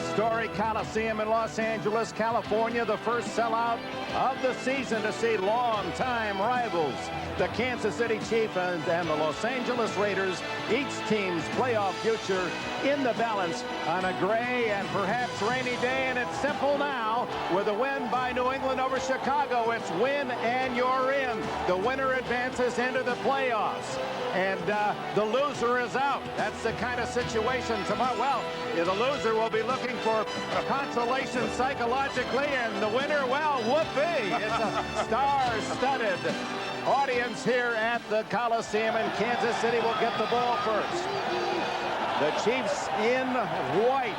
historic Coliseum in Los Angeles, California, the first sellout of the season to see longtime rivals, the Kansas City Chiefs and the Los Angeles Raiders, each team's playoff future in the balance on a gray and perhaps rainy day. And it's simple now with a win by New England over Chicago. It's win and you're in. The winner advances into the playoffs, and the loser is out. That's the kind of situation tomorrow. Well, the loser will be looking for consolation psychologically, and the winner, well, whoopee. It's a star-studded audience here at the Coliseum, and Kansas City will get the ball first. The Chiefs in white.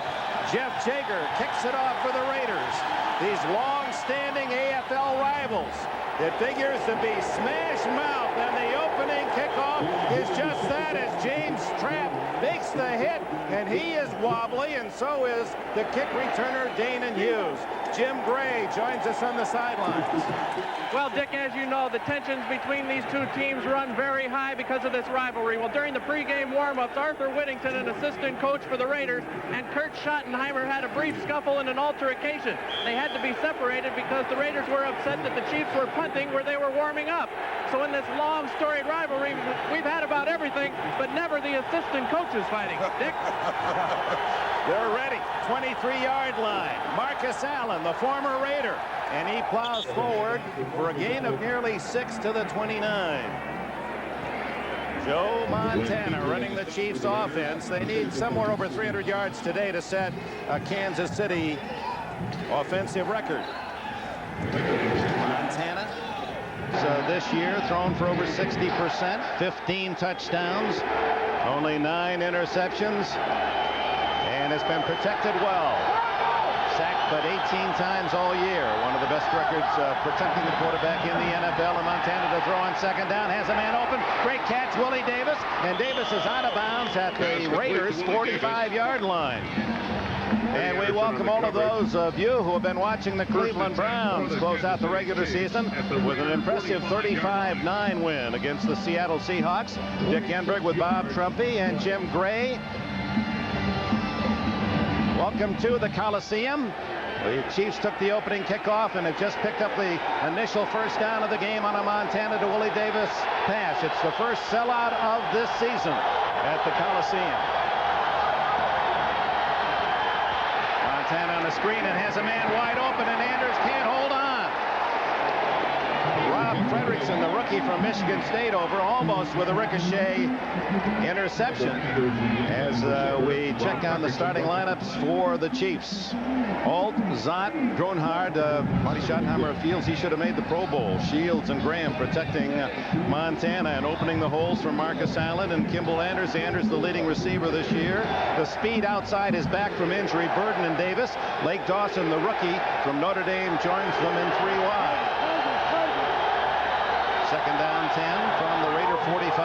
Jeff Jager kicks it off for the Raiders. These long-standing AFL rivals. It figures to be smash mouth, and the opening kickoff is just that, as James Trapp makes the hit, and he is wobbly, and so is the kick returner Danon Hughes. Jim Gray joins us on the sidelines. Well, Dick, as you know, the tensions between these two teams run very high because of this rivalry. Well, during the pregame warm-ups, Arthur Whittington, an assistant coach for the Raiders, and Kurt Schottenheimer had a brief scuffle and an altercation. They had to be separated because the Raiders were upset that the Chiefs were punting where they were warming up. So in this long, storied rivalry, we've had about everything, but never the assistant coaches fighting. Dick? They're ready. 23-yard line. Marcus Allen, the former Raider, and he plows forward for a gain of nearly 6 to the 29. Joe Montana running the Chiefs offense. They need somewhere over 300 yards today to set a Kansas City offensive record. Montana, so this year thrown for over 60%, 15 touchdowns, only 9 interceptions, and has been protected well. Sacked but 18 times all year. One of the best records protecting the quarterback in the NFL. And Montana to throw on second down. Has a man open. Great catch, Willie Davis. And Davis is out of bounds at the Raiders' 45-yard line. And we welcome all of those of you who have been watching the Cleveland Browns close out the regular season with an impressive 35-9 win against the Seattle Seahawks. Dick Enberg with Bob Trumpy and Jim Gray. Welcome to the Coliseum. The Chiefs took the opening kickoff and have just picked up the initial first down of the game on a Montana to Willie Davis pass. It's the first sellout of this season at the Coliseum. Montana on the screen and has a man wide open, and Anders can't hold on. Rob Fredrickson, the rookie from Michigan State, over almost with a ricochet interception as we check on the starting lineups for the Chiefs. Alt, Zott, Dronhard, Marty Schottenheimer feels he should have made the Pro Bowl. Shields and Graham protecting Montana and opening the holes for Marcus Allen and Kimball Anders. Anders, the leading receiver this year. The speed outside is back from injury. Burden and Davis. Lake Dawson, the rookie from Notre Dame, joins them in 3 wide. Second down 10 from the Raider 45.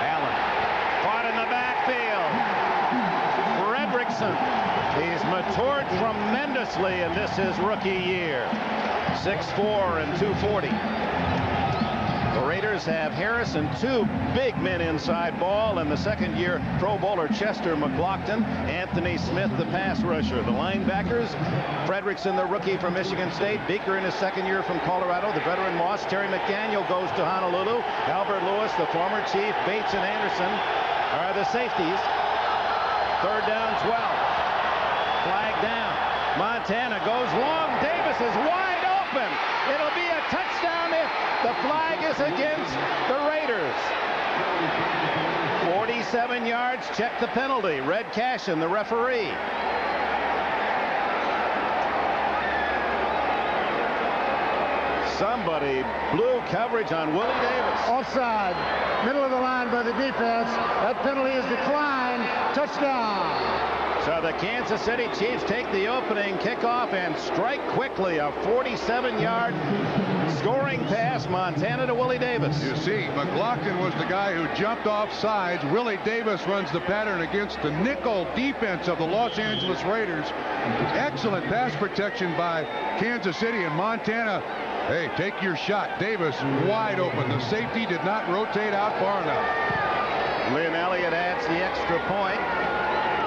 Allen caught in the backfield. Fredrickson. He's matured tremendously in this his rookie year. 6'4" and 240. The Raiders have Harris and 2 big men inside ball, and the second-year Pro Bowler Chester McLaughlin, Anthony Smith, the pass rusher. The linebackers, Fredrickson, the rookie from Michigan State, Beaker in his second year from Colorado, the veteran Moss, Terry McDaniel goes to Honolulu, Albert Lewis, the former Chief, Bates and Anderson are the safeties. Third down, 12. Flag down. Montana goes long. Davis is wide open. It'll be a touchdown if the flag is against the Raiders. 47 yards. Check the penalty. Red Cashin, the referee. Somebody blew coverage on Willie Davis. Offside. Middle of the line by the defense. That penalty is declined. Touchdown. So the Kansas City Chiefs take the opening kickoff and strike quickly. A 47-yard scoring pass, Montana to Willie Davis. You see, McLaughlin was the guy who jumped off sides. Willie Davis runs the pattern against the nickel defense of the Los Angeles Raiders. Excellent pass protection by Kansas City, and Montana, hey, take your shot. Davis wide open. The safety did not rotate out far enough. Lynn Elliott adds the extra point.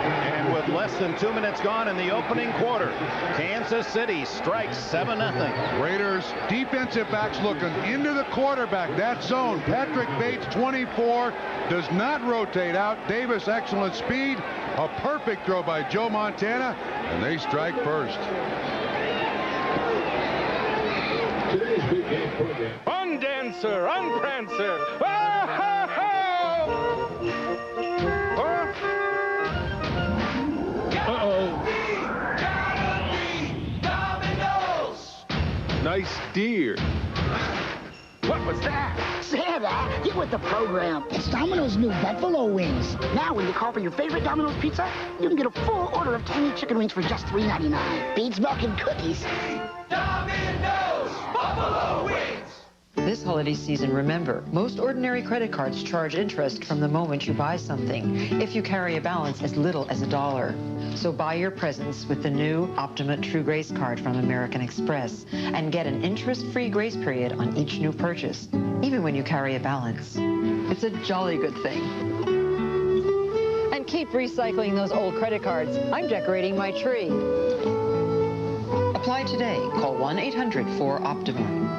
And with less than 2 minutes gone in the opening quarter, Kansas City strikes 7-0. Raiders defensive backs looking into the quarterback. That zone. Patrick Bates, 24, does not rotate out. Davis, excellent speed. A perfect throw by Joe Montana, and they strike first. Undancer, unprancer. Nice deer. What was that? Santa, get with the program. It's Domino's new Buffalo Wings. Now, when you call for your favorite Domino's pizza, you can get a full order of tangy chicken wings for just $3.99. Beats milk and cookies. Domino's Buffalo Wings. This holiday season, remember, most ordinary credit cards charge interest from the moment you buy something, if you carry a balance as little as $1. So buy your presents with the new Optima True Grace card from American Express and get an interest-free grace period on each new purchase, even when you carry a balance. It's a jolly good thing. And keep recycling those old credit cards. I'm decorating my tree. Apply today. Call 1-800-4-OPTIMA.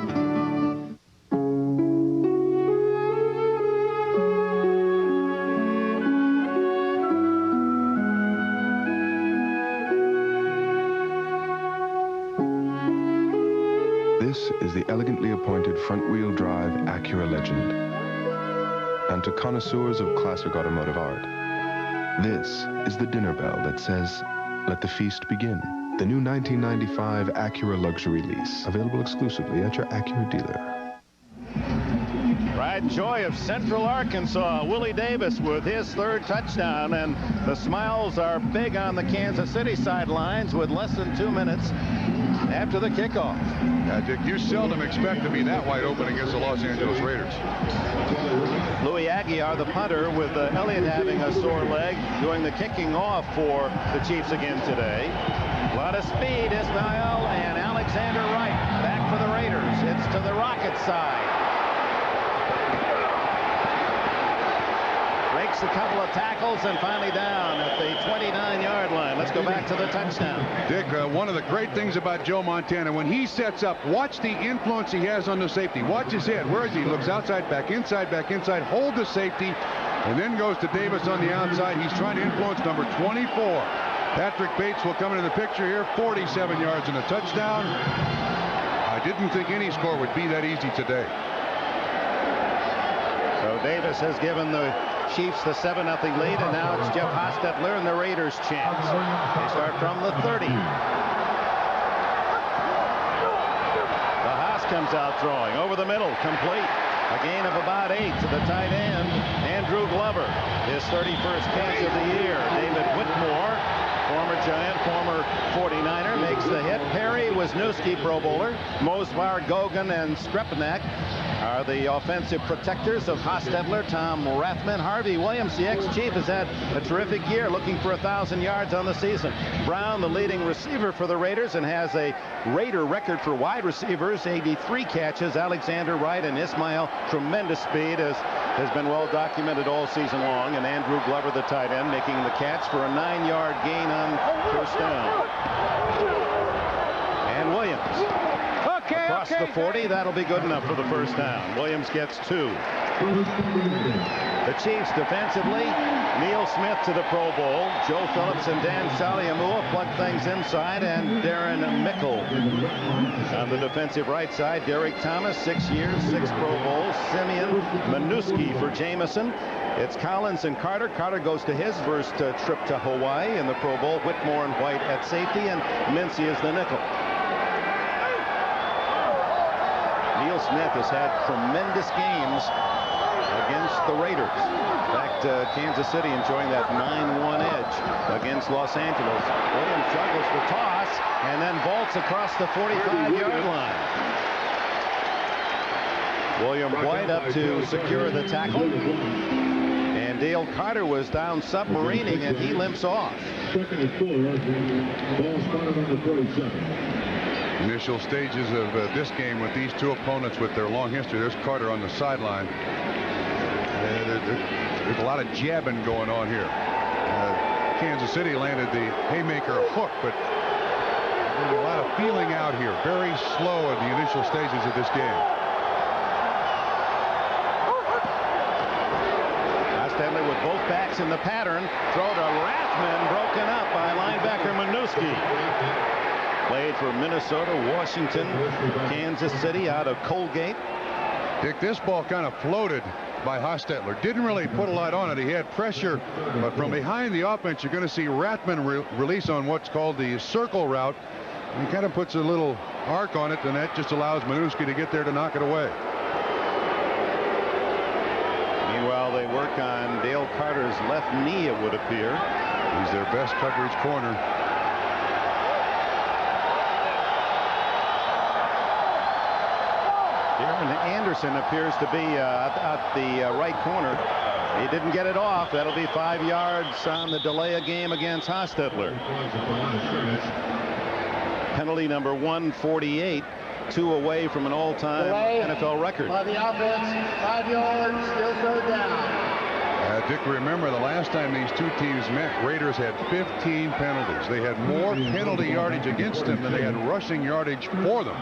This is the elegantly appointed front-wheel drive Acura Legend. And to connoisseurs of classic automotive art, this is the dinner bell that says, let the feast begin. The new 1995 Acura Luxury Lease, available exclusively at your Acura dealer. Pride and joy of Central Arkansas. Willie Davis with his third touchdown, and the smiles are big on the Kansas City sidelines with less than 2 minutes after the kickoff. Dick, you seldom expect to be that wide open against the Los Angeles Raiders. Louis Aguiar, the punter, with Elliott having a sore leg, doing the kicking off for the Chiefs again today. A lot of speed, Ismail and Alexander Wright back for the Raiders. It's to the Rocket side. Breaks a couple of tackles and finally down at the 29-yard line. Let's go back to the touchdown. Dick, one of the great things about Joe Montana, when he sets up, watch the influence he has on the safety. Watch his head. Where is he? Looks outside, back inside, hold the safety, and then goes to Davis on the outside. He's trying to influence number 24. Patrick Bates will come into the picture here, 47 yards and a touchdown. I didn't think any score would be that easy today. So Davis has given the Chiefs the 7-0 lead, and now it's Jeff Hostetler and the Raiders' chance. They start from the 30. The Haas comes out throwing over the middle, complete. A gain of about 8 to the tight end, Andrew Glover. His 31st catch of the year. David Whitmore, former Giant, former 49er, makes the hit. Perry, Wisniewski, Pro Bowler. Mosvar, Gogan, and Strepanek are the offensive protectors of Hostetler. Tom Rathman. Harvey Williams, the ex-Chief, has had a terrific year, looking for 1,000 yards on the season. Brown, the leading receiver for the Raiders, and has a Raider record for wide receivers, 83 catches. Alexander Wright and Ismail, tremendous speed, has been well documented all season long. And Andrew Glover, the tight end, making the catch for a 9-yard gain on first down. And Williams. Across the 40, that'll be good enough for the first down. Williams gets 2. The Chiefs defensively, Neil Smith to the Pro Bowl. Joe Phillips and Dan Saliamua plug things inside, and Darren Mickle on the defensive right side. Derek Thomas, 6 years, 6 Pro Bowls. Simeon Manuski for Jameson. It's Collins and Carter. Carter goes to his first trip to Hawaii in the Pro Bowl. Whitmore and White at safety, and Mincy is the nickel. Neil Smith has had tremendous games against the Raiders. In fact, Kansas City enjoying that 9-1 edge against Los Angeles. Williams juggles the toss and then vaults across the 45-yard line. William White up to secure the tackle. And Dale Carter was down submarining, and he limps off. Initial stages of this game with these two opponents with their long history. There's Carter on the sideline. There's a lot of jabbing going on here. Kansas City landed the haymaker hook, but there's a lot of feeling out here. Very slow in the initial stages of this game. Hostetler with both backs in the pattern. Throw to Rathman, broken up by linebacker Minuski. Played for Minnesota, Washington, Kansas City out of Colgate. Dick, this ball kind of floated by Hostetler. Didn't really put a lot on it. He had pressure, but from behind the offense, you're going to see Rathman release on what's called the circle route. And kind of puts a little arc on it, and that just allows Minuski to get there to knock it away. Meanwhile, they work on Dale Carter's left knee, it would appear. He's their best coverage corner. Darren Anderson appears to be at the right corner. He didn't get it off. That'll be 5 yards on the delay of game against Hostetler. Penalty number 148, 2 away from an all-time NFL record. By the offense, 5 yards, still third down. Dick, remember the last time these two teams met, Raiders had 15 penalties. They had more penalty yardage against them than they had rushing yardage for them.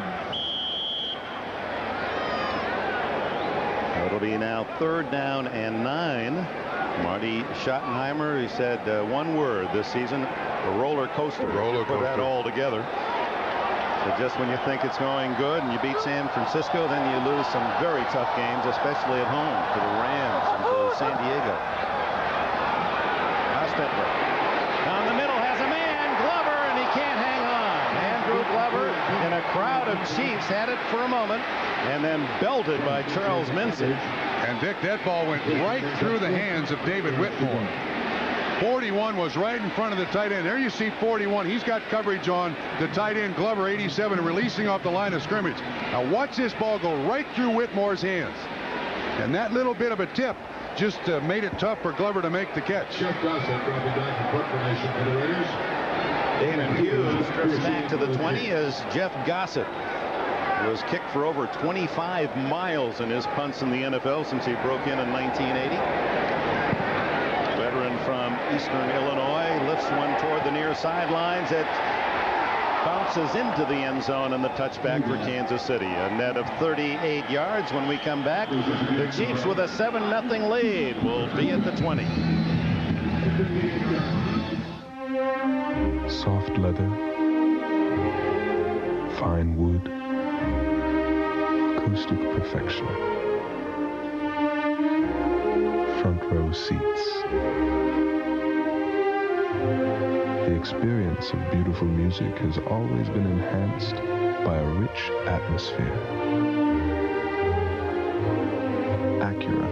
It'll be now 3rd down and 9. Marty Schottenheimer, he said one word this season, a roller coaster. Put that all together. So just when you think it's going good and you beat San Francisco, then you lose some very tough games, especially at home to the Rams and to San Diego. Hostetler down the middle has a man, Glover, and he can't hang on. Andrew Glover in a crowd of Chiefs had it for a moment and then belted by Charles Mincy. And Dick, that ball went right through the hands of David Whitmore. 41 was right in front of the tight end. There you see 41. He's got coverage on the tight end, Glover, 87, releasing off the line of scrimmage. Now watch this ball go right through Whitmore's hands. And that little bit of a tip just made it tough for Glover to make the catch. Damon Hughes trips back to the 20 as Jeff Gossett was kicked for over 25 miles in his punts in the NFL since he broke in 1980. Veteran from Eastern Illinois lifts one toward the near sidelines. It bounces into the end zone and the touchback for Kansas City. A net of 38 yards. When we come back, the Chiefs with a 7-0 lead will be at the 20. Soft leather, fine wood, acoustic perfection. Front row seats. The experience of beautiful music has always been enhanced by a rich atmosphere. Acura.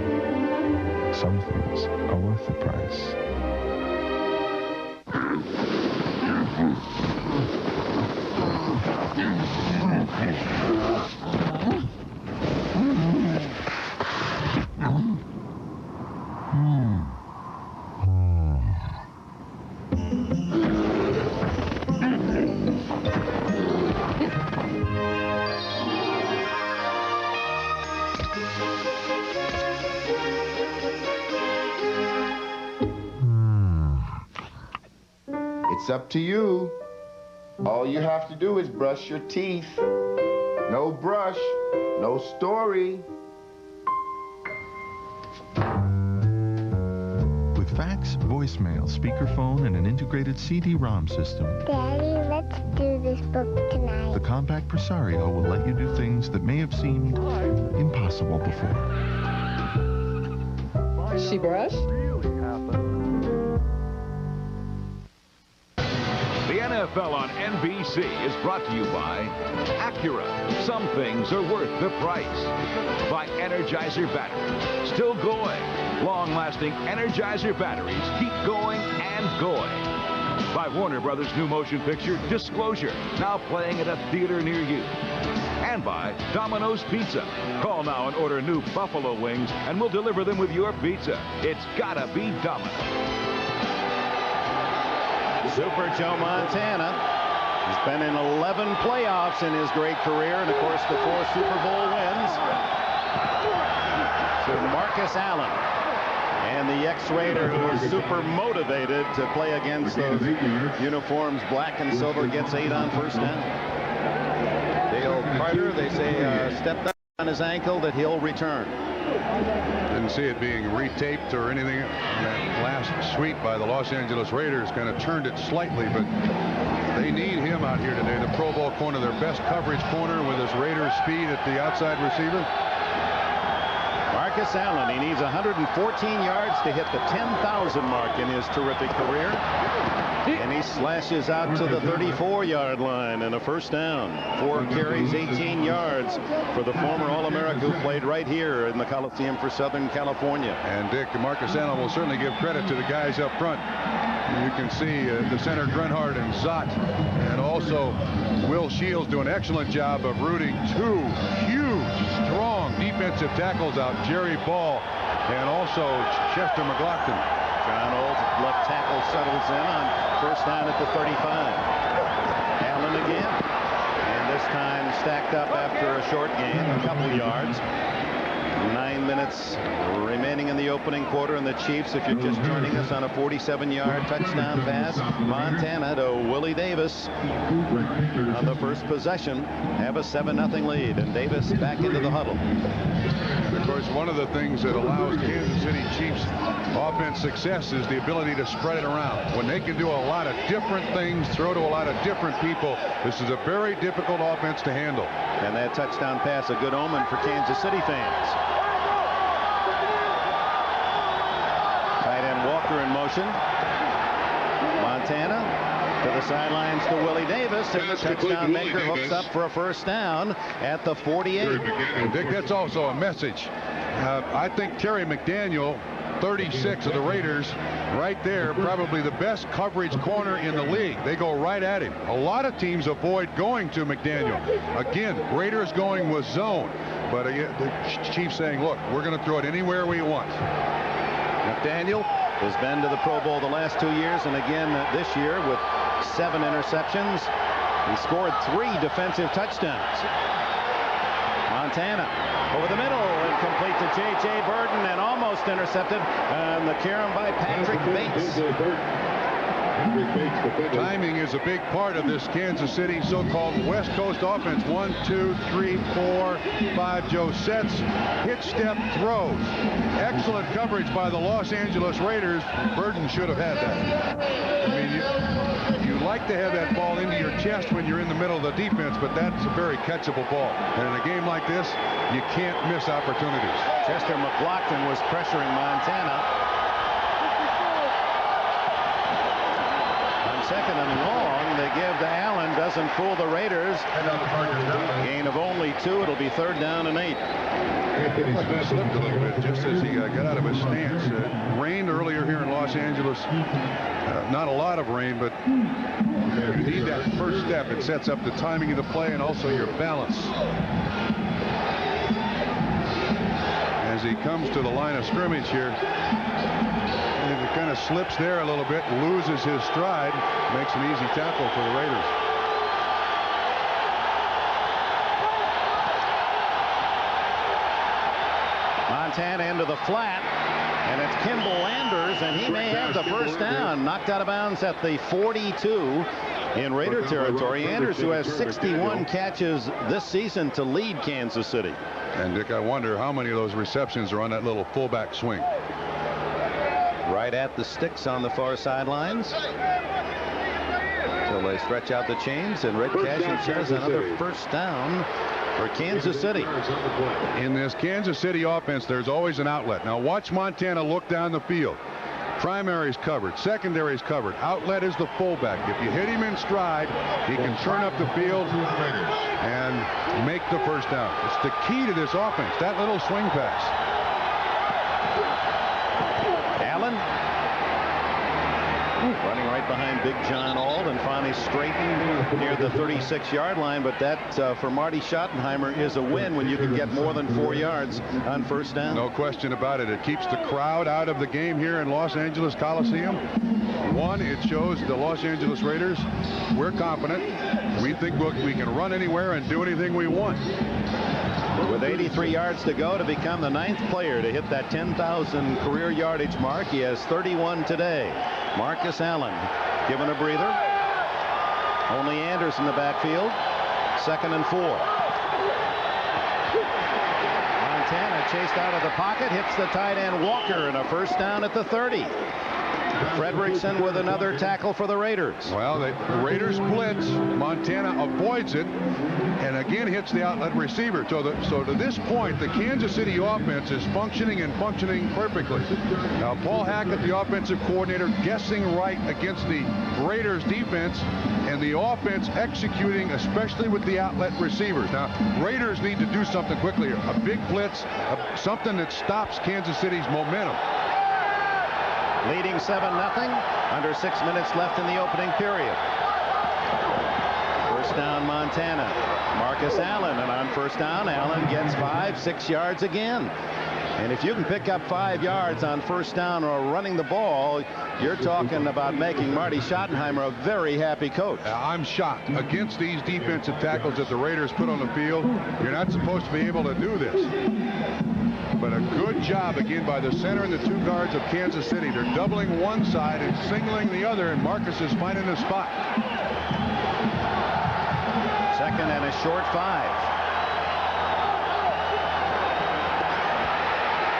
Some things are worth the price. It's up to you. All you have to do is brush your teeth. No brush, no story. With fax, voicemail, speakerphone, and an integrated CD-ROM system, Daddy, let's do this book tonight. the compact Presario will let you do things that may have seemed impossible before. She brush? The NFL on NBC is brought to you by Acura. Some things are worth the price. By Energizer batteries. Still going. Long-lasting Energizer batteries keep going and going. By Warner Brothers' new motion picture, Disclosure, now playing at a theater near you. And by Domino's Pizza. Call now and order new buffalo wings, and we'll deliver them with your pizza. It's gotta be Domino's. Super Joe Montana. He's been in 11 playoffs in his great career, and of course the 4 Super Bowl wins. To Marcus Allen. And the ex-Raider who is super motivated to play against those uniforms, black and silver, gets 8 on first down. Dale Carter, they say, stepped up on his ankle, that he'll return. Didn't see it being retaped or anything. That last sweep by the Los Angeles Raiders kind of turned it slightly, but they need him out here today. The Pro Bowl corner, their best coverage corner, with his Raiders speed at the outside receiver. Marcus Allen, he needs 114 yards to hit the 10,000 mark in his terrific career. And he slashes out to the 34-yard line and a first down. 4 carries, 18 yards for the former All-America who played right here in the Coliseum for Southern California. And Dick, Marcus Allen will certainly give credit to the guys up front. You can see the center, Grunhard and Zott, and also Will Shields do an excellent job of rooting 2 huge, strong defensive tackles out, Jerry Ball and also Chester McLaughlin. John Old's left tackle settles in on first down at the 35. Allen again, and this time stacked up after a short gain, a couple yards. 9 minutes remaining in the opening quarter, and the Chiefs, if you're just joining us, on a 47-yard touchdown pass, Montana to Willie Davis on the first possession, have a 7-0 lead, and Davis back into the huddle. Of course, one of the things that allows Kansas City Chiefs offense success is the ability to spread it around. When they can do a lot of different things, throw to a lot of different people, this is a very difficult offense to handle. And that touchdown pass, a good omen for Kansas City fans. Tight end Walker in motion. Montana to the sidelines to Willie Davis, and the touchdown maker hooks up for a first down at the 48. And Dick, that's also a message. I think Terry McDaniel, 36 of the Raiders, right there, probably the best coverage corner in the league. They go right at him. A lot of teams avoid going to McDaniel. Again, Raiders going with zone, but the Chiefs saying, look, we're going to throw it anywhere we want. McDaniel has been to the Pro Bowl the last 2 years, and again this year with 7 interceptions. He scored 3 defensive touchdowns. Montana over the middle and complete to J.J. Burden, and almost intercepted on the carom by Patrick Bates. Timing is a big part of this Kansas City so-called West Coast offense. 1, 2, 3, 4, 5. Joe sets, hitch step, throws. Excellent coverage by the Los Angeles Raiders. Burden should have had that. I mean, you like to have that ball into your chest when you're in the middle of the defense, but that's a very catchable ball. And in a game like this, you can't miss opportunities. Chester McLaughlin was pressuring Montana. Second and long, they give to Allen, doesn't fool the Raiders. Gain of only 2. It'll be 3rd down and 8. He slipped a little bit just as he got out of his stance. Rained earlier here in Los Angeles. Not a lot of rain, but you need that first step. It sets up the timing of the play and also your balance. As he comes to the line of scrimmage here, and he kind of slips there a little bit, loses his stride, makes an easy tackle for the Raiders. Montana into the flat, and it's Kimball Landers, and he may have the first down. Knocked out of bounds at the 42 in Raider territory. Anders, who has 61 catches this season to lead Kansas City. And Dick, I wonder how many of those receptions are on that little fullback swing. Right at the sticks on the far sidelines. So they stretch out the chains, and Red Cashin says another first down for Kansas City. In this Kansas City offense, there's always an outlet. Now watch Montana look down the field. Primary's covered, secondary's covered, outlet is the fullback. If you hit him in stride, he can turn up the field and make the first down. It's the key to this offense, that little swing pass. Allen running right behind Big John Auld, and finally straightened near the 36-yard line. But that for Marty Schottenheimer is a win when you can get more than 4 yards on first down. No question about it. It keeps the crowd out of the game here in Los Angeles Coliseum. One, it shows the Los Angeles Raiders, we're confident. We think we can run anywhere and do anything we want. with 83 yards to go to become the 9th player to hit that 10,000 career yardage mark. He has 31 today. Marcus Allen given a breather. Only Anders in the backfield. 2nd and 4. Montana chased out of the pocket, hits the tight end Walker, and a first down at the 30. Fredrickson with another tackle for the Raiders. Well, the Raiders blitz. Montana avoids it and again hits the outlet receiver. So to this point, the Kansas City offense is functioning perfectly. Now, Paul Hackett, the offensive coordinator, guessing right against the Raiders defense, and the offense executing, especially with the outlet receivers. Now, Raiders need to do something quickly. A big blitz, something that stops Kansas City's momentum. Leading 7-0. Under 6 minutes left in the opening period. First down, Montana. Marcus Allen, and on first down, Allen gets 5-6 yards again. And if you can pick up 5 yards on first down or running the ball, you're talking about making Marty Schottenheimer a very happy coach. I'm shocked. Against these defensive tackles that the Raiders put on the field, you're not supposed to be able to do this. But a good job again by the center and the 2 guards of Kansas City. They're doubling one side and singling the other, and Marcus is finding a spot. 2nd and a short 5.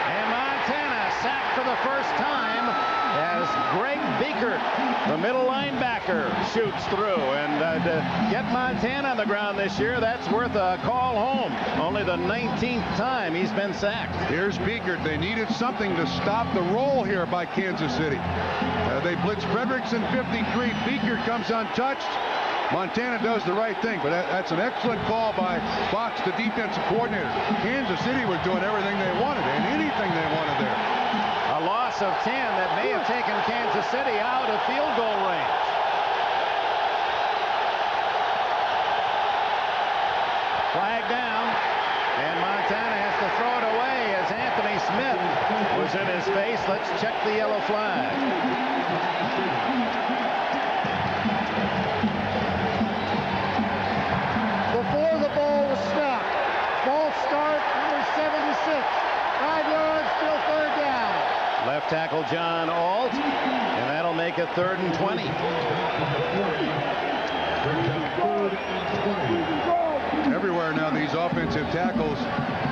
And Montana sacked for the first time as Greg Biekert, the middle linebacker, shoots through. And to get Montana on the ground this year, that's worth a call home. Only the 19th time he's been sacked. Here's Biekert. They needed something to stop the roll here by Kansas City. They blitz Fredrickson 53. Biekert comes untouched. Montana does the right thing, but that's an excellent call by Fox, the defensive coordinator. Kansas City was doing everything they wanted and anything they wanted there. A loss of 10 that may have taken Kansas City out of field goal range. Flag down, and Montana has to throw it away as Anthony Smith was in his face. Let's check the yellow flag. Before the ball was snapped. Ball start, number 76. 5 yards, still 3rd down. Left tackle John Alt, and that'll make it 3rd and 20. Everywhere now, these offensive tackles,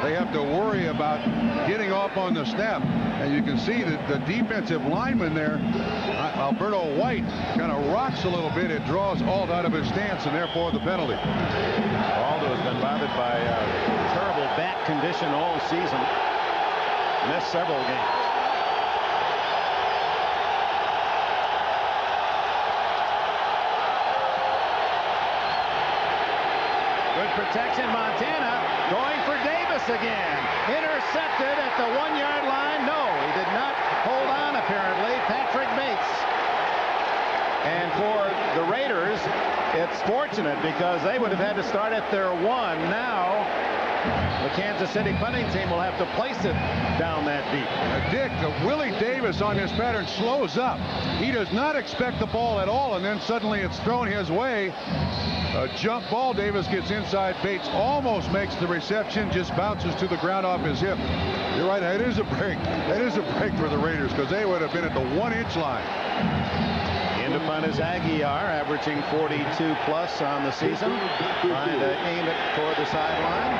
they have to worry about getting off on the snap. And you can see that the defensive lineman there, Alberto White, kind of rocks a little bit. It draws Alt out of his stance, and therefore the penalty. Aldo has been bothered by terrible back condition all season. Missed several games. Good protection. Montana going for Davis again. Intercepted at the 1-yard line. No, he did not hold on, apparently. Patrick Bates. And for the Raiders, it's fortunate because they would have had to start at their 1. Now, the Kansas City punting team will have to place it down that deep. Dick, Willie Davis on this pattern slows up. He does not expect the ball at all, and then suddenly it's thrown his way. A jump ball. Davis gets inside. Bates almost makes the reception, just bounces to the ground off his hip. You're right. That is a break. That is a break for the Raiders because they would have been at the 1-inch line. In to punt is Aguiar, averaging 42 plus on the season. Trying to aim it toward the sideline.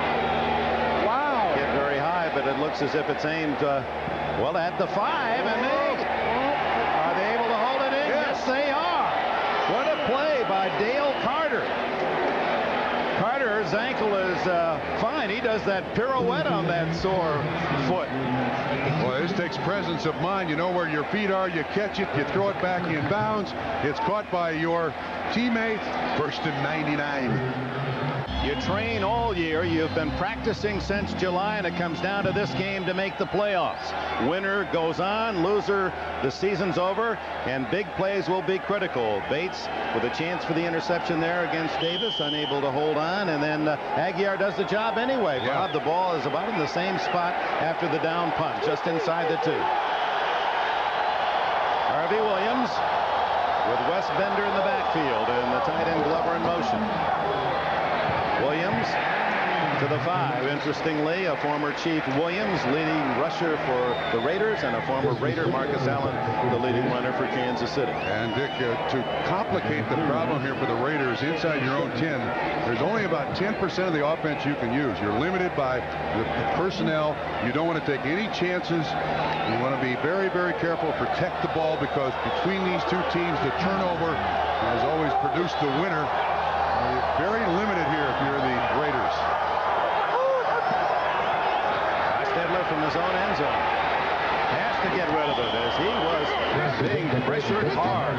Wow. Hit very high, but it looks as if it's aimed, well, at the 5. And are they able to hold it in? Yes, they are. What a play by Dale Carter. Carter's ankle is fine. He does that pirouette on that sore foot. Well, this takes presence of mind. You know where your feet are. You catch it. You throw it back in bounds. It's caught by your teammate. 1st and 99. You train all year. You've been practicing since July, and it comes down to this game to make the playoffs. Winner goes on. Loser, the season's over, and big plays will be critical. Bates with a chance for the interception there against Davis, unable to hold on, and then Aguiar does the job anyway. Yeah. Bob, the ball is about in the same spot after the down punt, just inside the 2. Harvey Williams with Wes Bender in the backfield, and the tight end Glover in motion. Williams to the 5. Interestingly, a former Chief Williams, leading rusher for the Raiders, and a former Raider, Marcus Allen, the leading runner for Kansas City. And Dick, to complicate the problem here for the Raiders inside your own 10, there's only about 10% of the offense you can use. You're limited by the personnel. You don't want to take any chances. You want to be very, very careful, protect the ball, because between these two teams, the turnover has always produced the winner. You're very limited here if you're the Raiders. Stedler from his own end zone has to get rid of it as he was being pressured hard.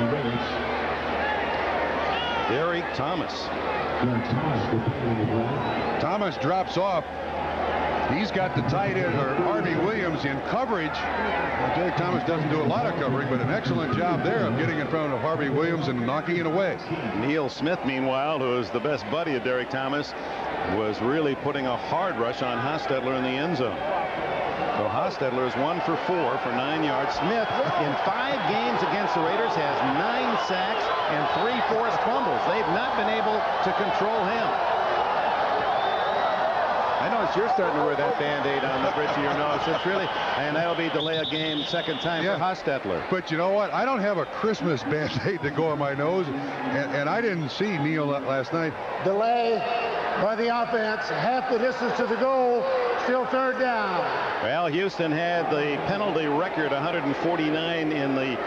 Derek Thomas. Thomas drops off. He's got the tight end, or Harvey Williams, in coverage. Derek Thomas doesn't do a lot of covering, but an excellent job there of getting in front of Harvey Williams and knocking it away. Neil Smith, meanwhile, who is the best buddy of Derek Thomas, was really putting a hard rush on Hostetler in the end zone. So Hostetler is 1 for 4 for 9 yards. Smith, in 5 games against the Raiders, has 9 sacks and 3 forced fumbles. They've not been able to control him. I notice you're starting to wear that Band-Aid on the bridge of your nose. It's really, and that'll be delay a game second time for Hostetler. But you know what? I don't have a Christmas Band-Aid to go on my nose, and I didn't see Neil last night. Delay by the offense, half the distance to the goal, still third down. Well, Houston had the penalty record 149 in the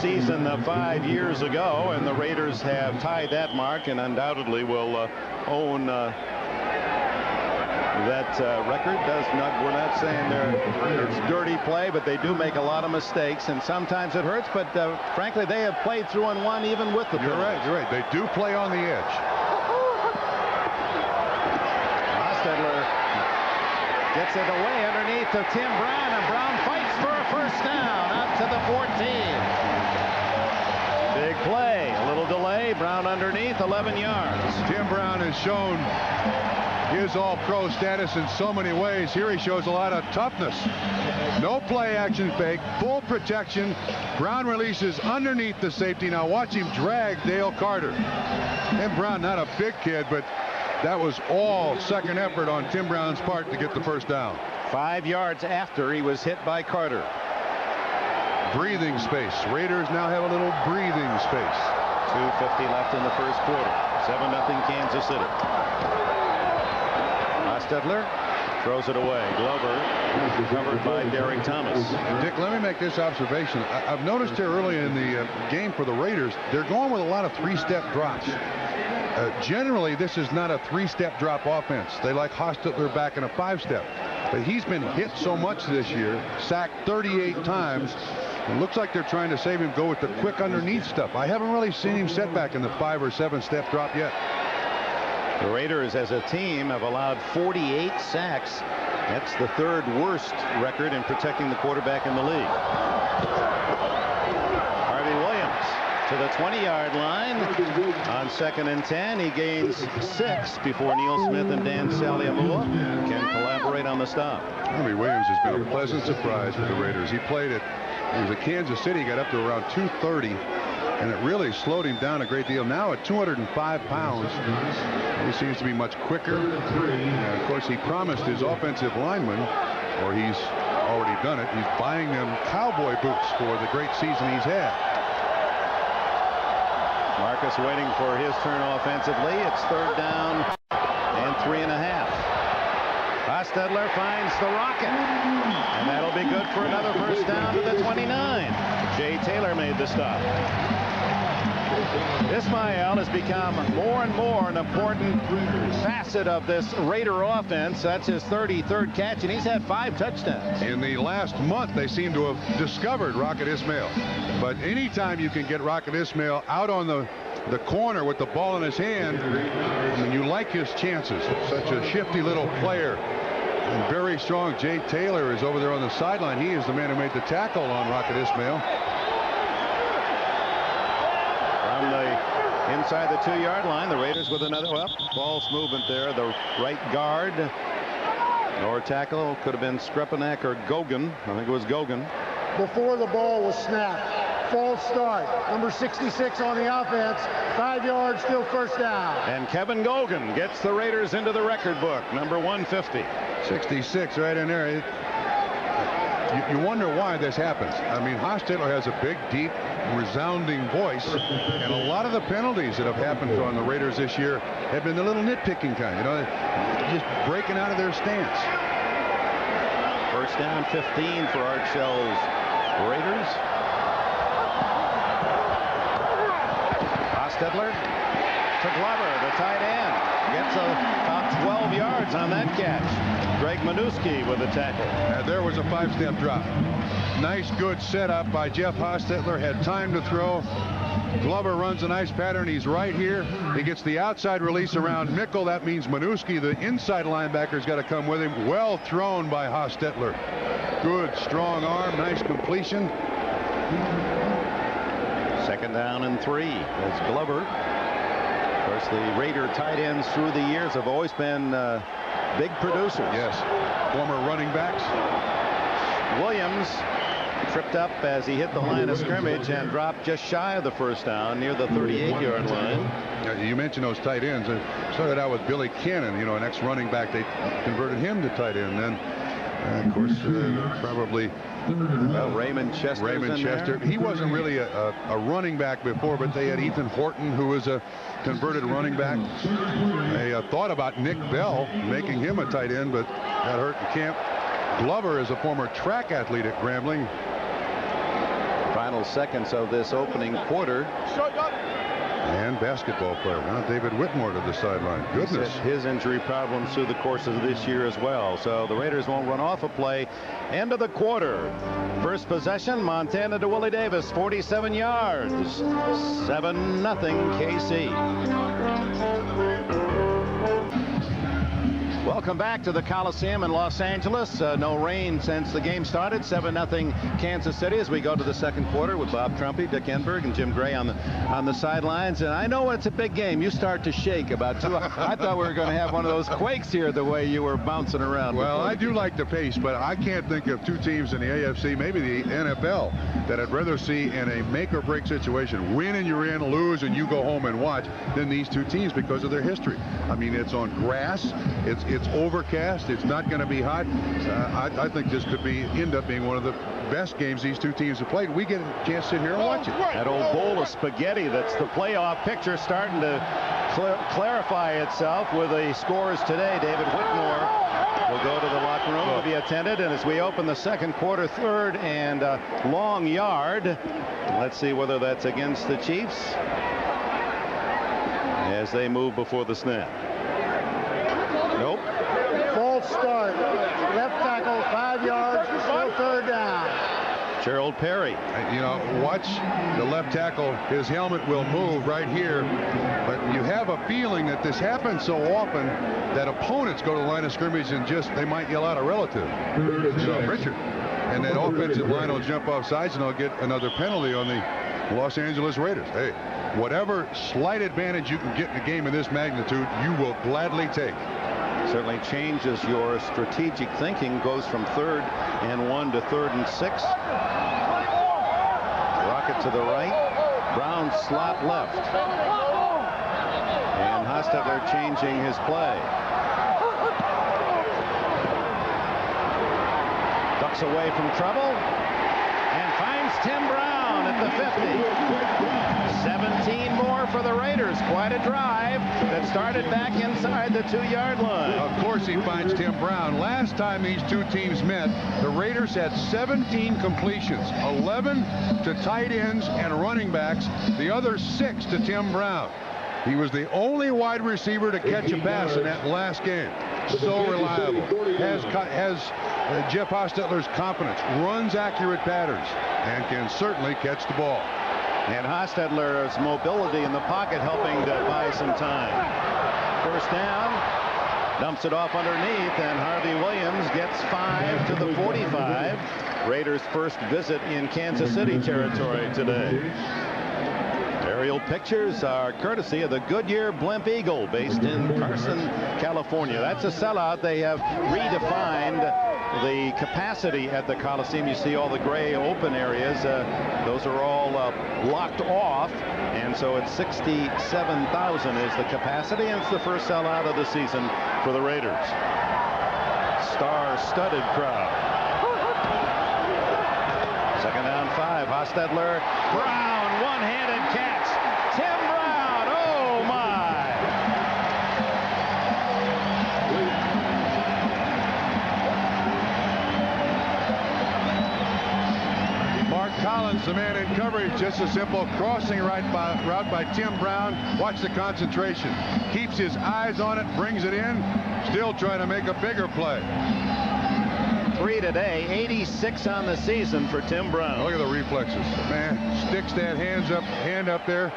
season 5 years ago, and the Raiders have tied that mark and undoubtedly will own that record. We're not saying it's dirty play, but they do make a lot of mistakes, and sometimes it hurts, but frankly, they have played through and won even with the You're right. They do play on the edge. Hostetler gets it away underneath to Tim Brown, and Brown fights for a first down up to the 14. Big play, a little delay, Brown underneath, 11 yards. Tim Brown has shown his all-pro status in so many ways. Here he shows a lot of toughness. No play action fake, full protection. Brown releases underneath the safety. Now watch him drag Dale Carter. Tim Brown, not a big kid, but that was all second effort on Tim Brown's part to get the first down. 5 yards after he was hit by Carter. Breathing space. Raiders now have a little breathing space. 2:50 left in the first quarter. 7-0 Kansas City. Hostetler throws it away. Glover covered by Derek Thomas. Dick, let me make this observation. I've noticed here early in the game for the Raiders, they're going with a lot of 3-step drops. Generally, this is not a 3-step drop offense. They like Hostetler back in a 5-step. But he's been hit so much this year, sacked 38 times. It looks like they're trying to save him, go with the quick underneath stuff. I haven't really seen him set back in the 5 or 7-step drop yet. The Raiders as a team have allowed 48 sacks. That's the 3rd worst record in protecting the quarterback in the league. Harvey Williams to the 20-yard line on 2nd and 10. He gains 6 before Neil Smith and Dan Saliamua can collaborate on the stop. Harvey Williams has been a pleasant surprise for the Raiders. He was at Kansas City, got up to around 230. And it really slowed him down a great deal. Now at 205 pounds, he seems to be much quicker. And of course, he promised his offensive linemen, or he's already done it, he's buying them cowboy boots for the great season he's had. Marcus waiting for his turn offensively. It's 3rd down and 3.5. Hostetler finds the rocket, and that'll be good for another first down to the 29. Jay Taylor made the stop. Ismael has become more and more an important facet of this Raider offense. That's his 33rd catch, and he's had 5 touchdowns. In the last month, they seem to have discovered Rocket Ismail. But anytime you can get Rocket Ismail out on the corner with the ball in his hand, and you like his chances. Such a shifty little player. And very strong. Jay Taylor is over there on the sideline. He is the man who made the tackle on Rocket Ismail. From the inside the 2-yard line, the Raiders with another false movement there. The right guard or tackle could have been Skrepanak or Gogan. I think it was Gogan. Before the ball was snapped, False start. Number 66 on the offense. 5 yards, still first down. And Kevin Gogan gets the Raiders into the record book, number 150. 66 right in there. You wonder why this happens. I mean, Hostetler has a big, deep, resounding voice, and a lot of the penalties that have happened on the Raiders this year have been the little nitpicking kind, you know, just breaking out of their stance. First down, 15 for Art Shell's Raiders. Hostetler to Glover, the tight end. Gets about 12 yards on that catch. Greg Minuski with the tackle. There was a 5-step drop. Nice, good setup by Jeff Hostetler. Had time to throw. Glover runs a nice pattern. He's right here. He gets the outside release around Mickle. That means Minuski, the inside linebacker's got to come with him. Well thrown by Hostetler. Good, strong arm. Nice completion. Second down and 3 as Glover. Of course, the Raider tight ends through the years have always been big producers. Yes, former running backs. Williams tripped up as he hit the line of scrimmage and dropped just shy of the first down near the 38-yard line. You mentioned those tight ends. It started out with Billy Cannon, you know, an ex-running back. They converted him to tight end. Then, of course, probably Raymond Chester. Raymond Chester. He wasn't really a running back before, but they had Ethan Horton, who was a converted running back. They thought about Nick Bell, making him a tight end, but got hurt in camp. Glover is a former track athlete at Grambling. Final seconds of this opening quarter. And basketball player. Now David Whitmore to the sideline. Goodness. His injury problems through the course of this year as well. So the Raiders won't run off a play. End of the quarter. First possession, Montana to Willie Davis, 47 yards. 7-0 KC. Welcome back to the Coliseum in Los Angeles. No rain since the game started. 7-0 Kansas City as we go to the second quarter with Bob Trumpy, Dick Enberg, and Jim Gray on the sidelines. And I know it's a big game. You start to shake about 2 hours. I thought we were going to have one of those quakes here the way you were bouncing around. Well, I do like the pace, but I can't think of two teams in the AFC, maybe the NFL, that I'd rather see in a make-or-break situation, win and you're in, lose and you go home and watch, than these two teams because of their history. I mean, it's on grass. It's overcast. It's not going to be hot. I think this could end up being one of the best games these two teams have played. We get a chance to sit here and watch it. That old bowl of spaghetti, that's the playoff picture, starting to clarify itself with the scores today. David Whitmore will go to the locker room to be attended. And as we open the second quarter, third and long yard, let's see whether that's against the Chiefs as they move before the snap. Nope. False start. Left tackle, 5 yards, still third down. Gerald Perry. You know, watch the left tackle. His helmet will move right here. But you have a feeling that this happens so often that opponents go to the line of scrimmage and they might yell out a relative. Richard. And that offensive line will jump off sides and they'll get another penalty on the Los Angeles Raiders. Hey, whatever slight advantage you can get in a game of this magnitude, you will gladly take. Certainly changes your strategic thinking. Goes from 3rd and 1 to 3rd and 6. Rocket to the right. Brown slot left. And Hostetler changing his play. Ducks away from trouble and finds Tim Brown at the 50. 17 more for the Raiders. Quite a drive that started back inside the 2-yard line. Of course he finds Tim Brown. Last time these two teams met, the Raiders had 17 completions, 11 to tight ends and running backs, the other 6 to Tim Brown. He was the only wide receiver to catch a pass in that last game. So reliable. Has Jeff Hostetler's confidence, runs accurate patterns, and can certainly catch the ball. And Hostetler's mobility in the pocket helping to buy some time. First down, dumps it off underneath, and Harvey Williams gets 5 to the 45. Raiders' first visit in Kansas City territory today. Aerial pictures are courtesy of the Goodyear Blimp Eagle, based in Carson, California. That's a sellout. They have redefined the capacity at the Coliseum. You see all the gray open areas. Those are all locked off, and so it's 67,000 is the capacity, and it's the first sellout of the season for the Raiders. Star-studded crowd. Second down 5. Hostetler. Brown, one-handed catch. Tim Brown. Oh, my. Mark Collins, the man in coverage. Just a simple crossing route by Tim Brown. Watch the concentration. Keeps his eyes on it, brings it in. Still trying to make a bigger play. 3 today, 86 on the season for Tim Brown. Look at the reflexes. Man, sticks that hand up there.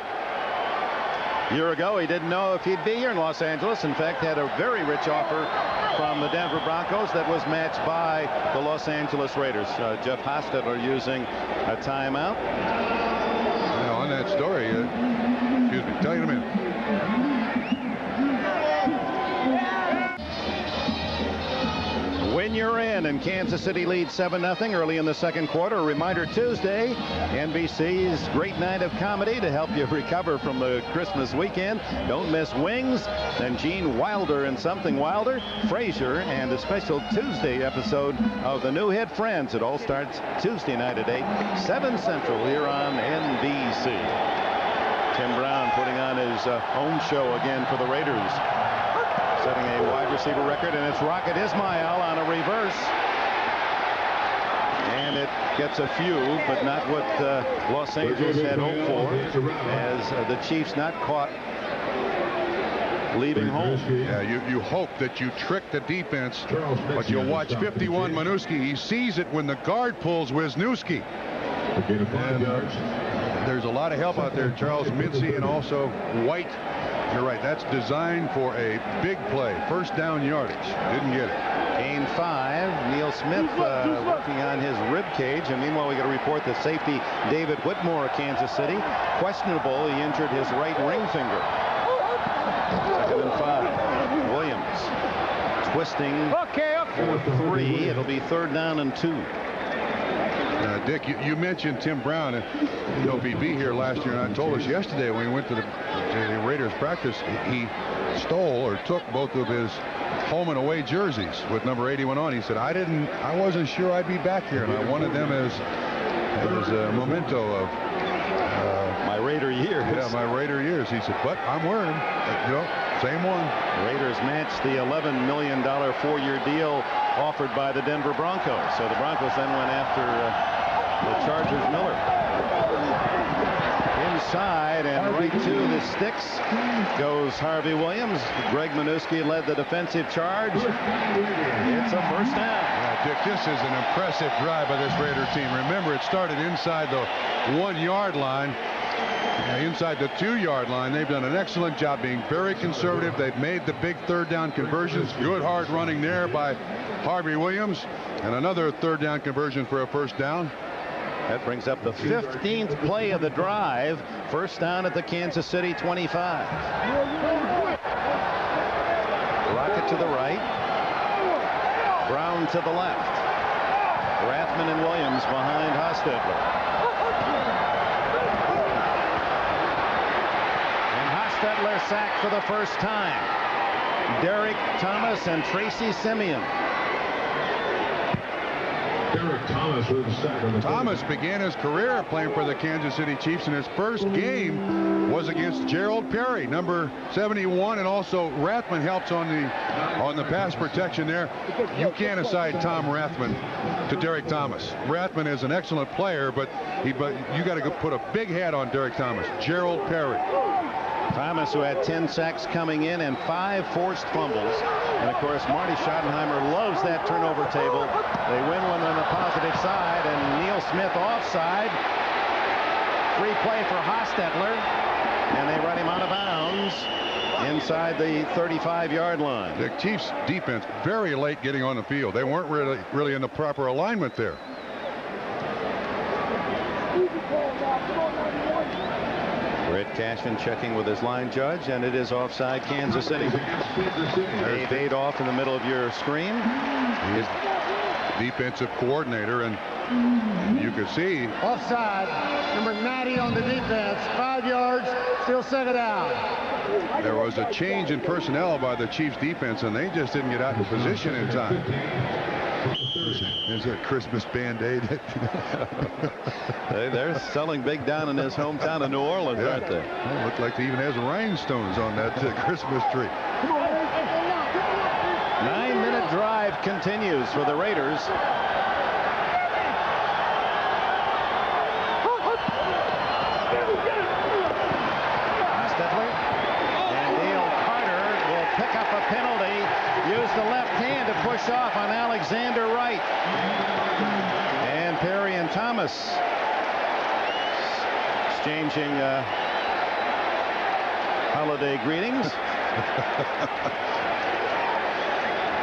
A year ago, he didn't know if he'd be here in Los Angeles. In fact, had a very rich offer from the Denver Broncos that was matched by the Los Angeles Raiders. Jeff Hostetler using a timeout. Now, on that story, excuse me, tell you in a minute. When you're in, and Kansas City leads 7-0 early in the second quarter. A reminder, Tuesday, NBC's great night of comedy to help you recover from the Christmas weekend. Don't miss Wings, and Gene Wilder and Something Wilder, Frasier, and a special Tuesday episode of the new hit Friends. It all starts Tuesday night at 8, 7 Central here on NBC. Tim Brown putting on his own show again for the Raiders. Setting a wide receiver record, and it's Rocket Ismail on a reverse. And it gets a few, but not what Los Angeles had hoped for, as the Chiefs not caught leaving home. Yeah, you hope that you trick the defense, but you'll watch 51 Minuski. He sees it when the guard pulls Wisniewski. And there's a lot of help out there. Charles Mincy and also White. You're right. That's designed for a big play. First down yardage. Didn't get it. Gain 5. Neil Smith working on his rib cage. And meanwhile, we got to report that safety David Whitmore of Kansas City. Questionable. He injured his right ring finger. Second and 5. Williams twisting for 3. It'll be third down and 2. Dick, you mentioned Tim Brown. You know, he'd be here last year, and I told us yesterday when we went to the Raiders practice, he stole or took both of his home and away jerseys with number 81 on. He said, I wasn't sure I'd be back here, and I wanted them as a memento of my Raider years. Yeah, my Raider years. He said, but I'm wearing them. You know, same one. The Raiders matched the $11 million 4-year deal offered by the Denver Broncos. So the Broncos then went after the Chargers Miller. Inside and right to the sticks goes Harvey Williams. Greg Minuski led the defensive charge. It's a first down. Yeah, Dick, this is an impressive drive by this Raider team. Remember, it started inside the 1-yard line. Inside the 2-yard line. They've done an excellent job being very conservative. They've made the big third down conversions. Good hard running there by Harvey Williams, and another third down conversion for a first down. That brings up the 15th play of the drive. First down at the Kansas City 25. Rocket to the right. Brown to the left. Rathman and Williams behind Hostetler. And Hostetler sacked for the first time. Derek Thomas and Tracy Simeon. Thomas began his career playing for the Kansas City Chiefs, and his first game was against Gerald Perry, number 71, and also Rathman helps on the pass protection there. You can't assign Tom Rathman to Derek Thomas. Rathman is an excellent player, but you got to put a big hat on Derek Thomas. Gerald Perry. Thomas, who had 10 sacks coming in and 5 forced fumbles. And, of course, Marty Schottenheimer loves that turnover table. They win one on the positive side, and Neil Smith offside. Free play for Hostetler, and they run him out of bounds inside the 35-yard line. The Chiefs' defense very late getting on the field. They weren't really in the proper alignment there. Brett Cashman checking with his line judge, and it is offside Kansas City. Dave Adolph in the middle of your screen. defensive coordinator, and you could see Offside. Number 90 on the defense. 5 yards. Still 2nd down. there was a change in personnel by the Chiefs defense, and they just didn't get out in position in time. There's a Christmas Band-Aid. They're selling big down in his hometown of New Orleans, aren't they? Well, it looked like they even has rhinestones on that Christmas tree. 9-minute drive continues for the Raiders. Hostetler and Dale Carter will pick up a penalty. Use the left hand to push off on Alexander Wright. And Perry and Thomas exchanging holiday greetings.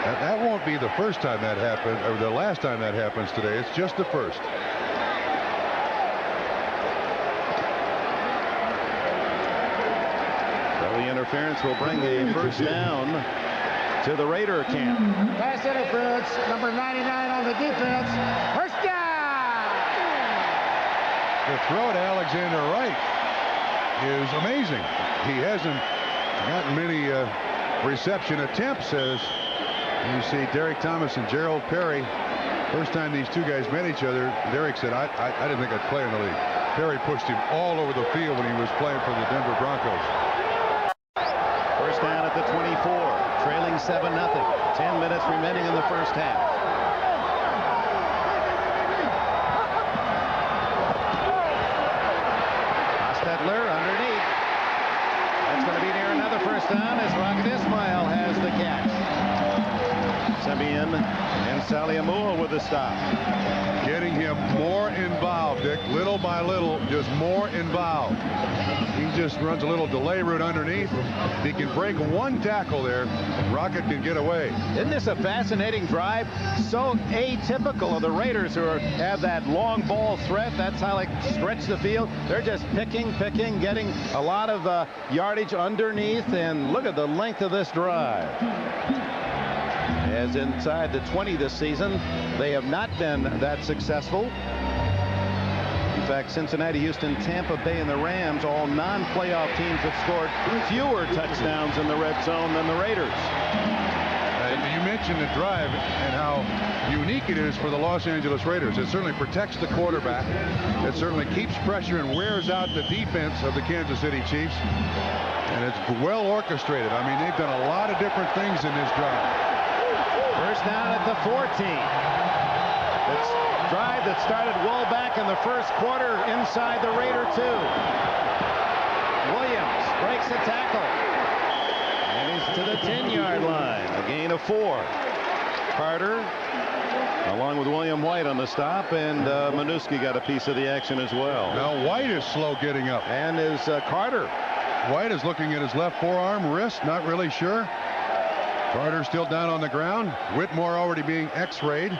That won't be the first time that happened, or the last time that happens today. It's just the first. So the interference will bring a first down to the Raider camp. Pass interference. Number 99 on the defense. First down. The throw to Alexander Wright is amazing. He hasn't gotten many reception attempts, as you see Derek Thomas and Gerald Perry. First time these two guys met each other, Derek said, I didn't think I'd play in the league. Perry pushed him all over the field when he was playing for the Denver Broncos. First down at the 24, trailing 7-0. 10 minutes remaining in the first half. Hostetler underneath. That's going to be near another first down as Rocket Ismail has the catch. Simeon and Saliamua with the stop. Getting him more involved, Dick, little by little, just more involved. He just runs a little delay route underneath. If he can break one tackle there, Rocket can get away. Isn't this a fascinating drive? So atypical of the Raiders, who have that long ball threat. That's how they stretch the field. They're just picking, getting a lot of yardage underneath. And look at the length of this drive. As inside the 20 this season, they have not been that successful. In fact, Cincinnati, Houston, Tampa Bay, and the Rams, all non-playoff teams, have scored fewer touchdowns in the red zone than the Raiders. You mentioned the drive and how unique it is for the Los Angeles Raiders. It certainly protects the quarterback. It certainly keeps pressure and wears out the defense of the Kansas City Chiefs. And it's well orchestrated. I mean, they've done a lot of different things in this drive. First down at the 14. It's a drive that started well back in the first quarter inside the Raider 2. Williams breaks a tackle. And he's to the 10-yard line. A gain of 4. Carter, along with William White on the stop, and Minuski got a piece of the action as well. Now White is slow getting up. And is Carter. White is looking at his left forearm, wrist, not really sure. Carter still down on the ground. Whitmore already being x-rayed.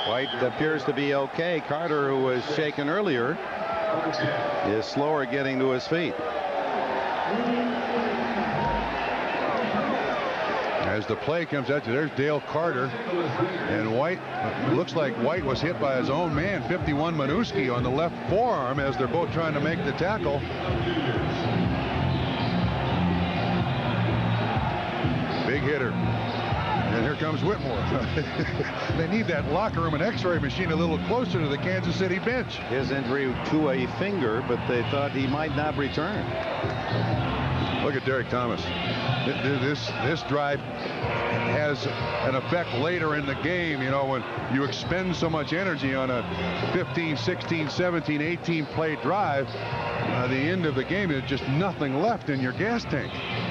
White appears to be okay. Carter, who was shaken earlier, is slower getting to his feet. As the play comes out, there's Dale Carter. And White, looks like White was hit by his own man, 51 Minuski, on the left forearm as they're both trying to make the tackle. Big hitter. And here comes Whitmore. They need that locker room and x-ray machine a little closer to the Kansas City bench. His injury to a finger, but they thought he might not return. Look at Derek Thomas. This drive has an effect later in the game. You know, when you expend so much energy on a 15, 16, 17, 18 play drive, the end of the game, there's just nothing left in your gas tank.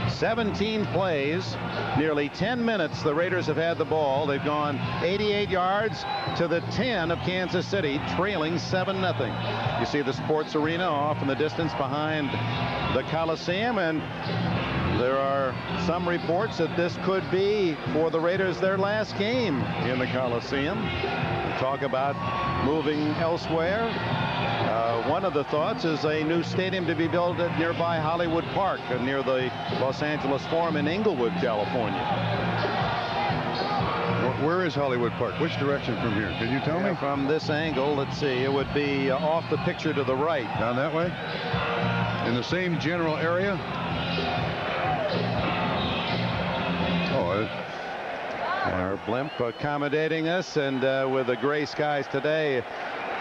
17 plays, nearly 10 minutes the Raiders have had the ball. They've gone 88 yards to the 10 of Kansas City, trailing 7-0. You see the sports arena off in the distance behind the Coliseum, and there are some reports that this could be, for the Raiders, their last game in the Coliseum. Talk about moving elsewhere. One of the thoughts is a new stadium to be built at nearby Hollywood Park, near the Los Angeles Forum in Inglewood, California. Where is Hollywood Park? Which direction from here? Can you tell me? From this angle, let's see. It would be off the picture to the right. Down that way? In the same general area? Oh, our blimp accommodating us, and with the gray skies today,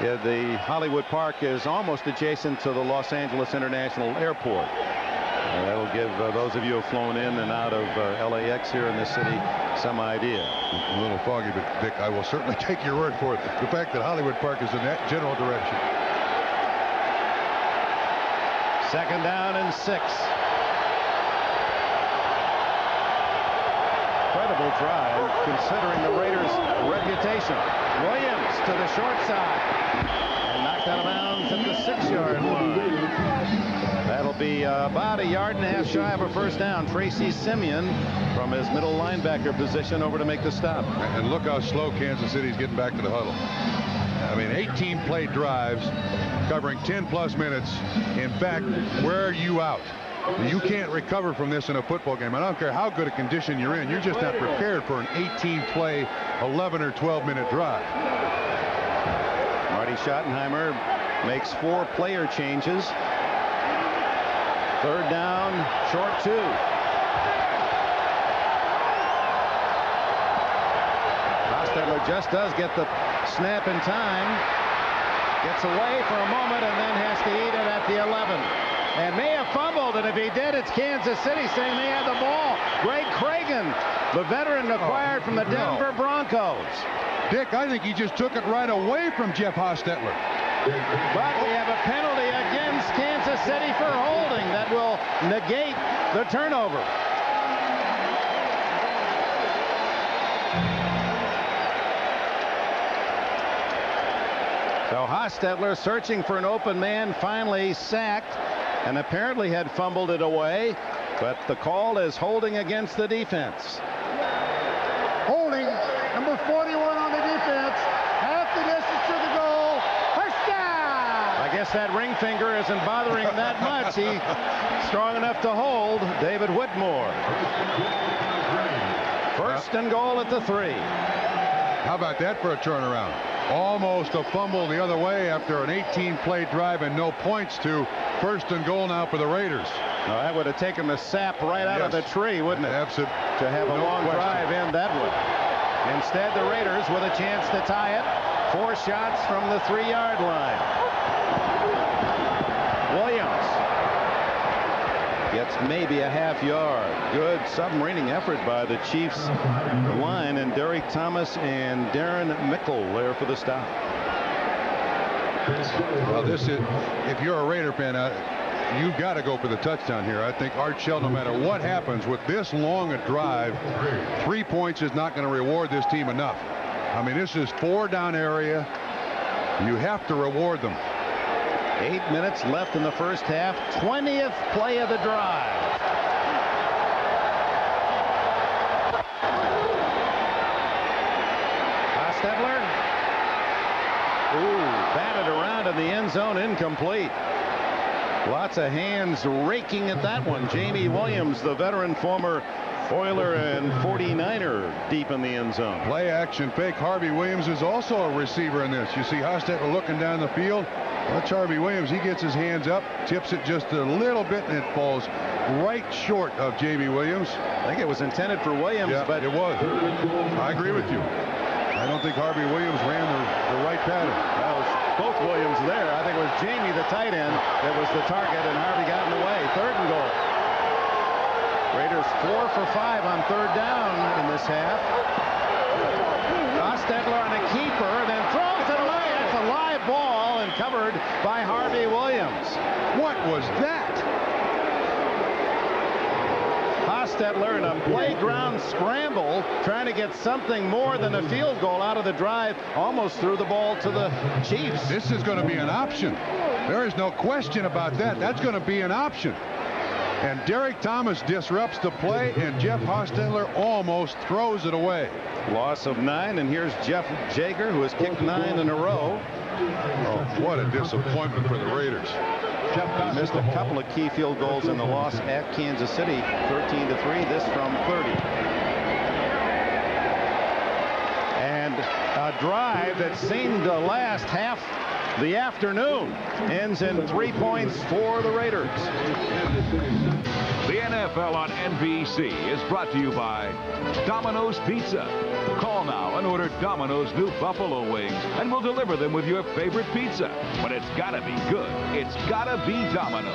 the Hollywood Park is almost adjacent to the Los Angeles International Airport. That'll give those of you who have flown in and out of LAX here in this city some idea. A little foggy, but Dick, I will certainly take your word for it. The fact that Hollywood Park is in that general direction. 2nd down and 6. Incredible drive considering the Raiders' reputation. Williams to the short side and knocked out of bounds at the 6-yard line. That'll be about 1.5 yards shy of a first down. Tracy Simeon from his middle linebacker position over to make the stop. And look how slow Kansas City's getting back to the huddle. I mean, 18 play drives covering 10+ minutes. In fact, where are you out? You can't recover from this in a football game. I don't care how good a condition you're in. You're just not prepared for an 18-play, 11 or 12-minute drive. Marty Schottenheimer makes 4 player changes. 3rd down, short 2. Hostetler just does get the snap in time. Gets away for a moment and then has to eat it at the 11. And may have fumbled, and if he did, it's Kansas City saying they had the ball. Greg Cragen, the veteran acquired from the Denver Broncos. Dick, I think he just took it right away from Jeff Hostetler. But we have a penalty against Kansas City for holding that will negate the turnover. So Hostetler searching for an open man, finally sacked, and apparently had fumbled it away, but the call is holding against the defense. Holding, number 41 on the defense, half the distance to the goal, first down! I guess that ring finger isn't bothering him that much. He's strong enough to hold. David Whitmore. 1st and goal at the 3. How about that for a turnaround? Almost a fumble the other way after an 18-play drive and no points to 1st and goal now for the Raiders. Now that would have taken the sap right out of the tree, wouldn't it? Absolutely. To have a long drive end that way. Instead, the Raiders with a chance to tie it. 4 shots from the 3-yard line. Williams gets maybe a half yard. Good submarining effort by the Chiefs line, and Derek Thomas and Darren Mickle there for the stop. Well, this is, if you're a Raider fan, you've got to go for the touchdown here. I think Art Shell, no matter what happens with this long a drive, 3 points is not going to reward this team enough. I mean, this is 4-down area. You have to reward them. 8 minutes left in the first half. 20th play of the drive. Hostetler. Ooh, batted around in the end zone, incomplete. Lots of hands raking at that one. Jamie Williams, the veteran former Oiler and 49er, deep in the end zone. Play action fake. Harvey Williams is also a receiver in this. You see Hostetler looking down the field. Watch Harvey Williams. He gets his hands up, tips it just a little bit, and it falls right short of Jamie Williams. I think it was intended for Williams, but it was. I agree with you. I don't think Harvey Williams ran the right pattern. That was both Williams there. I think it was Jamie, the tight end, that was the target, and Harvey got in the way. 3rd and goal. Raiders 4 for 5 on 3rd down in this half. Hostetler on a keeper, then throws it away. It's a live ball and covered by Harvey Williams. What was that? Hostetler in a playground scramble, trying to get something more than a field goal out of the drive, almost threw the ball to the Chiefs. This is going to be an option. There is no question about that. That's going to be an option. And Derek Thomas disrupts the play, and Jeff Hostetler almost throws it away. Loss of 9, and here's Jeff Jager, who has kicked 9 in a row. Oh, what a disappointment for the Raiders. Jeff missed a couple of key field goals in the loss at Kansas City, 13-3, this from 30. drive that seemed to last half the afternoon ends in 3 points for the Raiders. The NFL on NBC is brought to you by Domino's Pizza. Call now and order Domino's new buffalo wings, and we'll deliver them with your favorite pizza. But it's gotta be good. It's gotta be Domino's.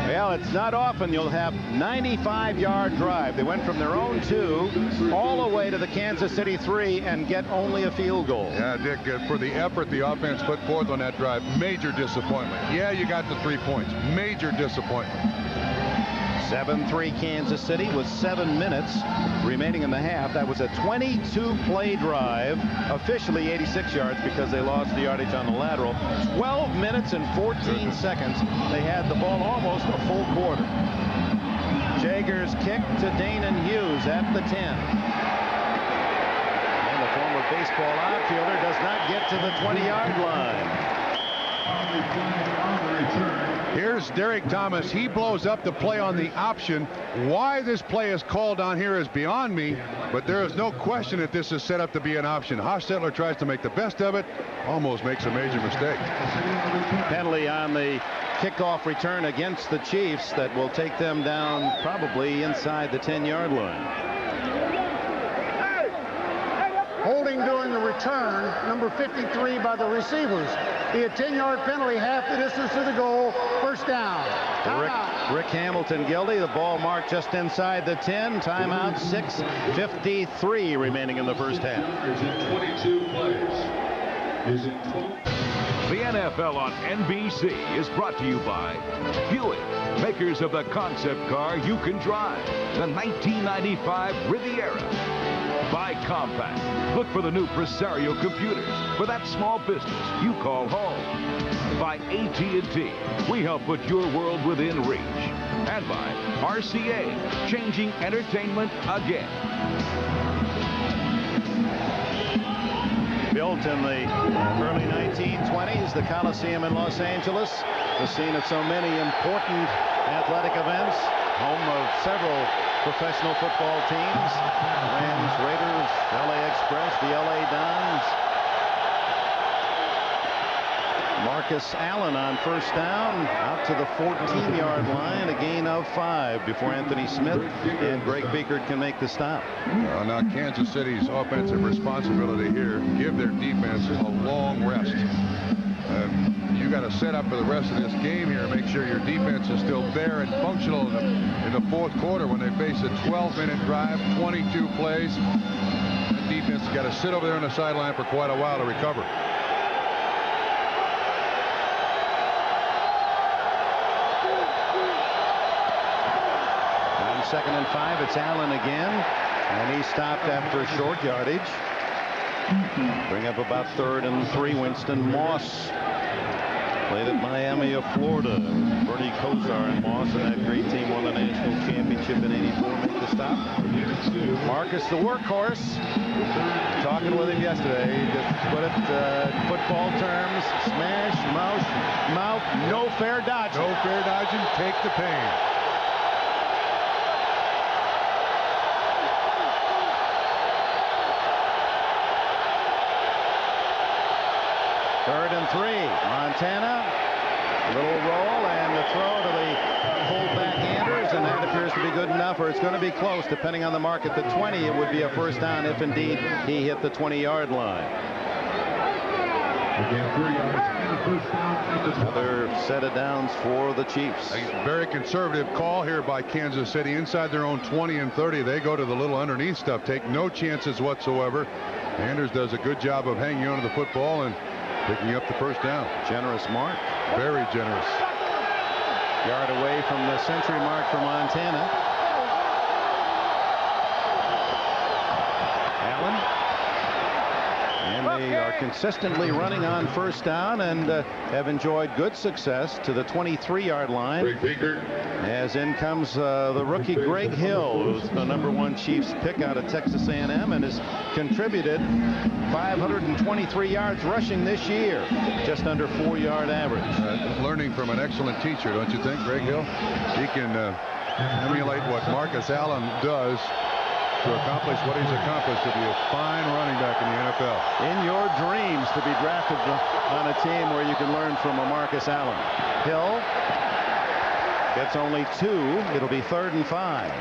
Well, it's not often you'll have 95-yard drive. They went from their own 2 all the way to the Kansas City 3 and get only a field goal. Yeah, Dick, for the effort the offense put forth on that drive, major disappointment. Yeah, you got the 3 points. Major disappointment. 7-3 Kansas City with 7 minutes remaining in the half. That was a 22-play drive, officially 86 yards because they lost the yardage on the lateral. 12 minutes and 14 seconds. They had the ball almost a full quarter. Jager's kick to Danon Hughes at the 10. And the former baseball outfielder does not get to the 20-yard line. Here's Derek Thomas. He blows up the play on the option. Why this play is called on here is beyond me, but there is no question that this is set up to be an option. Hostetler tries to make the best of it, almost makes a major mistake. Penalty on the kickoff return against the Chiefs that will take them down probably inside the 10-yard line. Holding during the return, number 53 by the receivers. Be a 10-yard penalty, half the distance to the goal, first down. Rick Hamilton guilty. The ball marked just inside the 10. Timeout, 6:53 remaining in the first half. The NFL on NBC is brought to you by Buick, makers of the concept car you can drive, the 1995 Riviera. By Compaq. Look for the new Presario computers for that small business you call home. By AT&T. We help put your world within reach. And by RCA, changing entertainment again. Built in the early 1920s, the Coliseum in Los Angeles, the scene of so many important athletic events, home of several professional football teams, Rams, Raiders, LA Express, the LA Dons. Marcus Allen on first down, out to the 14-yard line, a gain of 5 before Anthony Smith and Greg Biekert can make the stop. Now Kansas City's offensive responsibility here, give their defense a long rest. You got to set up for the rest of this game here, make sure your defense is still there and functional in the fourth quarter when they face a 12-minute drive, 22 plays. The defense has got to sit over there on the sideline for quite a while to recover. On 2nd and 5, it's Allen again, and he stopped after short yardage. Bring up about 3rd and 3. Winston Moss played at Miami of Florida. Bernie Kosar and Moss and that great team won the national championship in '84. Make the stop. Marcus, the workhorse. Talking with him yesterday. He just put it football terms. Smash, mouth, no fair dodging. No fair dodging. Take the pain. Third and 3. Montana. A little roll and the throw to the fullback Anders, and that appears to be good enough, or it's going to be close depending on the mark. At the 20, it would be a first down if indeed he hit the 20-yard line. Another set of downs for the Chiefs. A very conservative call here by Kansas City. Inside their own 20 and 30, they go to the little underneath stuff. Take no chances whatsoever. Anders does a good job of hanging onto the football and picking up the first down. Generous mark. Very generous. Yard away from the century mark for Montana. Allen. And they are consistently running on first down and have enjoyed good success to the 23-yard line. As in comes the rookie Greg Hill, who's the #1 Chiefs pick out of Texas A&M and has contributed 523 yards rushing this year, just under 4-yard average. Learning from an excellent teacher, don't you think, Greg Hill? He can emulate what Marcus Allen does to accomplish what he's accomplished, to be a fine running back in the NFL. In your dreams to be drafted on a team where you can learn from a Marcus Allen. Hill gets only 2. It'll be 3rd and 5.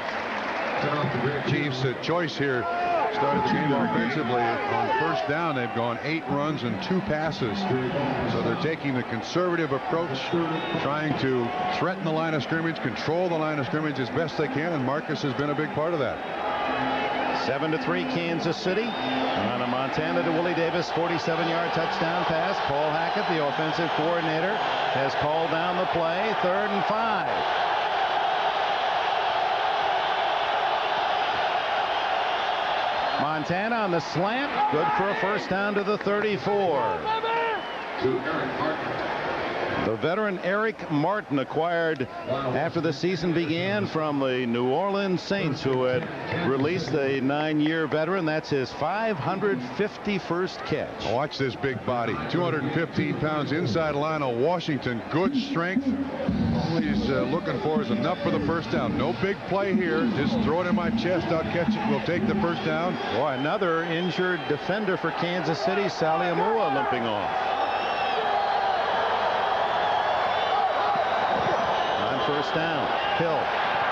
Chiefs' choice here started the game offensively. On first down, they've gone 8 runs and 2 passes. So they're taking the conservative approach, trying to threaten the line of scrimmage, control the line of scrimmage as best they can, and Marcus has been a big part of that. 7-3 Kansas City on a Montana to Willie Davis 47-yard touchdown pass. Paul Hackett, the offensive coordinator, has called down the play. 3rd and 5. Montana on the slant, good for a first down to the 34. The veteran Eric Martin, acquired after the season began from the New Orleans Saints, who had released a 9-year veteran. That's his 551st catch. Watch this big body, 215 pounds inside line of Washington. Good strength. All he's looking for is enough for the first down. No big play here. Just throw it in my chest. I'll catch it. We'll take the first down. Boy, another injured defender for Kansas City, Sally Amua, limping off. First down. Hill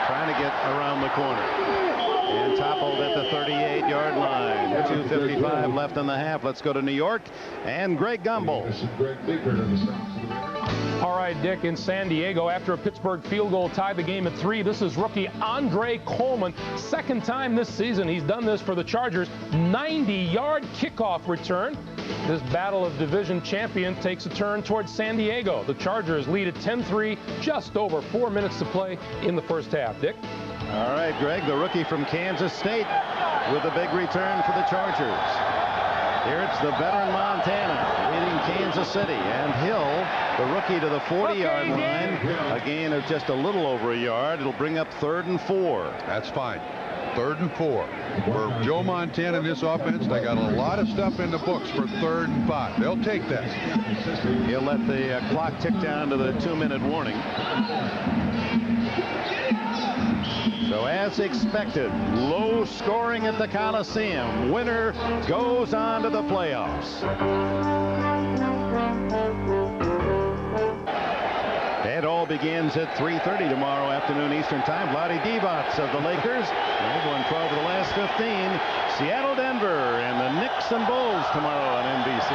trying to get around the corner and toppled at the 38-yard line. 2:55 left in the half. Let's go to New York and Greg Gumbel. All right, Dick, in San Diego, after a Pittsburgh field goal tied the game at 3, this is rookie Andre Coleman. Second time this season he's done this for the Chargers. 90-yard kickoff return. This battle of division champion takes a turn towards San Diego. The Chargers lead at 10-3, just over 4 minutes to play in the first half. Dick? All right, Greg, the rookie from Kansas State with a big return for the Chargers. Here it's the veteran Montana leading Kansas City, and Hill, the rookie, to the 40-yard line. A gain of just a little over a yard. It'll bring up 3rd and 4. That's fine. 3rd and 4. For Joe Montana in this offense, they got a lot of stuff in the books for 3rd and 5. They'll take that. He'll let the clock tick down to the 2-minute warning. So as expected, low scoring at the Coliseum. Winner goes on to the playoffs. It all begins at 3:30 tomorrow afternoon Eastern Time. Vlade Divac of the Lakers. They've won 12 of the last 15. Seattle, Denver, and the Knicks and Bulls tomorrow on NBC.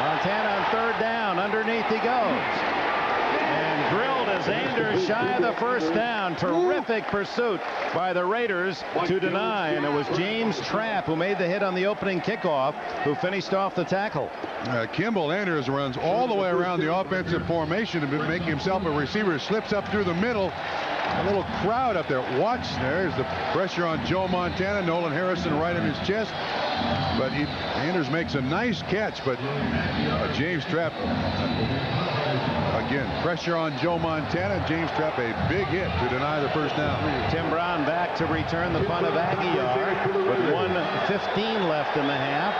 Montana on 3rd down. Underneath he goes. And drilled as Anders shy of the first down. Terrific pursuit by the Raiders to deny. And it was James Trapp who made the hit on the opening kickoff, who finished off the tackle. Kimball Anders runs all the way around the offensive formation and making himself a receiver. Slips up through the middle. A little crowd up there. Watch. There's the pressure on Joe Montana. Nolan Harrison right in his chest. But Anders makes a nice catch. But James Trapp, again, pressure on Joe Montana. James Trapp, a big hit to deny the first down. Tim Brown back to return the punt of Aguiar with 1:15 left in the half.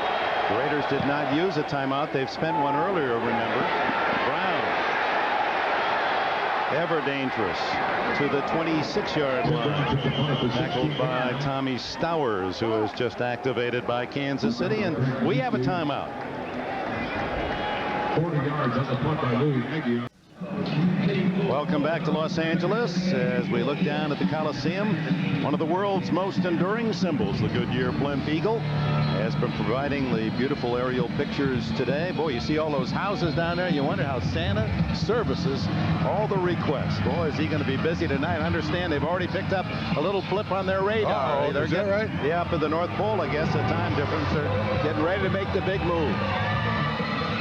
The Raiders did not use a timeout. They've spent one earlier, remember. Brown, ever dangerous, to the 26-yard line. Tackled by Tommy Stowers, who was just activated by Kansas City. And we have a timeout. 40 yards on the punt by Louis Aguiar. Welcome back to Los Angeles as we look down at the Coliseum. One of the world's most enduring symbols, the Goodyear Blimp Eagle, has been providing the beautiful aerial pictures today. Boy, you see all those houses down there. You wonder how Santa services all the requests. Boy, is he going to be busy tonight. I understand they've already picked up a little blip on their radar. Is that right? Yeah, up at the North Pole, I guess, a time difference. They're getting ready to make the big move.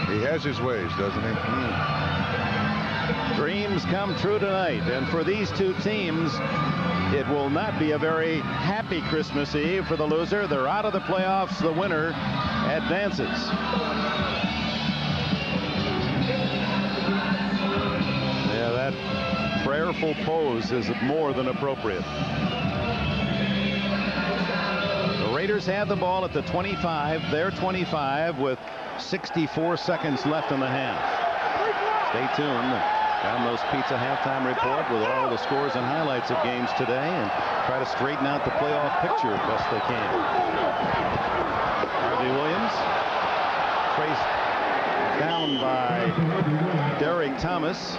He has his ways, doesn't he? Dreams come true tonight, and for these two teams, it will not be a very happy Christmas Eve for the loser. They're out of the playoffs. The winner advances. Yeah, that prayerful pose is more than appropriate. The Raiders have the ball at the 25. They're 25 with 64 seconds left in the half. Stay tuned. Domino's Pizza halftime report with all the scores and highlights of games today and try to straighten out the playoff picture best they can. Harvey Williams traced down by Derek Thomas.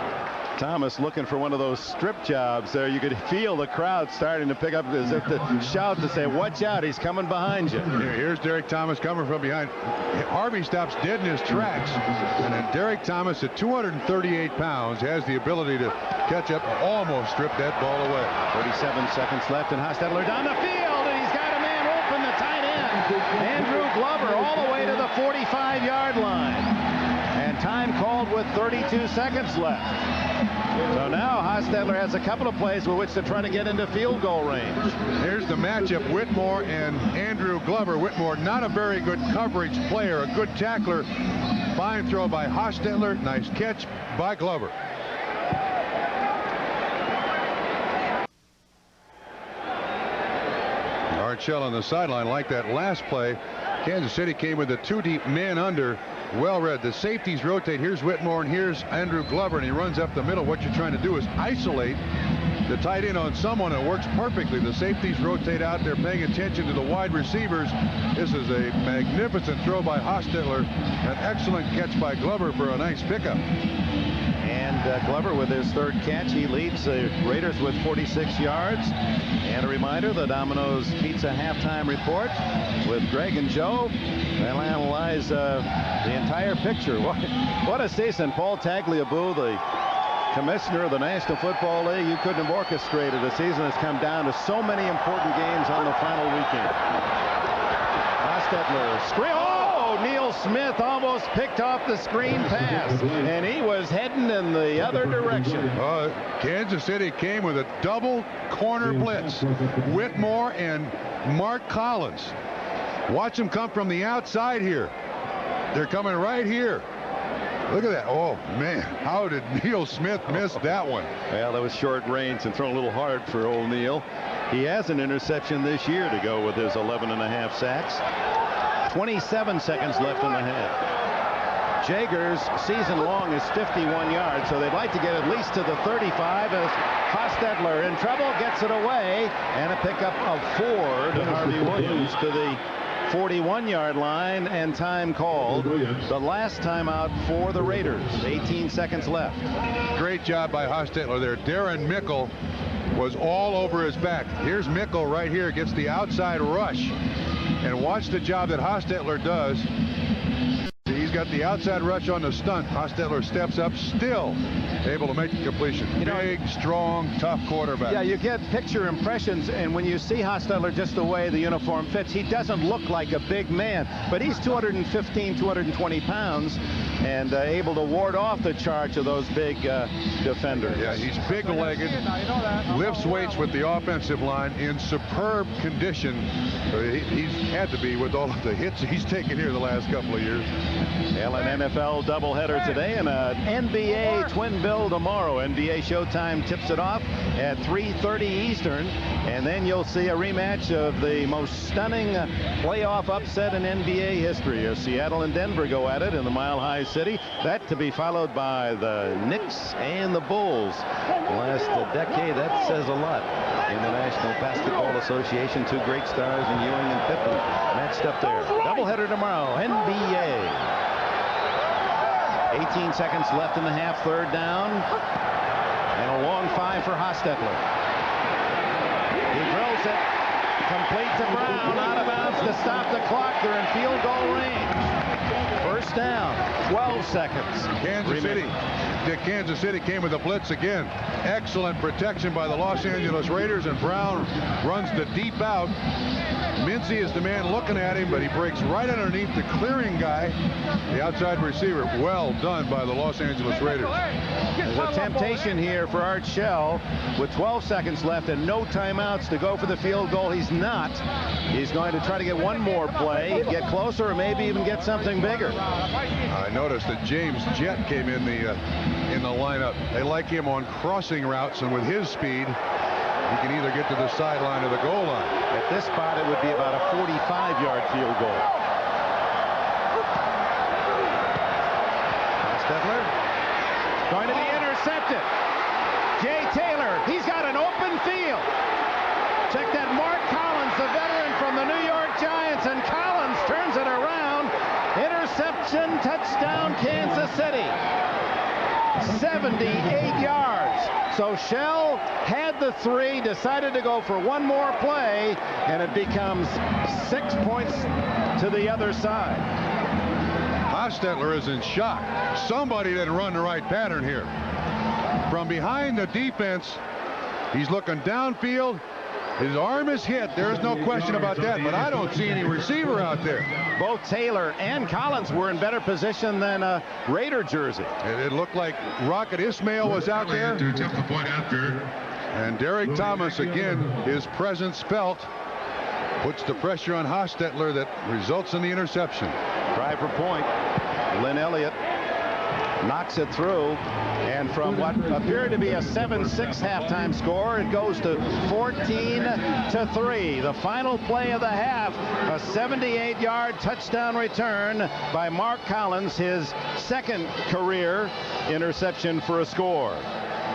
Thomas looking for one of those strip jobs there. You could feel the crowd starting to pick up as if to shout to say, watch out, he's coming behind you. Here's Derek Thomas coming from behind. Harvey stops dead in his tracks. And then Derek Thomas at 238 pounds has the ability to catch up and almost strip that ball away. 37 seconds left, and Hostetler down the field, and he's got a man open, the tight end. Andrew Glover all the way to the 45-yard line. And time called with 32 seconds left. So now Hostetler has a couple of plays with which to try to get into field goal range. Here's the matchup, Whitmore and Andrew Glover. Whitmore, not a very good coverage player, a good tackler. Fine throw by Hostetler, nice catch by Glover. Art Shell on the sideline like that last play. Kansas City came with a 2 deep man under. Well read. The safeties rotate. Here's Whitmore and here's Andrew Glover, and he runs up the middle. What you're trying to do is isolate the tight end on someone. It works perfectly. The safeties rotate out. They're paying attention to the wide receivers. This is a magnificent throw by Hostetler. An excellent catch by Glover for a nice pickup. And Glover with his third catch. He leads the Raiders with 46 yards. And a reminder, the Domino's Pizza halftime report with Greg and Joe. They'll analyze the entire picture. What a season. Paul Tagliabue, the commissioner of the National Football League, you couldn't have orchestrated a season that's come down to so many important games on the final weekend. Hostetler screen. Oh, Neil Smith almost picked off the screen pass, and he was heading in the other direction. Kansas City came with a double corner blitz. Whitmore and Mark Collins. Watch them come from the outside here. They're coming right here. Look at that. Oh, man. How did Neil Smith miss that one? Well, that was short range and thrown a little hard for old Neil. He has an interception this year to go with his 11.5 sacks. 27 seconds left in the half. Jager's season long is 51 yards, so they'd like to get at least to the 35 as Hostetler in trouble, gets it away, and a pickup of 4 to Harvey Williams to the 41-yard line, and time called. The last time out for the Raiders. 18 seconds left. Great job by Hostetler there. Darren Mickle was all over his back. Here's Mickle right here, gets the outside rush. And watch the job that Hostetler does. He's got the outside rush on the stunt. Hostetler steps up, still able to make the completion. Big, strong, tough quarterback. Yeah, you get picture impressions, and when you see Hostetler just the way the uniform fits, he doesn't look like a big man, but he's 215, 220 pounds, and able to ward off the charge of those big defenders. Yeah, he's big-legged, lifts weights with the offensive line, in superb condition. He's had to be with all of the hits he's taken here the last couple of years. Well, an NFL doubleheader today and an NBA twin bill tomorrow. NBA Showtime tips it off at 3:30 Eastern, and then you'll see a rematch of the most stunning playoff upset in NBA history. Seattle and Denver go at it in the Mile High City. That to be followed by the Knicks and the Bulls. The last decade, that says a lot. In the National Basketball Association, 2 great stars in Ewing and Pippen matched up there. Doubleheader tomorrow, NBA. 18 seconds left in the half, third down, and a long 5 for Hostetler. He drills it, complete to Brown, out of bounds to stop the clock. They're in field goal range. First down, 12 seconds. Kansas City came with a blitz again. Excellent protection by the Los Angeles Raiders, and Brown runs the deep out. Mincy is the man looking at him, but he breaks right underneath the clearing guy, the outside receiver. Well done by the Los Angeles Raiders. There's a temptation here for Art Shell with 12 seconds left and no timeouts to go for the field goal. He's not. He's going to try to get one more play, get closer, or maybe even get something bigger. I noticed that James Jett came in the lineup. They like him on crossing routes, and with his speed, he can either get to the sideline or the goal line. At this spot, it would be about a 45-yard field goal. Hostetler going to be intercepted. field. Check that, Mark Collins, the veteran from the New York Giants, and Collins turns it around. Interception, touchdown, Kansas City. 78 yards. So Shell had the 3, decided to go for one more play, and it becomes 6 points to the other side. Hostetler is in shock. Somebody didn't run the right pattern here. From behind the defense, he's looking downfield. His arm is hit. There's no question about that, but I don't see any receiver out there. Both Taylor and Collins were in better position than a Raider jersey. It looked like Rocket Ismail was out there. And Derek Thomas, again, his presence felt, puts the pressure on Hostetler that results in the interception. Try for point. Lynn Elliott knocks it through, and from what appeared to be a 7-6 halftime score, it goes to 14-3. The final play of the half, a 78-yard touchdown return by Mark Collins, his second career interception for a score.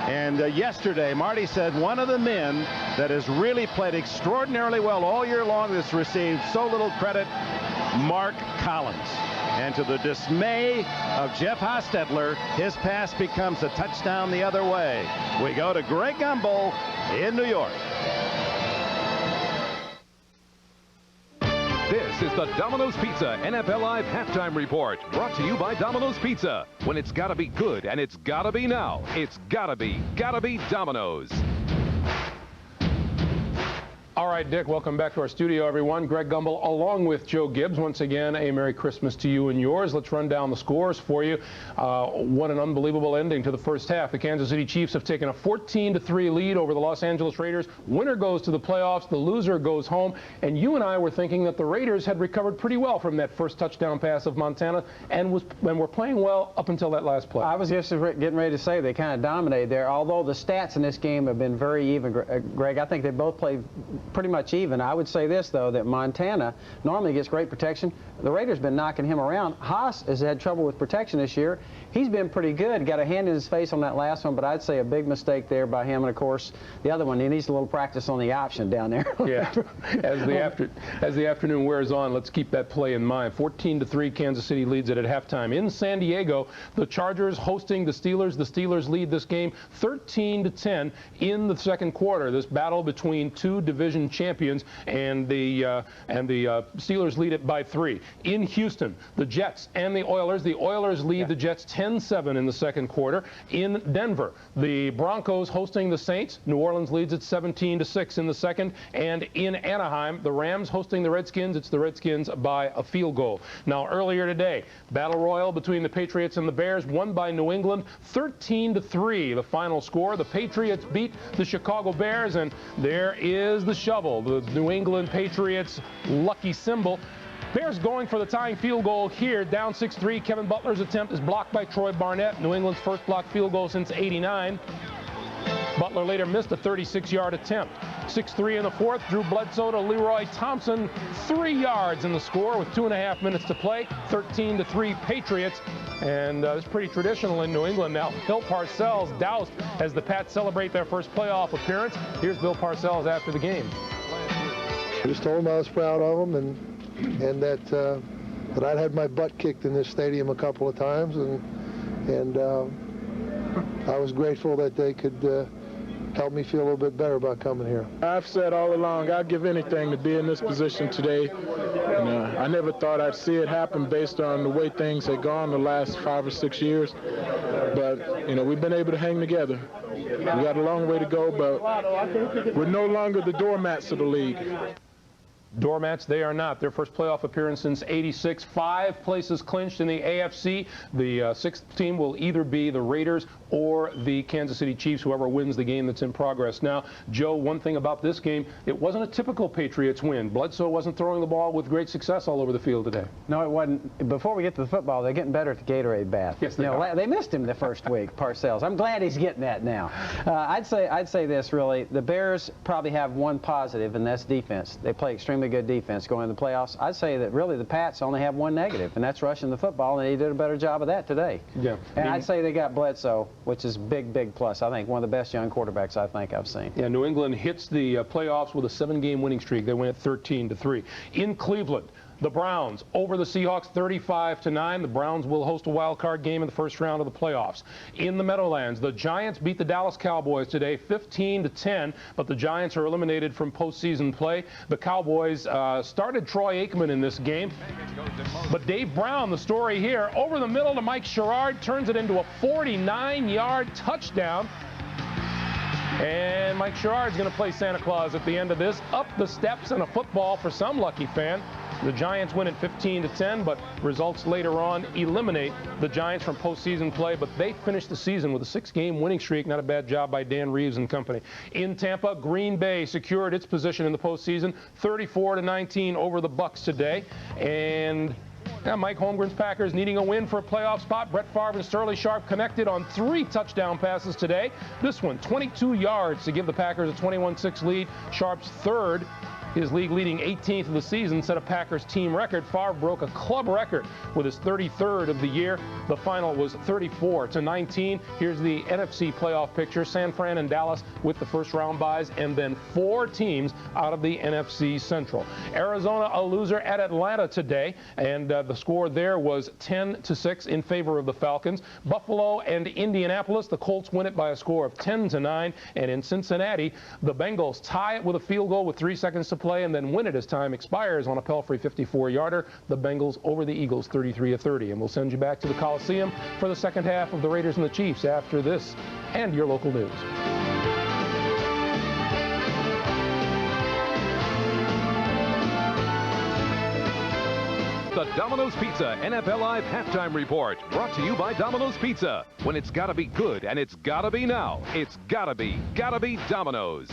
And yesterday, Marty said one of the men that has really played extraordinarily well all year long that's received so little credit, Mark Collins. And to the dismay of Jeff Hostetler, his pass becomes a touchdown the other way. We go to Greg Gumbel in New York. This is the Domino's Pizza NFL Live Halftime Report, brought to you by Domino's Pizza. When it's gotta be good and it's gotta be now, it's gotta be Domino's. All right, Dick, welcome back to our studio, everyone. Greg Gumbel along with Joe Gibbs. Once again, a Merry Christmas to you and yours. Let's run down the scores for you. What an unbelievable ending to the first half. The Kansas City Chiefs have taken a 14-3 lead over the Los Angeles Raiders. Winner goes to the playoffs. The loser goes home. And you and I were thinking that the Raiders had recovered pretty well from that first touchdown pass of Montana and were playing well up until that last play. I was just getting ready to say they kind of dominated there. Although the stats in this game have been very even, Greg, I think they both played pretty much even. I would say this, though, that Montana normally gets great protection. The Raiders been knocking him around. Haas has had trouble with protection this year. He's been pretty good. Got a hand in his face on that last one, but I'd say a big mistake there by him. And, of course, the other one, he needs a little practice on the option down there. Yeah. As the afternoon wears on, let's keep that play in mind. 14-3, Kansas City leads it at halftime. In San Diego, the Chargers hosting the Steelers. The Steelers lead this game 13-10 in the second quarter. This battle between two division champions, and the Steelers lead it by 3. In Houston, the Jets and the Oilers. The Oilers lead the Jets 10-7 in the second quarter. In Denver, the Broncos hosting the Saints. New Orleans leads it 17-6 in the second. And in Anaheim, the Rams hosting the Redskins. It's the Redskins by a field goal. Now, earlier today, battle royal between the Patriots and the Bears, won by New England 13-3. The final score. The Patriots beat the Chicago Bears, and there is the shovel, the New England Patriots lucky symbol. Bears going for the tying field goal here, down 6-3. Kevin Butler's attempt is blocked by Troy Barnett, New England's first blocked field goal since '89. Butler later missed a 36-yard attempt. 6-3 in the fourth. Drew Bledsoe to Leroy Thompson. 3 yards in the score with 2.5 minutes to play. 13-3 Patriots. And it's pretty traditional in New England now. Bill Parcells doused as the Pats celebrate their first playoff appearance. Here's Bill Parcells after the game. Just told him I was proud of him and that I'd had my butt kicked in this stadium a couple of times, and I was grateful that they could help me feel a little bit better about coming here. I've said all along I'd give anything to be in this position today. And, I never thought I'd see it happen based on the way things had gone the last 5 or 6 years. But, we've been able to hang together. We got a long way to go, but we're no longer the doormats of the league. Doormats, they are not. Their first playoff appearance since '86. 5 places clinched in the AFC. The sixth team will either be the Raiders or the Kansas City Chiefs, whoever wins the game that's in progress. Now, Joe, one thing about this game, it wasn't a typical Patriots win. Bledsoe wasn't throwing the ball with great success all over the field today. No, it wasn't. Before we get to the football, they're getting better at the Gatorade bath. Yes, they are. They missed him the first week, Parcells. I'm glad he's getting that now. I'd say this, really. The Bears probably have one positive, and that's defense. They play extremely good defense going into the playoffs. I'd say that really the Pats only have one negative, and that's rushing the football, and they did a better job of that today. Yeah. And I'd say they got Bledsoe which is big, big plus. I think one of the best young quarterbacks I think I've seen. Yeah, New England hits the playoffs with a 7-game winning streak. They win at 13-3. In Cleveland, the Browns over the Seahawks 35-9. The Browns will host a wild card game in the first round of the playoffs. In the Meadowlands, the Giants beat the Dallas Cowboys today 15-10, but the Giants are eliminated from postseason play. The Cowboys started Troy Aikman in this game, but Dave Brown, the story here, over the middle to Mike Sherrard, turns it into a 49-yard touchdown. And Mike Sherrard's going to play Santa Claus at the end of this. Up the steps and a football for some lucky fan. The Giants win at 15-10, but results later on eliminate the Giants from postseason play. But they finished the season with a 6-game winning streak. Not a bad job by Dan Reeves and company. In Tampa, Green Bay secured its position in the postseason, 34-19 over the Bucs today. And Mike Holmgren's Packers needing a win for a playoff spot. Brett Favre and Sterling Sharp connected on 3 touchdown passes today. This one, 22 yards to give the Packers a 21-6 lead. Sharp's third, his league-leading 18th of the season, set a Packers team record. Favre broke a club record with his 33rd of the year. The final was 34-19. Here's the NFC playoff picture. San Fran and Dallas with the first-round byes, and then 4 teams out of the NFC Central. Arizona, a loser at Atlanta today, and the score there was 10-6 in favor of the Falcons. Buffalo and Indianapolis, the Colts win it by a score of 10-9. And in Cincinnati, the Bengals tie it with a field goal with 3 seconds to play and then win it as time expires on a Pelfrey 54-yarder. The Bengals over the Eagles 33-30. And we'll send you back to the Coliseum for the second half of the Raiders and the Chiefs after this and your local news. The Domino's Pizza NFL Live Halftime Report, brought to you by Domino's Pizza. When it's gotta be good and it's gotta be now, it's gotta be Domino's.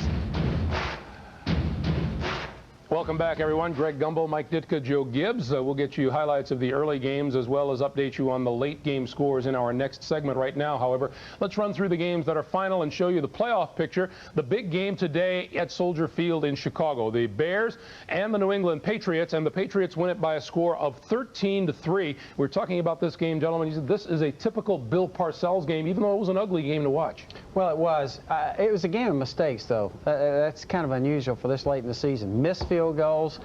Welcome back, everyone. Greg Gumbel, Mike Ditka, Joe Gibbs. We'll get you highlights of the early games as well as update you on the late game scores in our next segment. Right now, however, let's run through the games that are final and show you the playoff picture. The big game today at Soldier Field in Chicago. The Bears and the New England Patriots, and the Patriots win it by a score of 13-3. We're talking about this game, gentlemen. He said this is a typical Bill Parcells game, even though it was an ugly game to watch. Well, it was. It was a game of mistakes, though. That's kind of unusual for this late in the season. Missed field goals.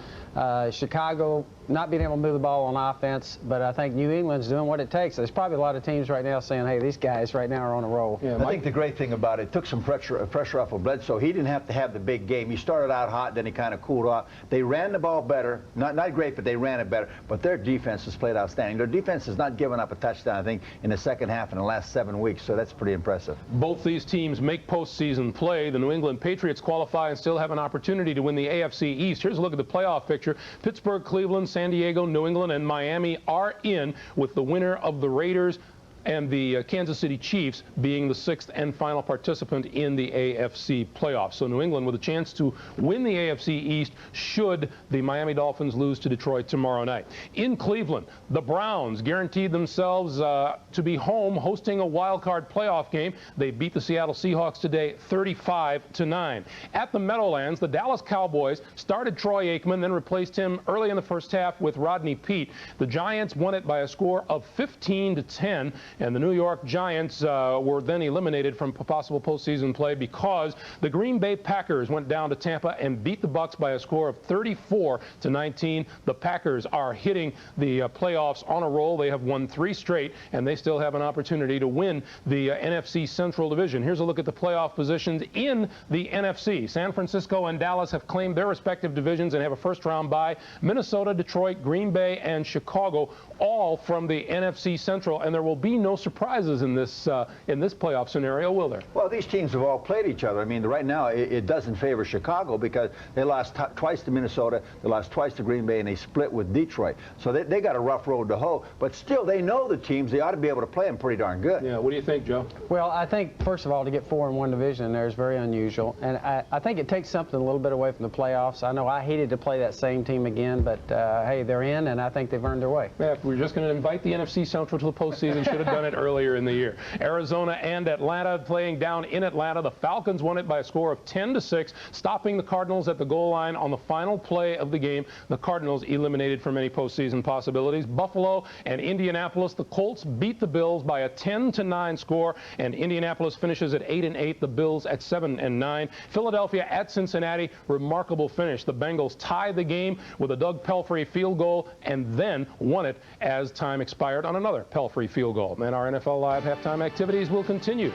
Chicago not being able to move the ball on offense, but I think New England's doing what it takes. There's probably a lot of teams right now saying, hey, these guys right now are on a roll. Yeah, I think the great thing about it took some pressure off of Bledsoe. He didn't have to have the big game. He started out hot, then he kind of cooled off. They ran the ball better. Not great, but they ran it better. But their defense has played outstanding. Their defense has not given up a touchdown, I think, in the second half in the last 7 weeks, so that's pretty impressive. Both these teams make postseason play. The New England Patriots qualify and still have an opportunity to win the AFC East. Here's a look at the playoff picture. Pittsburgh, Cleveland, San Diego, New England, and Miami are in, with the winner of the Raiders and the Kansas City Chiefs being the 6th and final participant in the AFC playoffs. So New England with a chance to win the AFC East should the Miami Dolphins lose to Detroit tomorrow night. In Cleveland, the Browns guaranteed themselves to be home hosting a wild card playoff game. They beat the Seattle Seahawks today 35-9. At the Meadowlands, the Dallas Cowboys started Troy Aikman, then replaced him early in the first half with Rodney Peete. The Giants won it by a score of 15-10. And the New York Giants were then eliminated from possible postseason play because the Green Bay Packers went down to Tampa and beat the Bucs by a score of 34-19. The Packers are hitting the playoffs on a roll. They have won 3 straight, and they still have an opportunity to win the NFC Central Division. Here's a look at the playoff positions in the NFC. San Francisco and Dallas have claimed their respective divisions and have a first-round bye. Minnesota, Detroit, Green Bay, and Chicago all from the NFC Central, and there will be no surprises in this playoff scenario, will there? Well, these teams have all played each other. I mean, right now it doesn't favor Chicago because they lost twice to Minnesota, they lost twice to Green Bay, and they split with Detroit. So they got a rough road to hoe, but still they know the teams. They ought to be able to play them pretty darn good. Yeah, what do you think, Joe? Well, I think, first of all, to get 4 in one division in there is very unusual, and I think it takes something a little bit away from the playoffs. I know I hated to play that same team again, but hey, they're in, and I think they've earned their way. Yeah, if we're just going to invite the NFC Central to the postseason, should have done it earlier in the year. Arizona and Atlanta playing down in Atlanta. The Falcons won it by a score of 10-6, stopping the Cardinals at the goal line on the final play of the game. The Cardinals eliminated from any postseason possibilities. Buffalo and Indianapolis. The Colts beat the Bills by a 10-9 score, and Indianapolis finishes at 8-8. The Bills at 7-9. Philadelphia at Cincinnati. Remarkable finish. The Bengals tied the game with a Doug Pelfrey field goal and then won it as time expired on another Pelfrey field goal. And our NFL Live halftime activities will continue.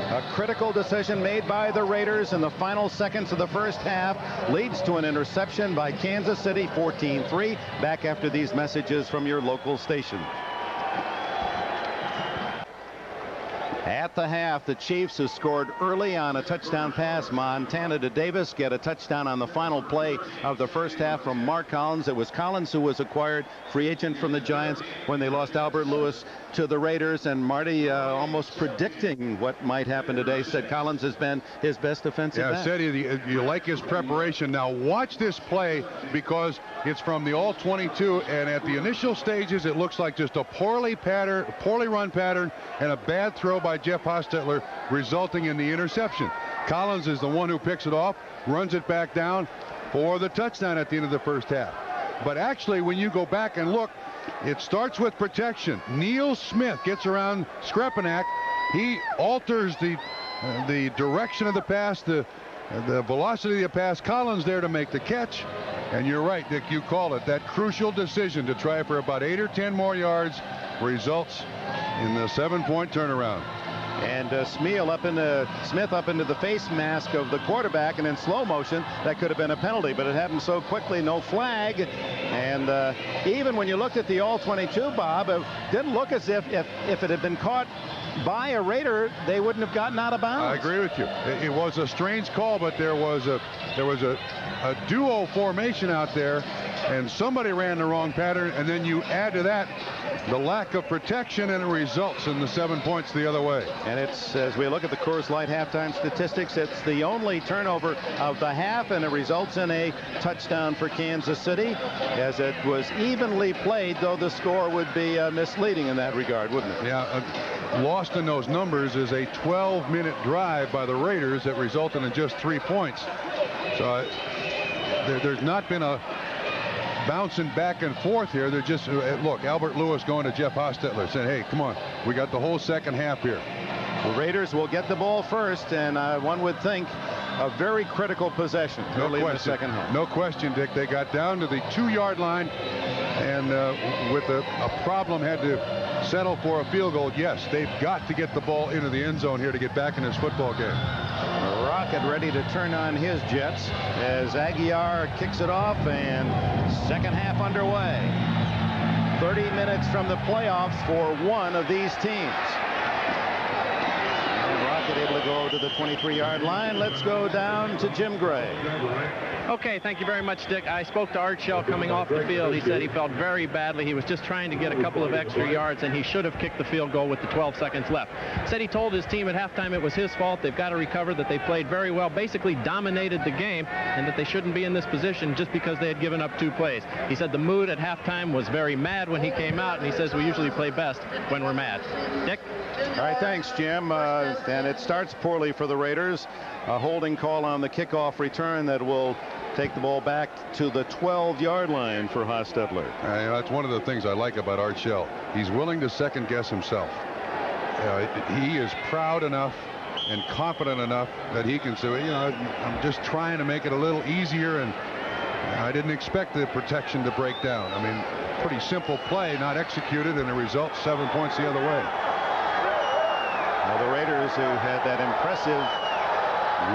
A critical decision made by the Raiders in the final seconds of the first half leads to an interception by Kansas City, 14-3. Back after these messages from your local station. At the half, the Chiefs, who scored early on a touchdown pass, Montana to Davis, get a touchdown on the final play of the first half from Mark Collins. It was Collins who was acquired, free agent from the Giants, when they lost Albert Lewis to the Raiders. And Marty, almost predicting what might happen today, said Collins has been his best defensive back. Yeah, said you like his preparation. Now watch this play, because it's from the all-22, and at the initial stages it looks like just a poorly run pattern and a bad throw by Jeff Hostetler, resulting in the interception. Collins is the one who picks it off, runs it back down for the touchdown at the end of the first half. But actually, when you go back and look, it starts with protection. Neil Smith gets around Skrepenak. He alters the direction of the pass, the velocity of the pass. Collins there to make the catch. And you're right, Dick, you call it. That crucial decision to try for about 8 or 10 more yards results in the 7-point turnaround. And Smith up into the face mask of the quarterback, and in slow motion that could have been a penalty, but it happened so quickly, no flag. And even when you looked at the all-22, Bob, it didn't look as if it had been caught by a Raider, they wouldn't have gotten out of bounds. I agree with you. It was a strange call, but there was a duo formation out there, and somebody ran the wrong pattern, and then you add to that the lack of protection, and it results in the 7 points the other way. And it's, as we look at the Coors Light halftime statistics, it's the only turnover of the half, and it results in a touchdown for Kansas City, as it was evenly played, though the score would be misleading in that regard, wouldn't it? Yeah, lost in those numbers is a 12-minute drive by the Raiders that resulted in just 3 points. So there's not been a bouncing back and forth here. They're just, look, Albert Lewis going to Jeff Hostetler saying, hey, come on, we got the whole second half here. The Raiders will get the ball first, and one would think a very critical possession early in the second half. No question, Dick. They got down to the 2-yard line, and with a problem, had to settle for a field goal. Yes, they've got to get the ball into the end zone here to get back in this football game. Rocket ready to turn on his Jets as Aguiar kicks it off, and second half underway. 30 minutes from the playoffs for one of these teams. Rocket able to go to the 23-yard line. Let's go down to Jim Gray. Okay, thank you very much, Dick. I spoke to Art Shell coming off the field. He said he felt very badly. He was just trying to get a couple of extra yards, and he should have kicked the field goal with the 12 seconds left. Said he told his team at halftime it was his fault. They've got to recover, that they played very well, basically dominated the game, and that they shouldn't be in this position just because they had given up 2 plays. He said the mood at halftime was very mad when he came out, and he says we usually play best when we're mad. Dick? All right, thanks, Jim. And it starts poorly for the Raiders. A holding call on the kickoff return that will take the ball back to the 12-yard line for Hostetler. That's one of the things I like about Art Shell. He's willing to second-guess himself. He is proud enough and confident enough that he can say, I'm just trying to make it a little easier, and I didn't expect the protection to break down. I mean, pretty simple play, not executed, and the result 7 points the other way. Now the Raiders, who had that impressive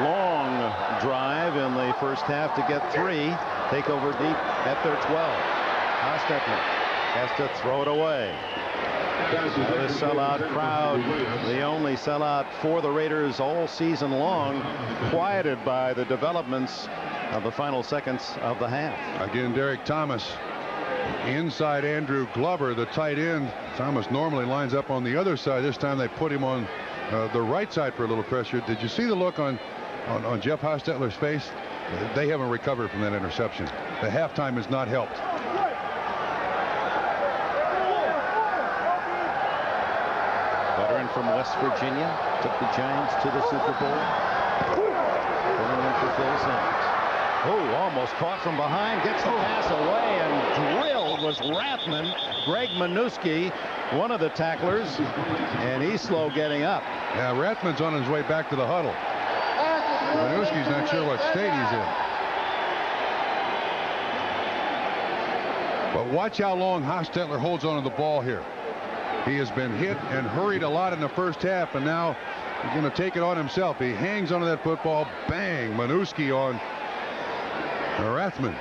long drive in the first half to get 3, take over deep at their 12. Hostetler has to throw it away. The sellout crowd, the only sellout for the Raiders all season long, quieted by the developments of the final seconds of the half. Again, Derek Thomas inside Andrew Glover, the tight end. Thomas normally lines up on the other side. This time they put him on the right side for a little pressure. Did you see the look on on Jeff Hostetler's face. They haven't recovered from that interception. The halftime has not helped. Veteran from West Virginia, took the Giants to the Super Bowl. Filling in for Phil Simms. Oh, almost caught from behind, gets the pass away, and drilled was Rathman. Greg Manusky, one of the tacklers, and he's slow getting up. Yeah, Rathman's on his way back to the huddle. Manusky's not sure what state he's in. But watch how long Hostetler holds on to the ball here. He has been hit and hurried a lot in the first half, and now he's going to take it on himself. He hangs onto that football. Bang! Manusky on Rathman.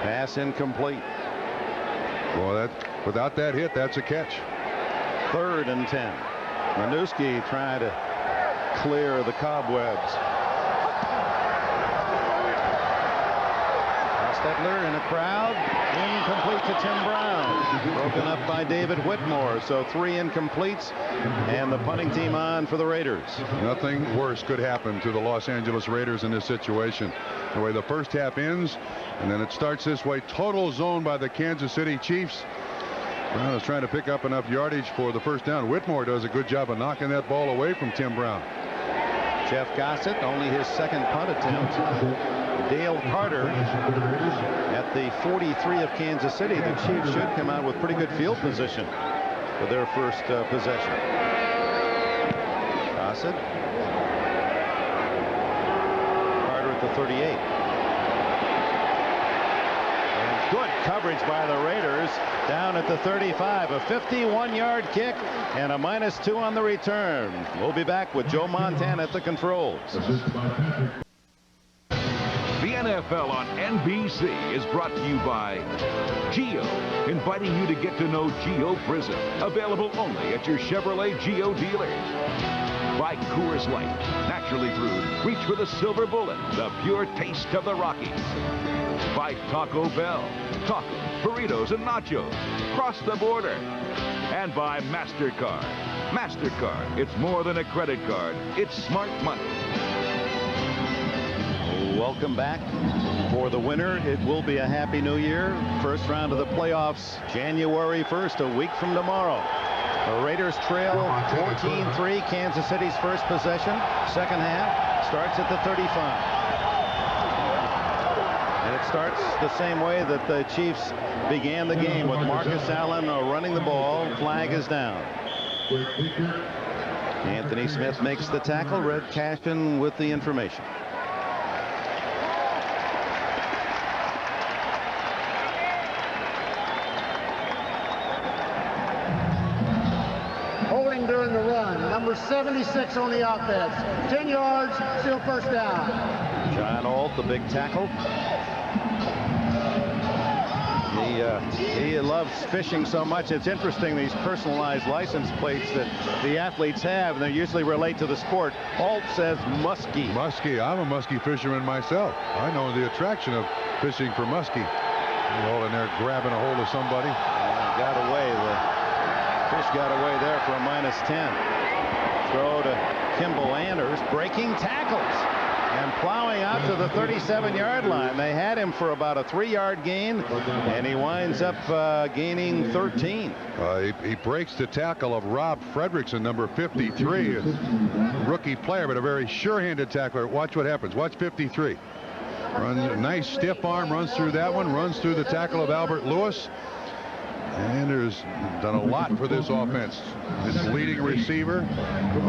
Pass incomplete. Well, without that hit, that's a catch. 3rd and 10. Manusky trying to clear the cobwebs. Hostetler in a crowd. Incomplete to Tim Brown. Broken up by David Whitmore. So 3 incompletes, and the punting team on for the Raiders. Nothing worse could happen to the Los Angeles Raiders in this situation. The way the first half ends, and then it starts this way. Total zone by the Kansas City Chiefs. Brown is trying to pick up enough yardage for the first down. Whitmore does a good job of knocking that ball away from Tim Brown. Jeff Gossett, only his 2nd punt attempt. Dale Carter at the 43 of Kansas City. The Chiefs should come out with pretty good field position for their first possession. Gossett. Carter at the 38. And good coverage by the Raiders down at the 35. A 51-yard kick and a -2 on the return. We'll be back with Joe Montana at the controls. The NFL on NBC is brought to you by Geo, inviting you to get to know Geo Prison, available only at your Chevrolet Geo dealers. By Coors Light, naturally brewed, reach for the silver bullet, the pure taste of the Rockies. By Taco Bell, tacos, burritos, and nachos, cross the border. And by MasterCard. MasterCard, it's more than a credit card, it's smart money. Welcome back. For the winner, it will be a happy new year. First round of the playoffs, January 1st, a week from tomorrow. The Raiders trail 14-3, Kansas City's first possession. Second half starts at the 35. And it starts the same way that the Chiefs began the game, with Marcus Allen running the ball. Flag is down. Anthony Smith makes the tackle. Red Cashin with the information. During the run, number 76 on the offense. 10 yards, still first down. John Alt, the big tackle. He loves fishing so much. It's interesting, these personalized license plates that the athletes have, and they usually relate to the sport. Alt says muskie. Muskie. I'm a muskie fisherman myself. I know the attraction of fishing for muskie. You're all in there grabbing a hold of somebody. Got away. The fish got away there for a -10. Throw to Kimball Anders, breaking tackles and plowing out to the 37-yard line. They had him for about a 3-yard gain, and he winds up gaining 13. He breaks the tackle of Rob Fredrickson, number 53, a rookie player, but a very sure-handed tackler. Watch what happens. Watch 53. Runs a nice stiff arm, runs through that one, runs through the tackle of Albert Lewis. Anders done a lot for this offense. His leading receiver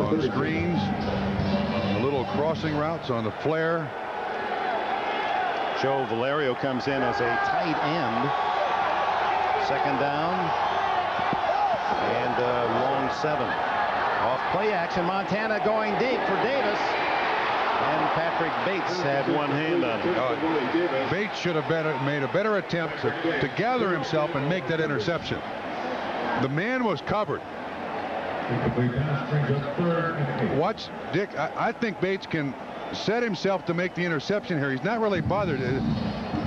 on screens, the little crossing routes on the flare. Joe Valerio comes in as a tight end. Second down and long 7. Off play action, Montana going deep for Davis. And Patrick Bates had one hand on it. Bates should have made a better attempt to gather himself and make that interception. The man was covered. Watch, Dick. I think Bates can set himself to make the interception here. He's not really bothered.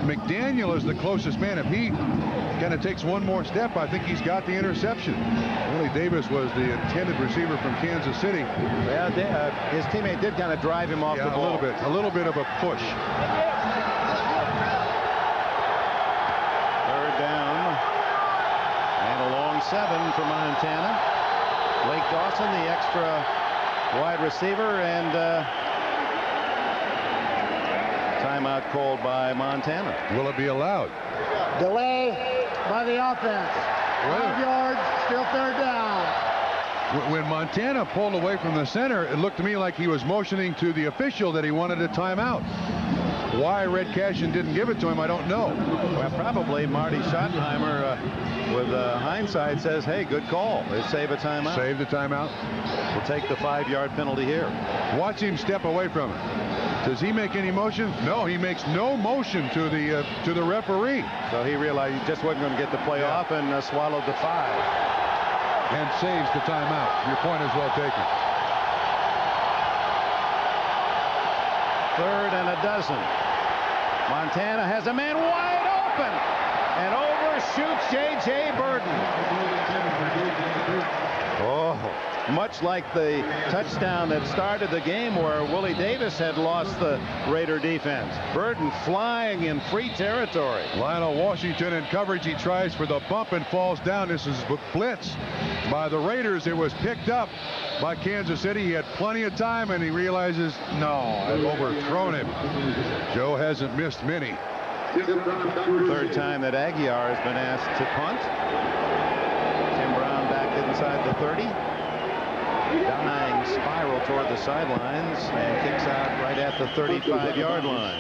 McDaniel is the closest man. If he kind of takes one more step, I think he's got the interception. Willie Davis was the intended receiver from Kansas City. Yeah, his teammate did kind of drive him off the ball. A little bit of a push. Third down and a long 7 for Montana. Blake Dawson, the extra wide receiver, and timeout called by Montana. Will it be allowed? Delay by the offense. 12 yards, still third down. When Montana pulled away from the center, it looked to me like he was motioning to the official that he wanted a timeout. Why Red Cashion didn't give it to him, I don't know. Well, probably Marty Schottenheimer, with hindsight, says, hey, good call. They save a timeout. Save the timeout. We'll take the 5-yard penalty here. Watch him step away from it. Does he make any motion? No, he makes no motion to the referee. So he realized he just wasn't going to get the play off and swallowed the 5. And saves the timeout. Your point is well taken. 3rd and a dozen. Montana has a man wide open and overshoots J.J. Burden. Oh, much like the touchdown that started the game where Willie Davis had lost the Raider defense. Burden flying in free territory. Lionel Washington in coverage. He tries for the bump and falls down. This is blitz by the Raiders. It was picked up by Kansas City. He had plenty of time and he realizes, no, I've overthrown him. Joe hasn't missed many. 3rd time that Aguiar has been asked to punt. Tim Brown back inside the 30. Dying spiral toward the sidelines and kicks out right at the 35-yard line.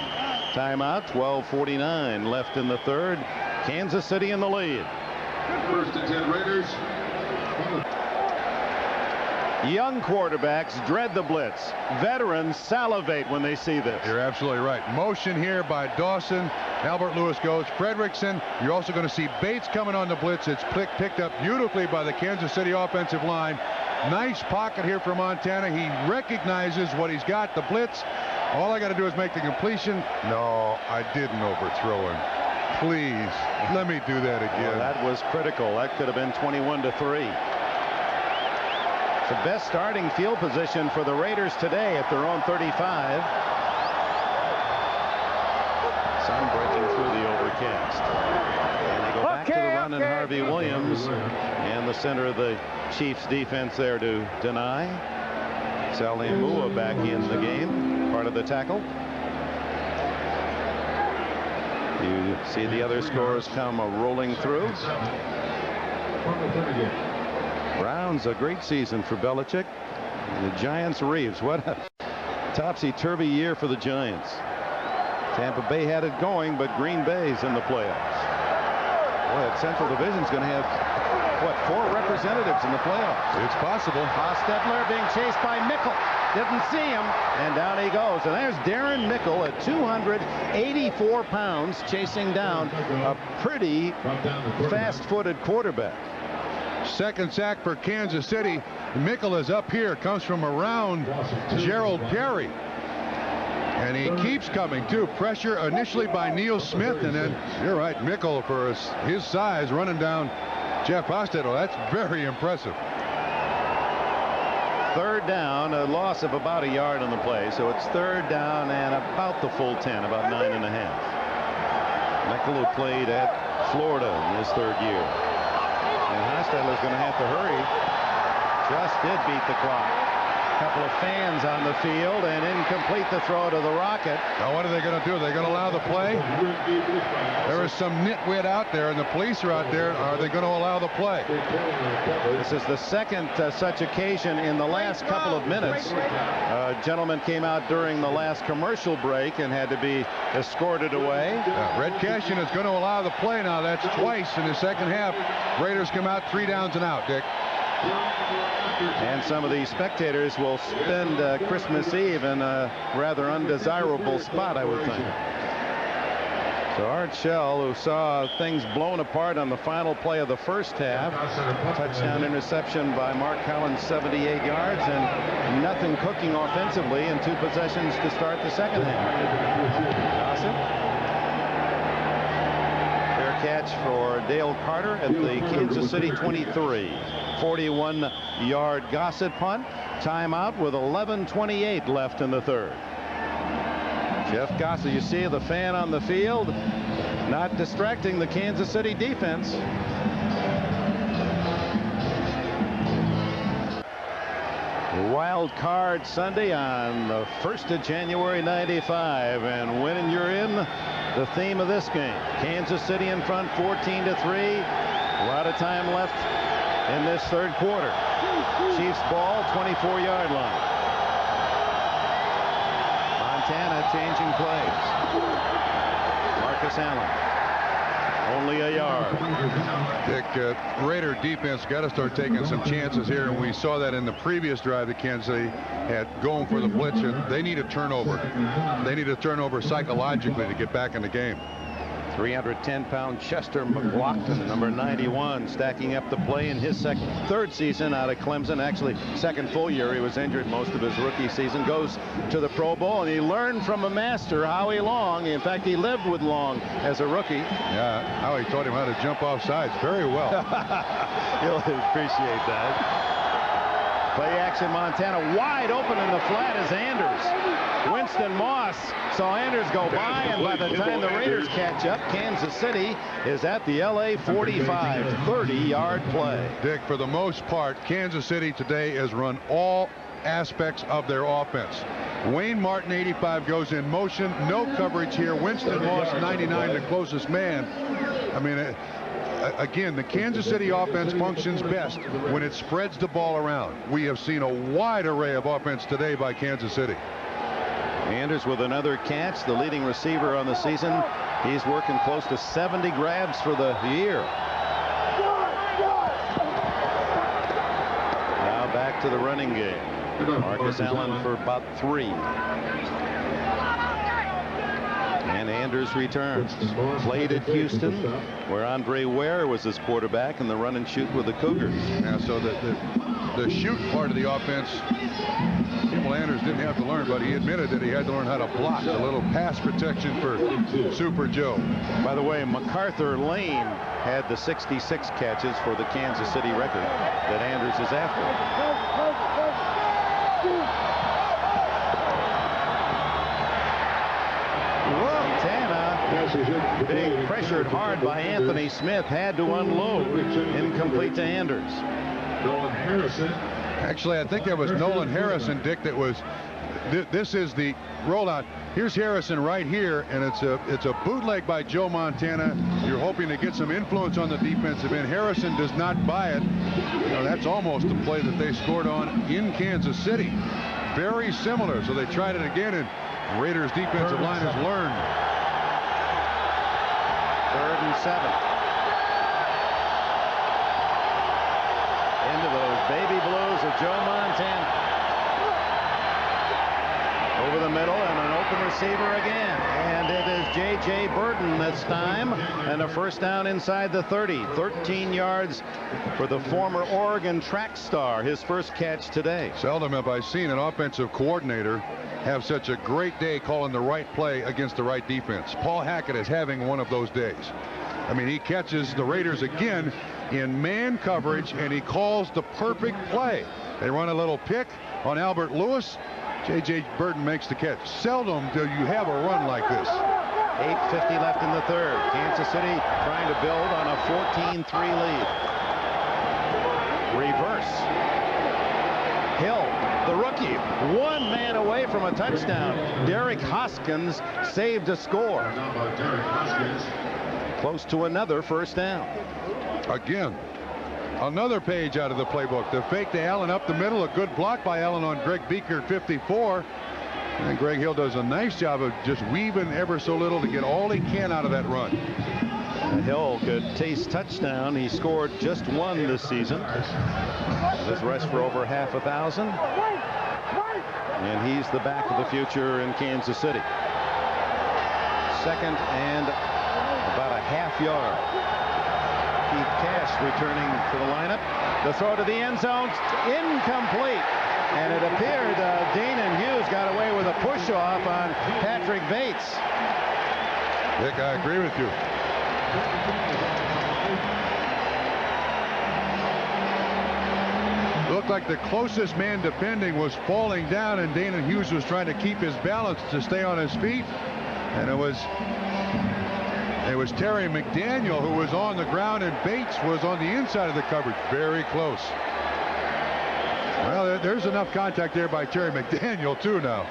Timeout, 12:49 left in the 3rd. Kansas City in the lead. 1st and 10 Raiders. Young quarterbacks dread the blitz. Veterans salivate when they see this. You're absolutely right. Motion here by Dawson. Albert Lewis goes. Fredrickson. You're also going to see Bates coming on the blitz. It's picked up beautifully by the Kansas City offensive line. Nice pocket here for Montana. He recognizes what he's got, the blitz. All I got to do is make the completion. No, I didn't overthrow him. Please, let me do that again. Well, that was critical. That could have been 21-3. The best starting field position for the Raiders today at their own 35. Sun breaking through the overcast. And they go back to the run and Harvey Williams and the center of the Chiefs defense there to deny. Sally Mua back in the game, part of the tackle. You see the other scores come rolling through. Browns, a great season for Belichick. The Giants, Reeves. What a topsy-turvy year for the Giants. Tampa Bay had it going, but Green Bay's in the playoffs. Boy, that Central Division's going to have, what, 4 representatives in the playoffs. It's possible. Hostetler being chased by Mickle. Didn't see him, and down he goes. And there's Darren Mickle at 284 pounds chasing down a pretty fast-footed quarterback. 2nd sack for Kansas City. Mickle is up here, comes from around Gerald Perry. And he keeps coming too. Pressure initially by Neil Smith, and then, you're right, Mickle for his size running down Jeff Hostetler. That's very impressive. 3rd down, a loss of about a yard on the play. So it's 3rd down and about the full 10, about 9.5. Mickle, who played at Florida in his 3rd year. And Hostetler's going to have to hurry. Just did beat the clock. Couple of fans on the field and incomplete the throw to the Rocket. Now what are they going to do? They're going to allow the play? There is some nitwit out there and the police are out there. Are they going to allow the play? This is the second such occasion in the last couple of minutes. A gentleman came out during the last commercial break and had to be escorted away. Red Cashion is going to allow the play now. That's twice in the second half. Raiders come out 3 downs and out, Dick. And some of these spectators will spend Christmas Eve in a rather undesirable spot, I would think. So Art Shell, who saw things blown apart on the final play of the first half, touchdown interception by Mark Collins, 78 yards, and nothing cooking offensively in 2 possessions to start the second half. Gossett. catch for Dale Carter at the Kansas City 23. 41-yard Gossett punt. Timeout with 11:28 left in the third. Jeff Gossett, you see the fan on the field, not distracting the Kansas City defense. Wild Card Sunday on the 1st of January 95, and when you're in, the theme of this game. Kansas City in front 14-3. A lot of time left in this third quarter. Chiefs ball, 24-yard line. Montana changing plays. Marcus Allen. Only a yard. Dick, Raider defense got to start taking some chances here, and we saw that in the previous drive that Kansas City had going for the blitz. And they need a turnover. They need a turnover psychologically to get back in the game. 310-pound Chester McLaughlin, number 91, stacking up the play in his third season out of Clemson. Actually, second full year. He was injured most of his rookie season. Goes to the Pro Bowl, and he learned from a master, Howie Long. In fact, he lived with Long as a rookie. Yeah, Howie taught him how to jump off sides very well. He'll appreciate that. Play action, Montana wide open in the flat is Anders. Winston Moss saw Anders go by, and by the time the Raiders catch up, Kansas City is at the LA 45, 30-yard play. Dick, for the most part, Kansas City today has run all aspects of their offense. Wayne Martin, 85, goes in motion. No coverage here. Winston Moss, 99, the closest man. I mean, again, the Kansas City offense functions best when it spreads the ball around. We have seen a wide array of offense today by Kansas City. Anders with another catch, the leading receiver on the season. He's working close to 70 grabs for the year. Now back to the running game. Marcus Allen for about 3. And Anders returns. Played at Houston, where Andre Ware was his quarterback, and the run and shoot with the Cougars. Yeah, so the shoot part of the offense, Anders didn't have to learn, but he admitted that he had to learn how to block. A little pass protection for Super Joe. By the way, MacArthur Lane had the 66 catches for the Kansas City record that Anders is after. Montana, being pressured hard by Anthony Smith, had to unload. Incomplete to Anders. Nolan Harrison. Actually, I think that was Nolan Harrison, Dick, that was. This is the rollout. Here's Harrison right here, and it's a bootleg by Joe Montana. You're hoping to get some influence on the defensive end. Harrison does not buy it. You know, that's almost the play that they scored on in Kansas City. Very similar. So they tried it again, and Raiders defensive line has learned. 3rd and 7. Into those baby blues of Joe Montana. Over the middle, and an open receiver again. And it is J.J. Burton this time. And a first down inside the 30. 13 yards for the former Oregon track star. His first catch today. Seldom have I seen an offensive coordinator have such a great day calling the right play against the right defense. Paul Hackett is having one of those days. I mean, he catches the Raiders again in man coverage, and he calls the perfect play. They run a little pick on Albert Lewis. J.J. Burton makes the catch. Seldom do you have a run like this. 8:50 left in the third. Kansas City trying to build on a 14-3 lead. Reverse. Hill, the rookie, one man away from a touchdown. Derek Hoskins saved a score. Close to another first down. Again, another page out of the playbook. The fake to Allen up the middle. A good block by Allen on Greg Beaker, 54. And Greg Hill does a nice job of just weaving ever so little to get all he can out of that run. Hill could taste touchdown. He scored just one this season. His rush for over 1,000. And he's the back of the future in Kansas City. 2nd and about a half yard. Keith Cash returning to the lineup. The throw to the end zone, incomplete. And it appeared Danon Hughes got away with a push-off on Patrick Bates. Dick, I agree with you. Looked like the closest man defending was falling down, and Dana Hughes was trying to keep his balance to stay on his feet. And it was Terry McDaniel who was on the ground, and Bates was on the inside of the coverage. Very close. Well, there's enough contact there by Terry McDaniel, too, now.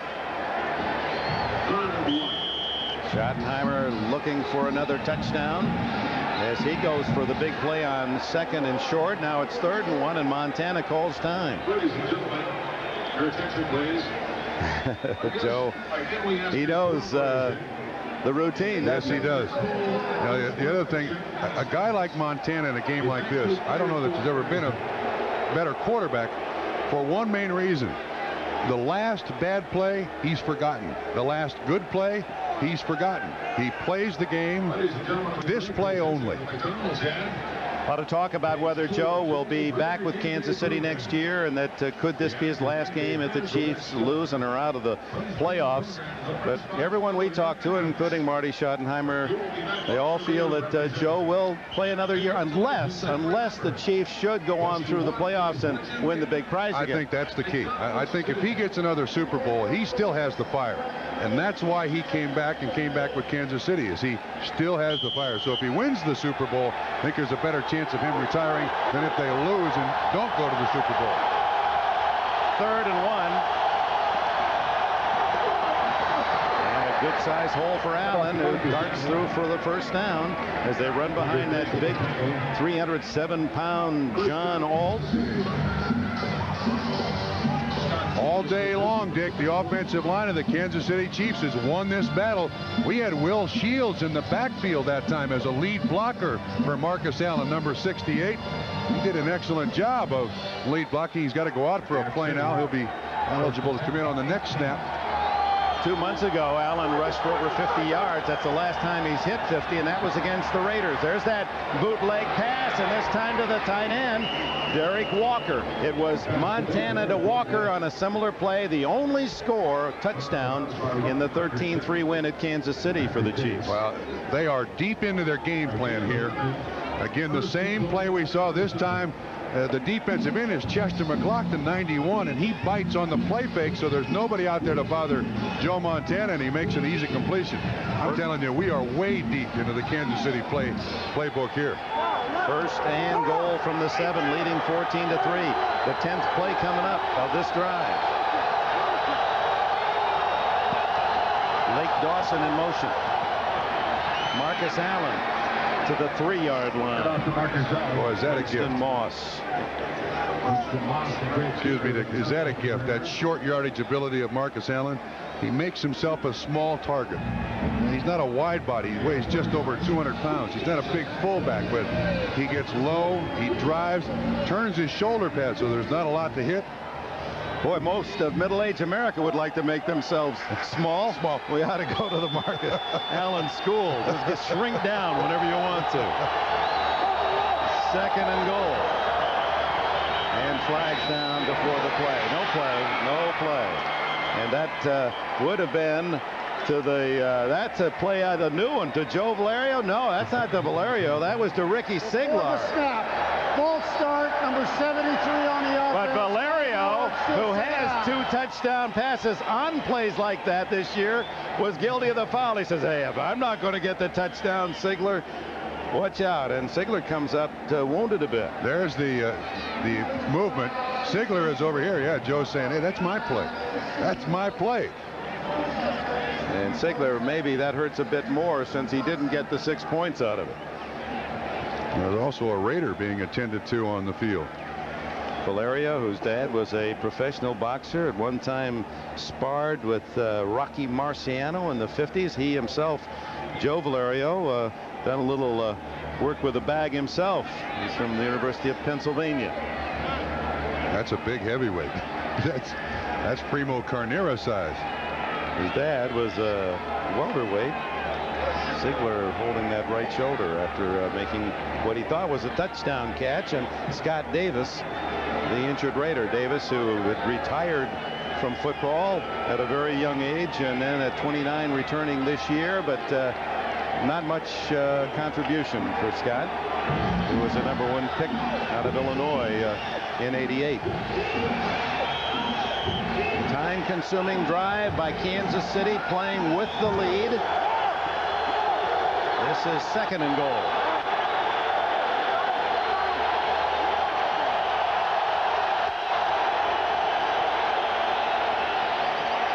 Schottenheimer looking for another touchdown as he goes for the big play on 2nd and short. Now it's 3rd and 1, and Montana calls time. Ladies and gentlemen, your attention, please. Joe, he knows the routine. Yes, he does. Now, the other thing, a guy like Montana in a game like this, I don't know that there's ever been a better quarterback for one main reason. The last bad play, he's forgotten. The last good play, he's forgotten. He plays the game, this play only. A lot of talk about whether Joe will be back with Kansas City next year, and that could this be his last game if the Chiefs lose and are out of the playoffs. But everyone we talk to, including Marty Schottenheimer, they all feel that Joe will play another year unless the Chiefs should go on through the playoffs and win the big prize again. I think that's the key. I think if he gets another Super Bowl, he still has the fire. And that's why he came back with Kansas City, is he still has the fire. So if he wins the Super Bowl, I think there's a better chance of him retiring than if they lose and don't go to the Super Bowl. 3rd and 1. And a good-sized hole for Allen, who darts through for the first down as they run behind that big 307-pound John Alt. All day long, Dick, the offensive line of the Kansas City Chiefs has won this battle. We had Will Shields in the backfield that time as a lead blocker for Marcus Allen, number 68. He did an excellent job of lead blocking. He's got to go out for a play now. He'll be eligible to come in on the next snap. 2 months ago, Allen rushed for over 50 yards. That's the last time he's hit 50, and that was against the Raiders. There's that bootleg pass, and this time to the tight end, Derek Walker. It was Montana to Walker on a similar play. The only score, touchdown, in the 13-3 win at Kansas City for the Chiefs. Well, they are deep into their game plan here. Again, the same play we saw this time. The defensive end is Chester McLaughlin, 91, and he bites on the play fake, so there's nobody out there to bother Joe Montana, and he makes an easy completion. I'm telling you, we are way deep into the Kansas City playbook here. 1st and goal from the 7, leading 14-3. The 10th play coming up of this drive. Lake Dawson in motion. Marcus Allen to the 3-yard line. Boy, is that a gift. Moss. Excuse me, is that a gift? That short yardage ability of Marcus Allen. He makes himself a small target. He's not a wide body. He weighs just over 200 pounds. He's not a big fullback, but he gets low, he drives, turns his shoulder pad, so there's not a lot to hit. Boy, most of middle-aged America would like to make themselves small. We ought to go to the Marcus Allen school. Just shrink down whenever you want to. 2nd and goal. And flags down before the play. No play. And that would have been to the, that's a play out, a new one to Joe Valerio. No, that's not to Valerio. That was to Ricky Siglar. Snap. False start, number 73 on the offense. But Valerio, who has 2 touchdown passes on plays like that this year, was guilty of the foul. He says, hey, if I'm not going to get the touchdown, Siglar, watch out. And Siglar comes up wounded a bit. There's the movement. Siglar is over here. Yeah, Joe's saying, hey, that's my play. That's my play. And Siglar, maybe that hurts a bit more since he didn't get the 6 points out of it. There's also a Raider being attended to on the field. Valerio, whose dad was a professional boxer, at one time sparred with Rocky Marciano in the 50s. He himself, Joe Valerio, done a little work with a bag himself. He's from the University of Pennsylvania. That's a big heavyweight. That's Primo Carnera size. His dad was a welterweight. Siglar holding that right shoulder after making what he thought was a touchdown catch. And Scott Davis, the injured Raider. Davis, who had retired from football at a very young age, and then at 29 returning this year, but not much contribution for Scott, who was a #1 pick out of Illinois in '88. Time-consuming drive by Kansas City, playing with the lead. This is 2nd and goal.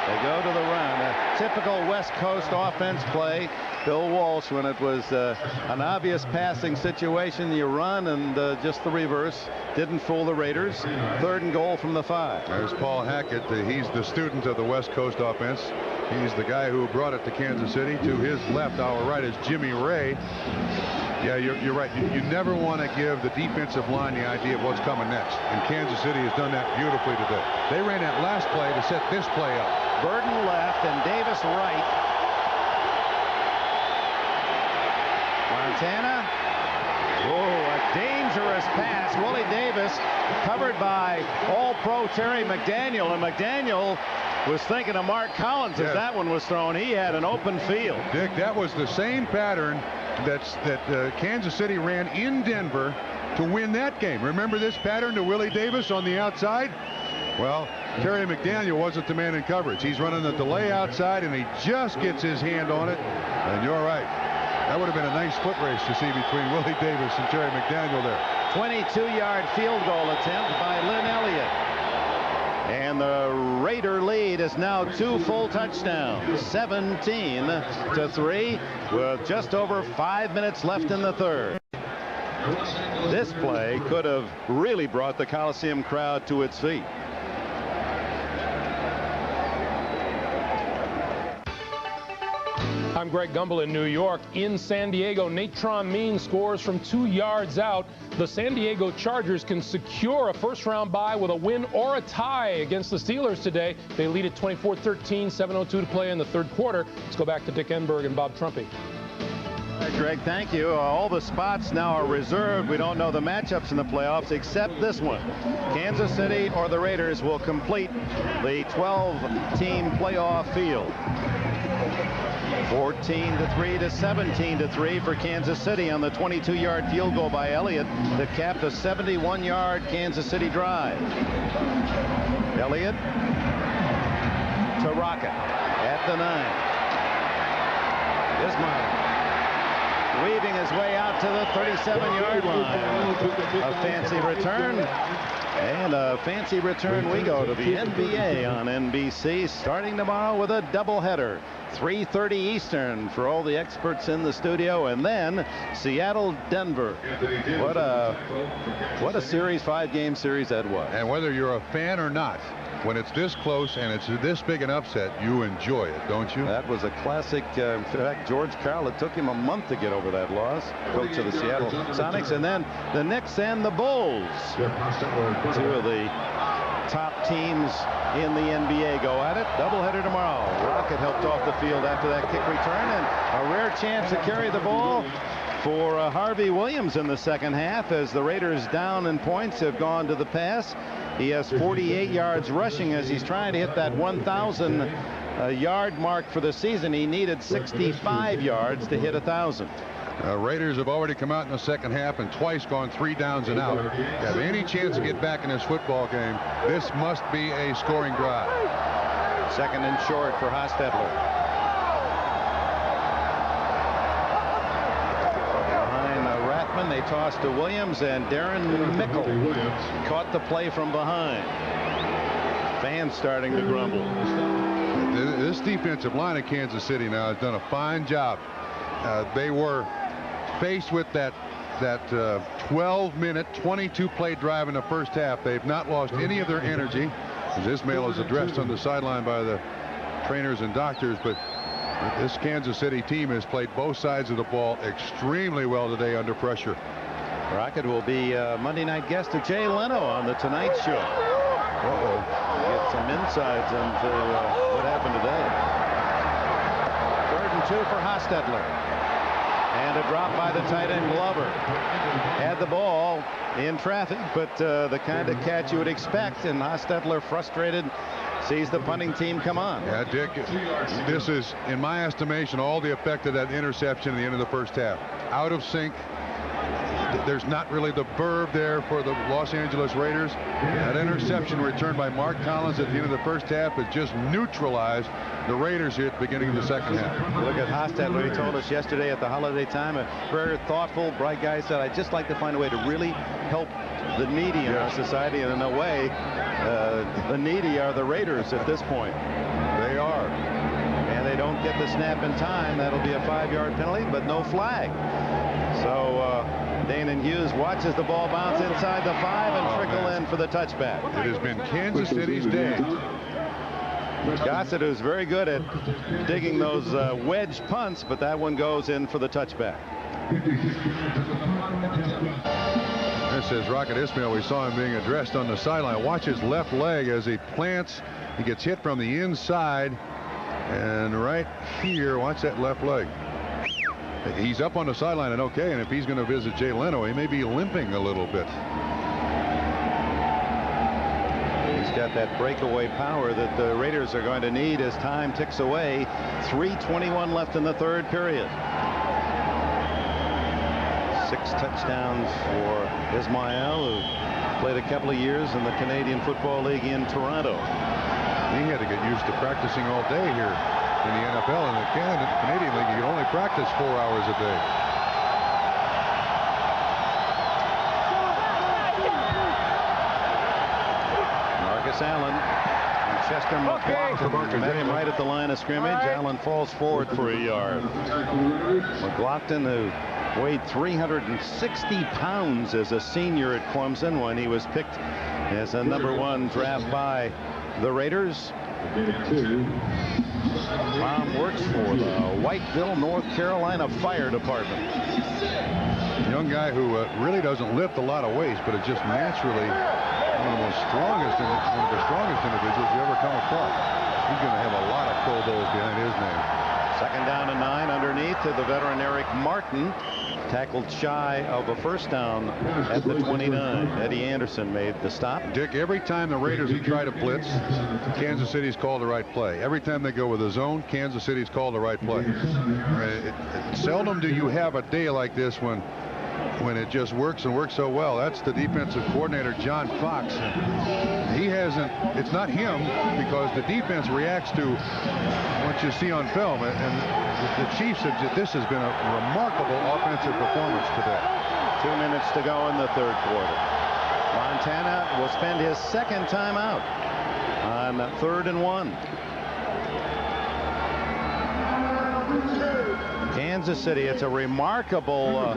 They go to the run. A typical West Coast offense play. Bill Walsh, when it was an obvious passing situation, you run, and just the reverse. Didn't fool the Raiders. 3rd and goal from the 5. There's Paul Hackett. He's the student of the West Coast offense. He's the guy who brought it to Kansas City. To his left, our right, is Jimmy Ray. Yeah, you're right. You never want to give the defensive line the idea of what's coming next. And Kansas City has done that beautifully today. They ran that last play to set this play up. Burden left and Davis right. Montana. Oh, a dangerous pass. Willie Davis covered by All-Pro Terry McDaniel. And McDaniel was thinking of Mark Collins as that one was thrown. He had an open field. Dick, that was the same pattern that Kansas City ran in Denver to win that game. Remember this pattern to Willie Davis on the outside? Well, Terry McDaniel wasn't the man in coverage. He's running the delay outside, and he just gets his hand on it. And you're right. That would have been a nice foot race to see between Willie Davis and Terry McDaniel there. 22-yard field goal attempt by Lynn Elliott. And the Raider lead is now 2 full touchdowns, 17-3, with just over 5 minutes left in the 3rd. This play could have really brought the Coliseum crowd to its feet. I'm Greg Gumbel in New York. In San Diego, Natron Means scores from 2 yards out. The San Diego Chargers can secure a first-round bye with a win or a tie against the Steelers today. They lead at 24-13, 7:02 to play in the 3rd quarter. Let's go back to Dick Enberg and Bob Trumpy. All right, Greg, thank you. All the spots now are reserved. We don't know the matchups in the playoffs except this one. Kansas City or the Raiders will complete the 12-team playoff field. 14-3 to 17-3 for Kansas City on the 22-yard field goal by Elliott that capped a 71-yard Kansas City drive. Elliott to Rocket at the 9. Ismail weaving his way out to the 37-yard line. A fancy return. And a fancy return we go to the NBA on NBC, starting tomorrow with a doubleheader. 3:30 Eastern for all the experts in the studio, and then Seattle-Denver. What a series, 5-game series that was. And whether you're a fan or not, when it's this close and it's this big an upset, you enjoy it, don't you? That was a classic. In fact, George Karl, it took him a month to get over that loss, coach of the Seattle Sonics. And then the Knicks and the Bulls, 2 of the top teams in the NBA go at it. Doubleheader tomorrow. Rocket helped off the field after that kick return, and a rare chance to carry the ball for Harvey Williams in the 2nd half, as the Raiders down in points have gone to the pass. He has 48 yards rushing as he's trying to hit that 1,000 yard mark for the season. He needed 65 yards to hit 1,000. Raiders have already come out in the 2nd half and twice gone 3 downs and out. Have any chance to get back in this football game, this must be a scoring drive. 2nd and short for Hostetler. Behind Rathman, they toss to Williams, and Darren Mickle caught the play from behind. Fans starting to grumble. This defensive line of Kansas City now has done a fine job. They were faced with that 12-minute, 22-play drive in the 1st half. They've not lost any of their energy, as Ismail is addressed on the sideline by the trainers and doctors. But this Kansas City team has played both sides of the ball extremely well today under pressure. Rocket will be Monday night guest of Jay Leno on the Tonight Show. Get some insights into what happened today. 3rd and 2 for Hostetler. And a drop by the tight end Glover. Had the ball in traffic, but the kind of catch you would expect, and Hostetler frustrated, sees the punting team come on. Yeah, Dick, this is, in my estimation, all the effect of that interception at the end of the first half. Out of sync. There's not really the verve there for the Los Angeles Raiders. That interception returned by Mark Collins at the end of the first half has just neutralized the Raiders here at the beginning of the second half. Look at Hostetler. He told us yesterday at the holiday time, a very thoughtful, bright guy, said, I'd just like to find a way to really help the needy in our society. And in a way, the needy are the Raiders at this point. They are. And they don't get the snap in time. That'll be a 5-yard penalty, but no flag. So Danan Hughes watches the ball bounce inside the 5 and trickle in for the touchback. It has been Kansas City's day. Gossett, who's very good at digging those wedge punts, but that one goes in for the touchback. This is Rocket Ismail. We saw him being addressed on the sideline. Watch his left leg as he plants. He gets hit from the inside. And right here, watch that left leg. He's up on the sideline and okay, and if he's going to visit Jay Leno, he may be limping a little bit. He's got that breakaway power that the Raiders are going to need as time ticks away. 3:21 left in the third period. 6 touchdowns for Ismail, who played a couple of years in the Canadian Football League in Toronto. He had to get used to practicing all day here. In the NFL and the Canadian League, you can only practice 4 hours a day. Marcus Allen and Chester McLaughlin met him right at the line of scrimmage. Allen falls forward for a yard. McLaughlin, who weighed 360 pounds as a senior at Clemson when he was picked as a #1 draft by the Raiders. Mom works for the Whiteville, North Carolina Fire Department. Young guy who really doesn't lift a lot of weights, but is just naturally one of the strongest individuals you ever come across. He's going to have a lot of Pro Bowls behind his name. 2nd down and 9 underneath to the veteran Eric Martin. Tackled shy of a first down at the 29. Eddie Anderson made the stop. Dick, every time the Raiders try to blitz, Kansas City's called the right play. Every time they go with a zone, Kansas City's called the right play. Seldom do you have a day like this when it just works and works so well. That's the defensive coordinator, John Fox. He hasn't, it's not him, because the defense reacts to what you see on film. And the Chiefs, this has been a remarkable offensive performance today. 2 minutes to go in the third quarter. Montana will spend his second timeout on 3rd and 1. Kansas City, it's a remarkable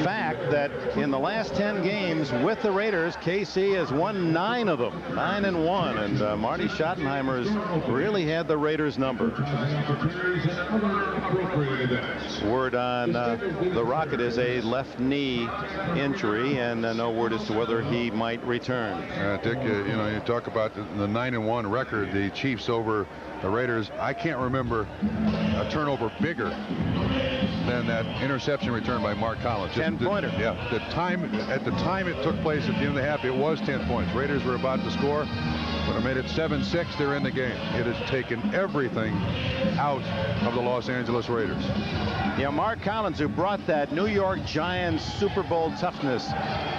fact that in the last 10 games with the Raiders, KC has won 9 of them, 9-1, and Marty Schottenheimer's really had the Raiders number. Word on the Rocket is a left knee injury, and no word as to whether he might return. Dick, you know, you talk about the 9-1 record, the Chiefs over the Raiders. I can't remember a turnover bigger than that interception return by Mark Collins. 10-pointer. Yeah, at the time it took place at the end of the half, it was 10 points. Raiders were about to score, but it made it 7-6. They're in the game. It has taken everything out of the Los Angeles Raiders. Yeah, Mark Collins, who brought that New York Giants Super Bowl toughness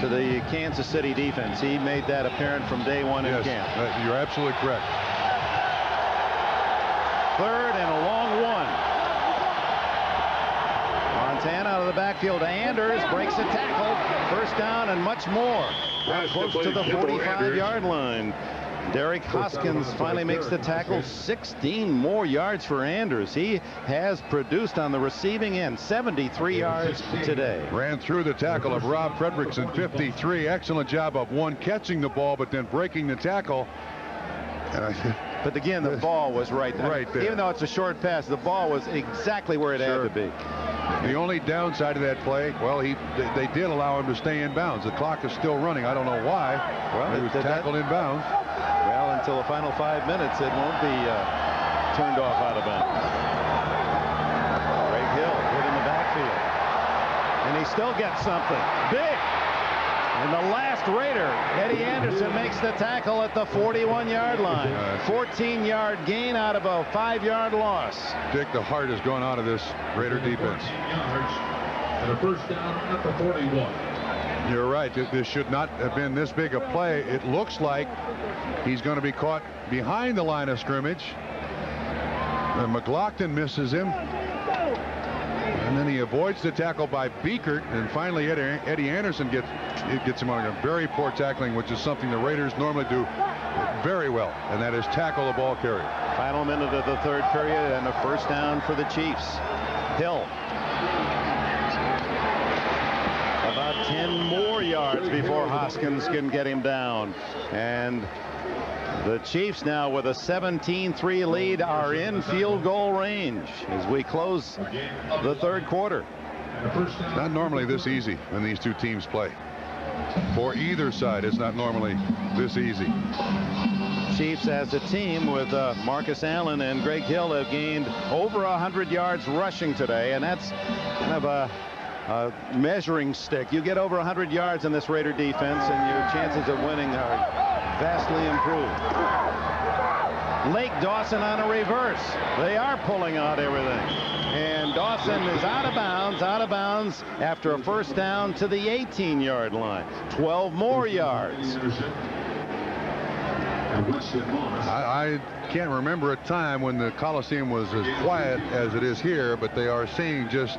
to the Kansas City defense, he made that apparent from day one in camp. You're absolutely correct. 3rd and a long one. Montana out of the backfield to Anders, breaks a tackle, first down and much more. Close to the 45-yard line. Derek Hoskins finally makes the tackle. 16 more yards for Anders. He has produced on the receiving end. 73 yards today. Ran through the tackle of Rob Fredrickson, 53. Excellent job of one catching the ball, but then breaking the tackle. But again, the ball was right there. Even though it's a short pass, the ball was exactly where it had to be. The only downside of that play, well, they did allow him to stay in bounds. The clock is still running. I don't know why. Well, he was tackled in bounds. Well, until the final 5 minutes, it won't be turned off out of bounds. Greg Hill hit in the backfield. And he still gets something. Big. And the last Raider, Eddie Anderson, makes the tackle at the 41-yard line. 14-yard gain out of a 5-yard loss. Dick, the heart has gone out of this Raider defense. And a first down at the 41. You're right. This should not have been this big a play. It looks like he's going to be caught behind the line of scrimmage. And McLaughlin misses him. And then he avoids the tackle by Beekert. And finally, Eddie Anderson gets him on a very poor tackling, which is something the Raiders normally do very well, and that is tackle the ball carrier. Final minute of the third period and a first down for the Chiefs. Hill. About 10 more yards before Hoskins can get him down. And the Chiefs now with a 17-3 lead are in field goal range as we close the third quarter. It's not normally this easy when these two teams play. For either side, it's not normally this easy. Chiefs as a team with Marcus Allen and Greg Hill have gained over 100 yards rushing today, and that's kind of a measuring stick. You get over 100 yards in this Raider defense and your chances of winning are vastly improved. Lake Dawson on a reverse. They are pulling out everything. And Dawson is out of bounds after a first down to the 18-yard line. 12 more yards. I can't remember a time when the Coliseum was as quiet as it is here, but they are saying just,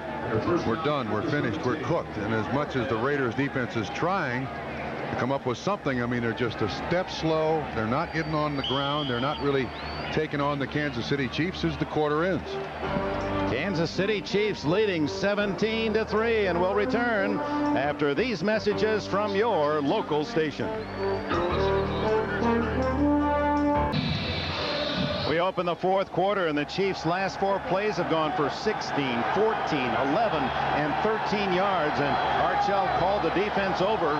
we're done, we're finished, we're cooked. And as much as the Raiders defense is trying to come up with something, I mean, they're just a step slow. They're not getting on the ground. They're not really taking on the Kansas City Chiefs as the quarter ends. Kansas City Chiefs leading 17-3, and will return after these messages from your local station. We open the fourth quarter, and the Chiefs' last 4 plays have gone for 16, 14, 11, and 13 yards. And Archell called the defense over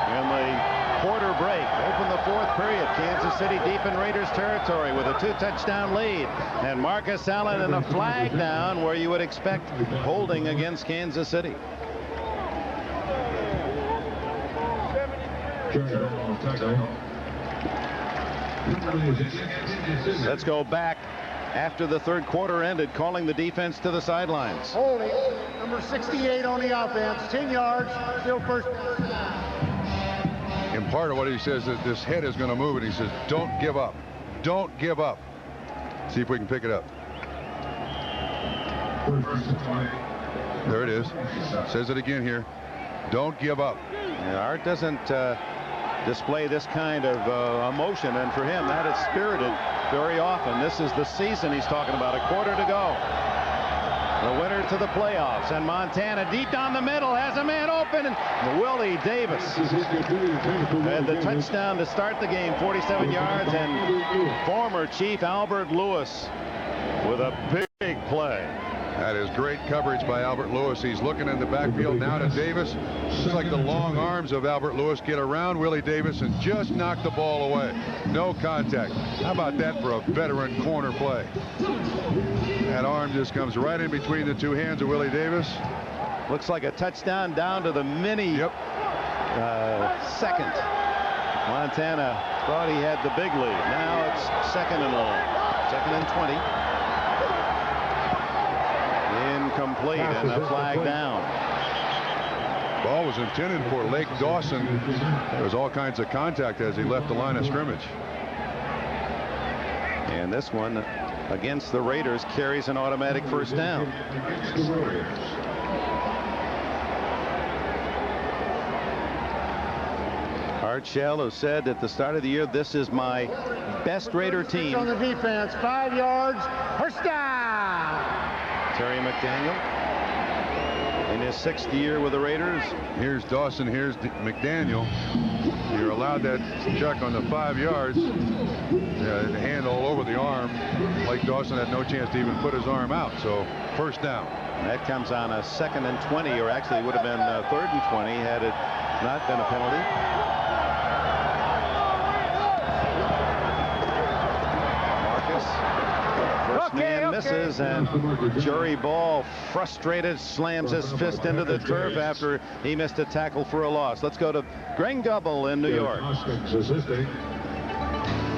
in the quarter break. Open the fourth period. Kansas City deep in Raiders territory with a 2-touchdown lead. And Marcus Allen in a flag down where you would expect holding against Kansas City. Let's go back after the third quarter ended, calling the defense to the sidelines. Holding, number 68 on the offense, 10 yards, still first. And part of what he says is this head is going to move, and he says, don't give up. Don't give up. See if we can pick it up. There it is. Says it again here. Don't give up. Yeah, Art doesn't display this kind of emotion, and for him that is spirited very often. This is the season he's talking about. A quarter to go. The winner to the playoffs, and Montana deep down the middle has a man open, and Willie Davis had the touchdown to start the game, 47 yards, and former Chief Albert Lewis with a big play. That is great coverage by Albert Lewis. He's looking in the backfield now to Davis. It's like the long arms of Albert Lewis get around Willie Davis and just knock the ball away. No contact. How about that for a veteran corner play? That arm just comes right in between the two hands of Willie Davis. Looks like a touchdown down to the mini second. Montana thought he had the big lead. Now it's second and long. Second and 20. Incomplete and a flag down. Ball was intended for Lake Dawson. There was all kinds of contact as he left the line of scrimmage. And this one against the Raiders carries an automatic first down. Art Shell has said at the start of the year, this is my best Raider team. On the defense, 5 yards, first down. Terry McDaniel in his 6th year with the Raiders. Here's Dawson, here's McDaniel. You're allowed that chuck on the 5 yards. The hand all over the arm. Lake Dawson had no chance to even put his arm out, so first down. That comes on a 2nd and 20, or actually it would have been 3rd and 20 had it not been a penalty. First man misses, and Jury Ball, frustrated, slams his fist into the turf after he missed a tackle for a loss. Let's go to Greg Gumbel in New York.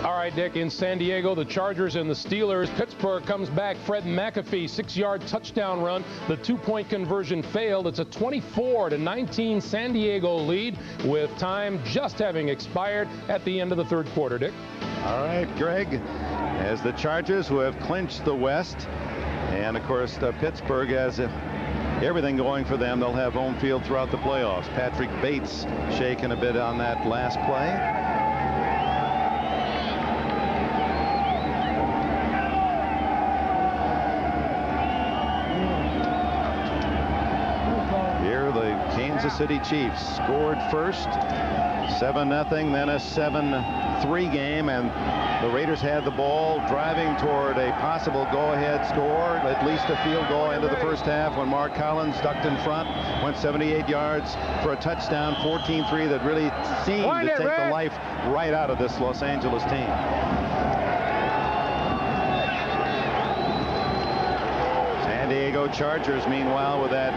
All right, Dick, in San Diego, the Chargers and the Steelers. Pittsburgh comes back. Fred McAfee, 6-yard touchdown run. The 2-point conversion failed. It's a 24-19 San Diego lead with time just having expired at the end of the third quarter, Dick. All right, Greg, as the Chargers, who have clinched the West, and of course Pittsburgh has everything going for them. They'll have home field throughout the playoffs. Patrick Bates shaking a bit on that last play. Kansas City Chiefs scored first, 7-0, then a 7-3 game, and the Raiders had the ball driving toward a possible go-ahead score, at least a field goal into the first half when Mark Collins ducked in front, went 78 yards for a touchdown, 14-3 that really seemed to take the life right out of this Los Angeles team. San Diego Chargers, meanwhile, with that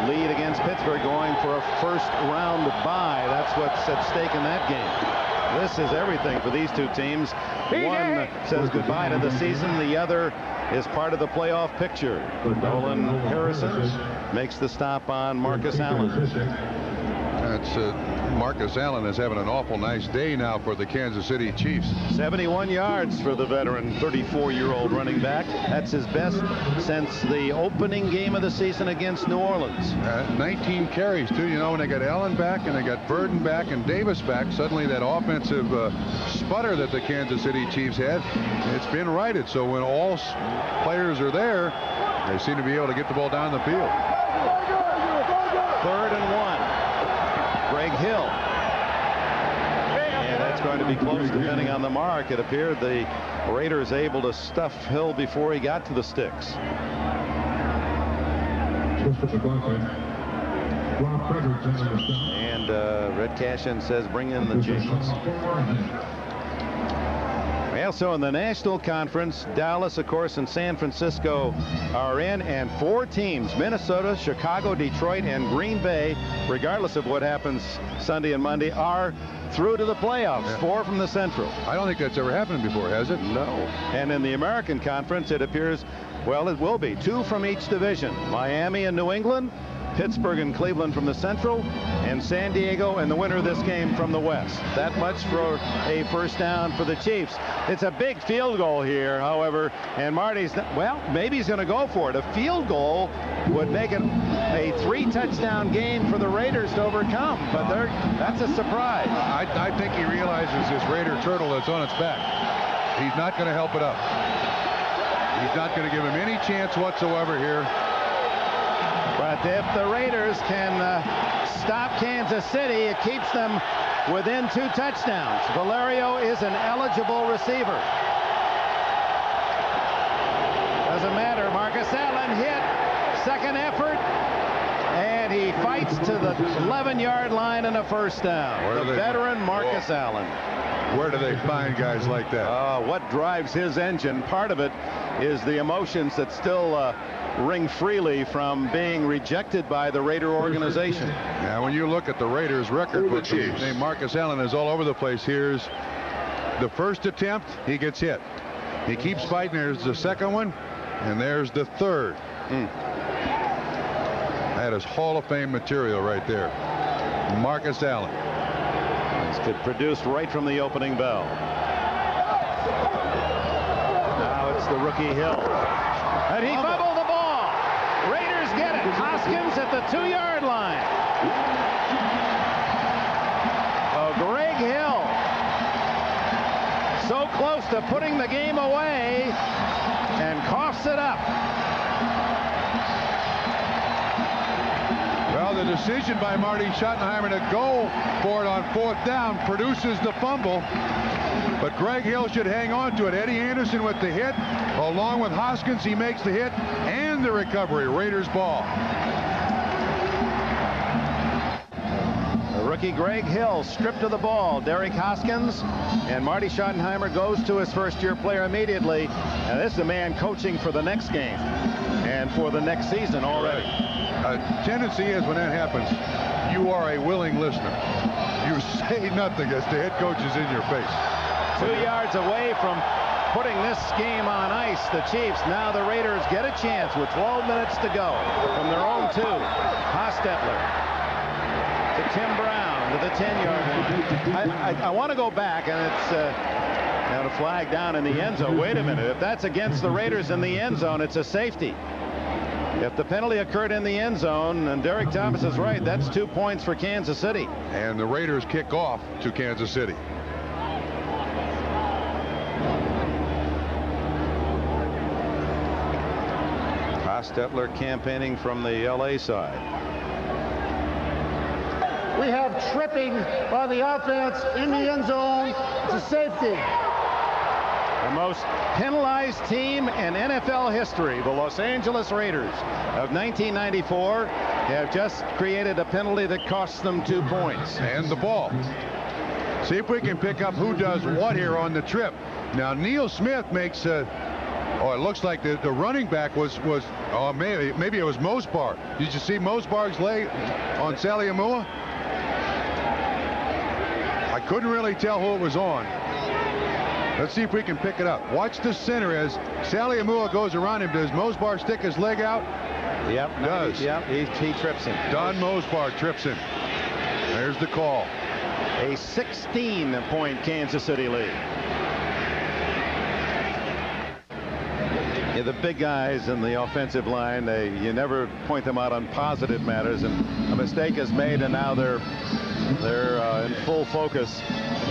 lead against Pittsburgh, going for a first-round bye. That's what's at stake in that game. This is everything for these two teams. One says goodbye to the season. The other is part of the playoff picture. Nolan Harrison makes the stop on Marcus Allen. Marcus Allen is having an awful nice day now for the Kansas City Chiefs. 71 yards for the veteran 34-year-old running back. That's his best since the opening game of the season against New Orleans. 19 carries, too. You know, when they got Allen back and they got Burden back and Davis back, suddenly that offensive sputter that the Kansas City Chiefs had, it's been righted. So when all players are there, they seem to be able to get the ball down the field. 3rd and 1. Greg Hill. And that's going to be close depending on the mark. It appeared the Raiders able to stuff Hill before he got to the sticks. And Red Cashin says bring in the Jays. Also in the National Conference, Dallas, of course, and San Francisco are in, and 4 teams, Minnesota, Chicago, Detroit, and Green Bay, regardless of what happens Sunday and Monday, are through to the playoffs. Yeah. 4 from the Central. I don't think that's ever happened before, has it? No. And in the American Conference, it appears, well, it will be 2 from each division. Miami and New England, Pittsburgh and Cleveland from the Central, and San Diego and the winner of this game from the West. That much for a first down for the Chiefs. It's a big field goal here, however, and Marty's, well, maybe he's going to go for it. A field goal would make it a 3-touchdown game for the Raiders to overcome, but that's a surprise. I think he realizes this Raider turtle that's on its back. He's not going to help it up. He's not going to give him any chance whatsoever here. But if the Raiders can stop Kansas City, it keeps them within 2 touchdowns. Valerio is an eligible receiver. Doesn't matter. Marcus Allen hit. Second effort. And he fights to the 11-yard line and a first down. The veteran Marcus Allen. Where do they find guys like that? What drives his engine? Part of it is the emotions that still ring freely from being rejected by the Raider organization. Now, when you look at the Raiders' record, which named Marcus Allen is all over the place. Here's the first attempt, he gets hit. He keeps fighting. There's the second one, and there's the third. That is Hall of Fame material right there. Marcus Allen. This could produce right from the opening bell. Now it's the rookie Hill. And he fumbled the ball. Raiders get it. Hoskins at the 2-yard line. Oh, Greg Hill. So close to putting the game away and coughs it up. Well, the decision by Marty Schottenheimer to go for it on 4th down produces the fumble. But Greg Hill should hang on to it. Eddie Anderson with the hit. Along with Hoskins, he makes the hit and the recovery. Raiders ball. Rookie Greg Hill stripped of the ball. Derek Hoskins and Marty Schottenheimer goes to his first-year player immediately. And this is a man coaching for the next game and for the next season already. Tendency is when that happens, you are a willing listener. You say nothing as the head coach is in your face. 2 yards away from putting this game on ice, the Chiefs. Now the Raiders get a chance with 12 minutes to go from their own 2. Hostetler to Tim Brown to the 10-yard line. I want to go back, and it's now a flag down in the end zone. Wait a minute. If that's against the Raiders in the end zone, it's a safety. If the penalty occurred in the end zone, and Derek Thomas is right, that's 2 points for Kansas City. And the Raiders kick off to Kansas City. Hostetler campaigning from the LA side. We have tripping by the offense in the end zone. It's a safety. The most penalized team in NFL history, the Los Angeles Raiders of 1994, have just created a penalty that costs them 2 points. And the ball. See if we can pick up who does what here on the trip. Now, Neil Smith makes a... Oh, it looks like the running back was maybe it was Mosbar. Did you see Mosbar's leg on Saliamua? I couldn't really tell who it was on. Let's see if we can pick it up. Watch the center as Saliamua goes around him. Does Mosbar stick his leg out? Yep. Does. Yep. He trips him. Don Mosbar trips him. There's the call. A 16-point Kansas City lead. Yeah, the big guys in the offensive line, you never point them out on positive matters, and a mistake is made, and now they're in full focus.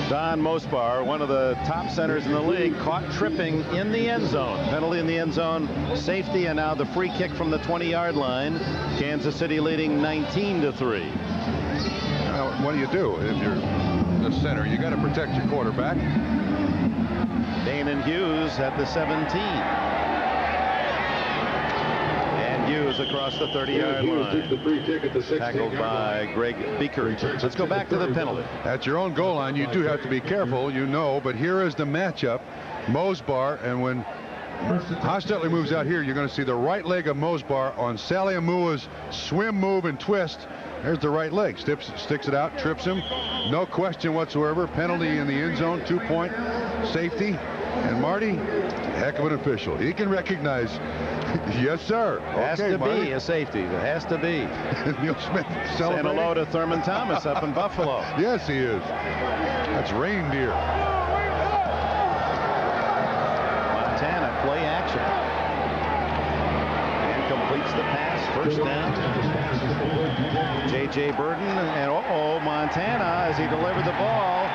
Don Mosbar, one of the top centers in the league, caught tripping in the end zone. Penalty in the end zone, safety, and now the free kick from the 20-yard line. Kansas City leading 19-3. Now, what do you do if you're the center? You got to protect your quarterback. Danon Hughes at the 17. Hughes across the 30-yard line. Tackled by Greg Beaker. Let's go back to the penalty. At your own goal line, you do have to be careful, you know, but here is the matchup. Mosbar, and when Hostetler moves out here, you're going to see the right leg of Mosbar on Saliamua's swim move and twist. There's the right leg. Sticks it out, trips him. No question whatsoever. Penalty in the end zone, 2-point safety. And Marty, heck of an official. He can recognize. Yes, sir. Has to be a safety. It has to be. Neil Smith celebrating. And hello to Thurman Thomas up in Buffalo. Yes, he is. That's reindeer. Montana play action. And completes the pass. First down. J.J. Burden. And Montana, as he delivered the ball,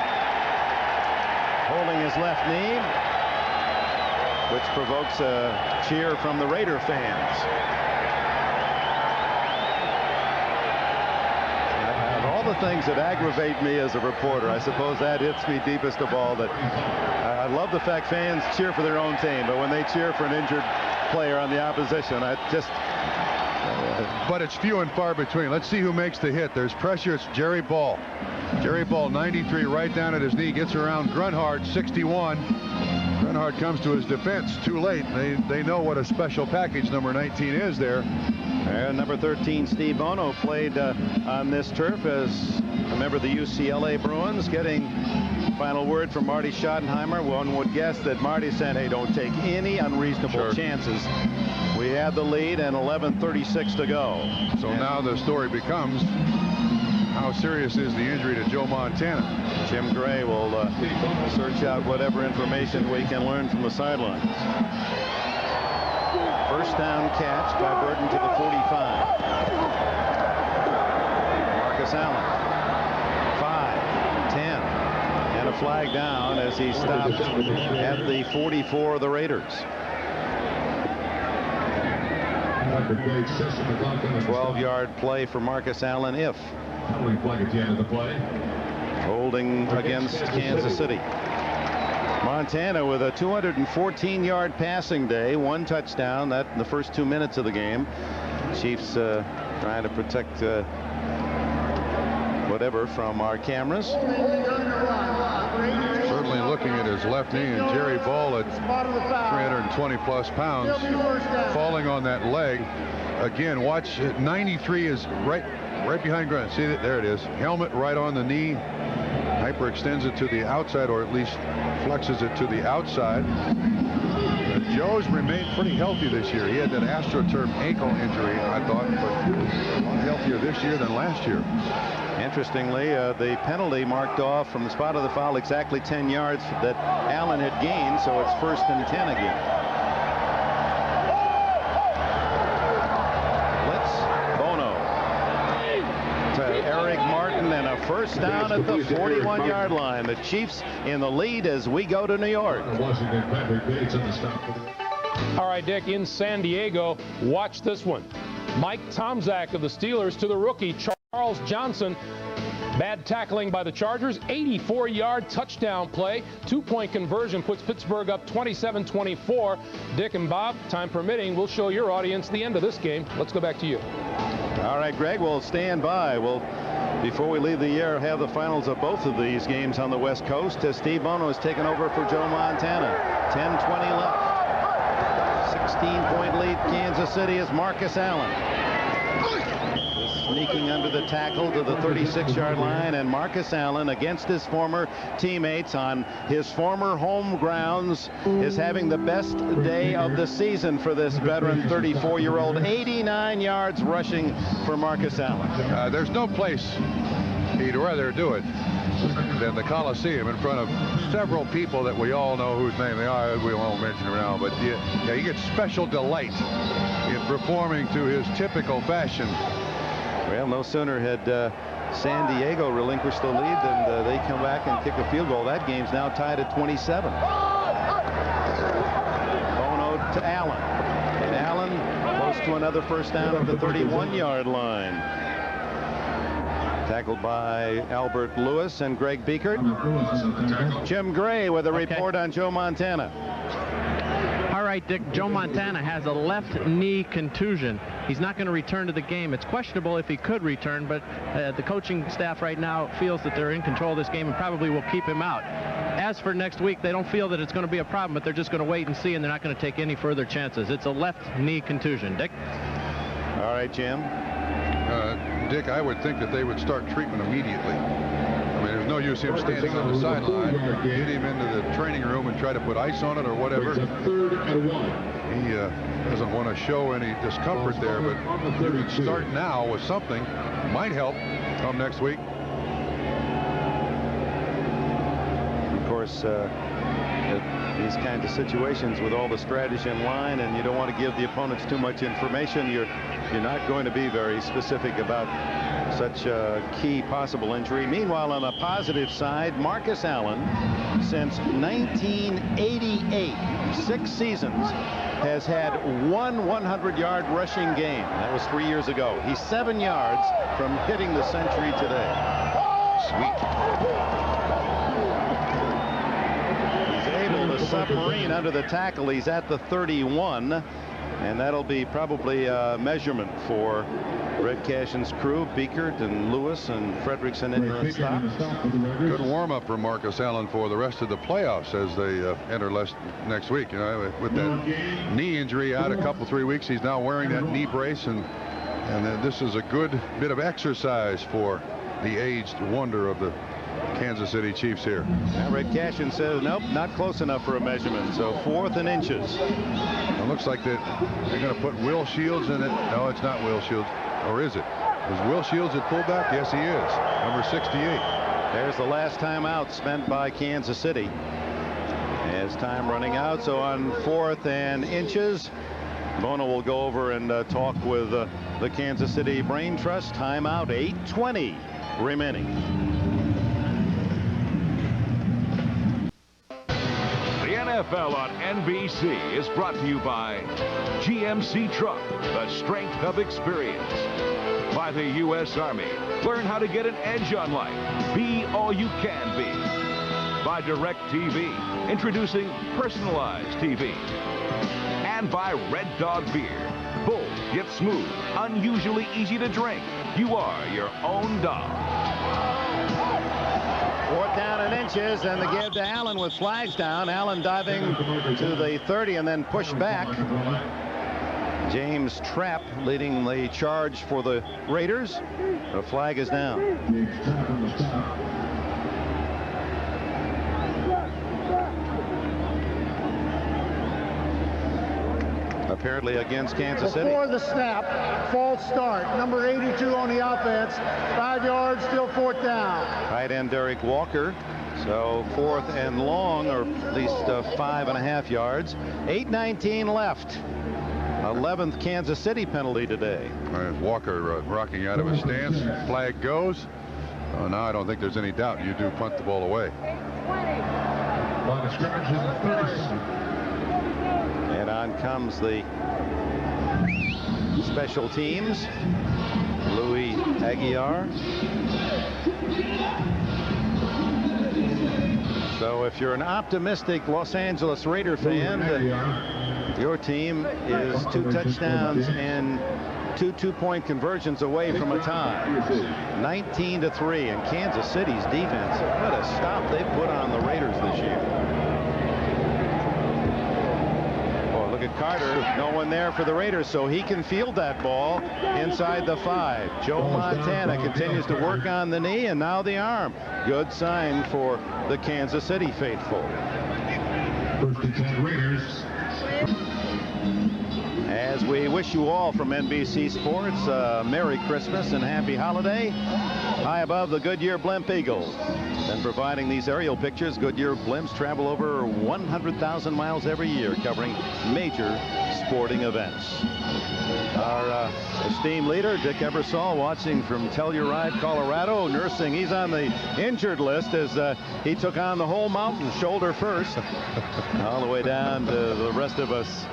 holding his left knee, which provokes a cheer from the Raider fans. Of all the things that aggravate me as a reporter, I suppose that hits me deepest of all. That I love the fact fans cheer for their own team, but when they cheer for an injured player on the opposition, I just... But it's few and far between. Let's see who makes the hit. There's pressure. It's Jerry Ball. Jerry Ball, 93, right down at his knee, gets around Grunhard, 61. Grunhard comes to his defense too late. They know what a special package number 19 is there. And number 13, Steve Bono, played on this turf as a member of the UCLA Bruins, getting final word from Marty Schottenheimer. One would guess that Marty said, hey, don't take any unreasonable chances. We have the lead and 11:36 to go. So now the story becomes, how serious is the injury to Joe Montana? Jim Gray will search out whatever information we can learn from the sidelines. First down catch by Burden to the 45. Marcus Allen. 5, 10. And a flag down as he stopped at the 44 of the Raiders. 12-yard play for Marcus Allen if holding against Kansas City. Montana with a 214-yard passing day, 1 touchdown, that in the first 2 minutes of the game. Chiefs trying to protect what whatever from our cameras. Certainly looking at his left knee, and Jerry Ball at 320 plus pounds falling on that leg. Again, watch, 93 is right behind Grant. See that? There it is. Helmet right on the knee. Hyperextends it to the outside, or at least flexes it to the outside. Joe's remained pretty healthy this year. He had that AstroTurf ankle injury, I thought, but a lot healthier this year than last year. Interestingly, the penalty marked off from the spot of the foul exactly 10 yards that Allen had gained, so it's 1st and 10 again. Blitz, Bono to Eric Martin, and a first down at the 41-yard line. The Chiefs in the lead as we go to New York. All right, Dick, in San Diego, watch this one. Mike Tomczak of the Steelers to the rookie, Charles Johnson. Bad tackling by the Chargers. 84-yard touchdown play. 2-point conversion puts Pittsburgh up 27-24. Dick and Bob, time permitting, we'll show your audience the end of this game. Let's go back to you. All right, Greg, we'll stand by. We'll, before we leave the year, have the finals of both of these games on the West Coast. Steve Bono has taken over for Joe Montana. 10-20 left. 16-point lead, Kansas City, is Marcus Allen. Sneaking under the tackle to the 36-yard line, and Marcus Allen, against his former teammates on his former home grounds, is having the best day of the season for this veteran 34-year-old. 89 yards rushing for Marcus Allen. There's no place he'd rather do it than the Coliseum in front of several people that we all know whose name they are. We won't mention them now, but yeah, he gets special delight in performing to his typical fashion. Well, no sooner had San Diego relinquished the lead than they come back and kick a field goal. That game's now tied at 27. Bono to Allen. And Allen close to another first down at the 31-yard line. Tackled by Albert Lewis and Greg Biekert. Jim Gray with a report on Joe Montana. All right, Dick, Joe Montana has a left knee contusion. He's not going to return to the game. It's questionable if he could return, but the coaching staff right now feels that they're in control of this game and probably will keep him out. As for next week, they don't feel that it's going to be a problem, but they're just going to wait and see, and they're not going to take any further chances. It's a left knee contusion. Dick? All right, Jim. Dick, I would think that they would start treatment immediately. I mean, there's no use him standing on the sideline. Get him into the training room and try to put ice on it or whatever. He doesn't want to show any discomfort there, but you can start now with something. Might help come next week. Of course, these kinds of situations with all the strategy in line, and you don't want to give the opponents too much information, you're not going to be very specific about such a key possible injury. Meanwhile, on the positive side, Marcus Allen, since 1988, 6 seasons, has had one 100-yard rushing game. That was 3 years ago. He's 7 yards from hitting the century today. Sweet. The submarine under the tackle. He's at the 31, and that'll be probably a measurement for Red Cashin's crew, Biekert and Lewis and Fredrickson in the stop. Good warm-up for Marcus Allen for the rest of the playoffs as they enter next week. You know, with that knee injury out a couple, 3 weeks, he's now wearing that knee brace, and this is a good bit of exercise for the aged wonder of the Kansas City Chiefs here. Now Red Cashin says, nope, not close enough for a measurement. So 4th and inches. It looks like they're going to put Will Shields in it. No, it's not Will Shields. Or is it? Is Will Shields at fullback? Yes, he is. Number 68. There's the last timeout spent by Kansas City. As time running out, so on 4th and inches, Bono will go over and talk with the Kansas City Brain Trust. Timeout, 8:20 remaining. NFL on NBC is brought to you by GMC Truck, the strength of experience. By the U.S. Army, learn how to get an edge on life. Be all you can be. By DirecTV, introducing personalized TV. And by Red Dog Beer, bold yet smooth, unusually easy to drink. You are your own dog. 4th down and inches, and the give to Allen with flags down. Allen diving to the 30 and then pushed back. James Trapp leading the charge for the Raiders. The flag is down. Apparently against Kansas City. Before the snap, false start. Number 82 on the offense. 5 yards, still 4th down. Tight end Derek Walker. So 4th and long, or at least 5.5 yards. 8:19 left. 11th Kansas City penalty today. Walker rocking out of his stance. Flag goes. Now I don't think there's any doubt you do punt the ball away. And on comes the special teams. Louis Aguiar. So if you're an optimistic Los Angeles Raider fan, your team is 2 touchdowns and 2 two-point conversions away from a tie. 19-3, and Kansas City's defense, what a stop they put on the Raiders this year. Oh, look at Carter. No one there for the Raiders, so he can field that ball inside the 5. Joe Montana continues to work on the knee, and now the arm. Good sign for the Kansas City faithful. Raiders. As we wish you all from NBC Sports Merry Christmas and Happy Holiday. High above the Goodyear Blimp Eagles. And providing these aerial pictures, Goodyear blimps travel over 100,000 miles every year, covering major sporting events. Our esteemed leader, Dick Ebersol, watching from Telluride, Colorado, nursing. He's on the injured list as he took on the whole mountain, shoulder first, all the way down to the rest of us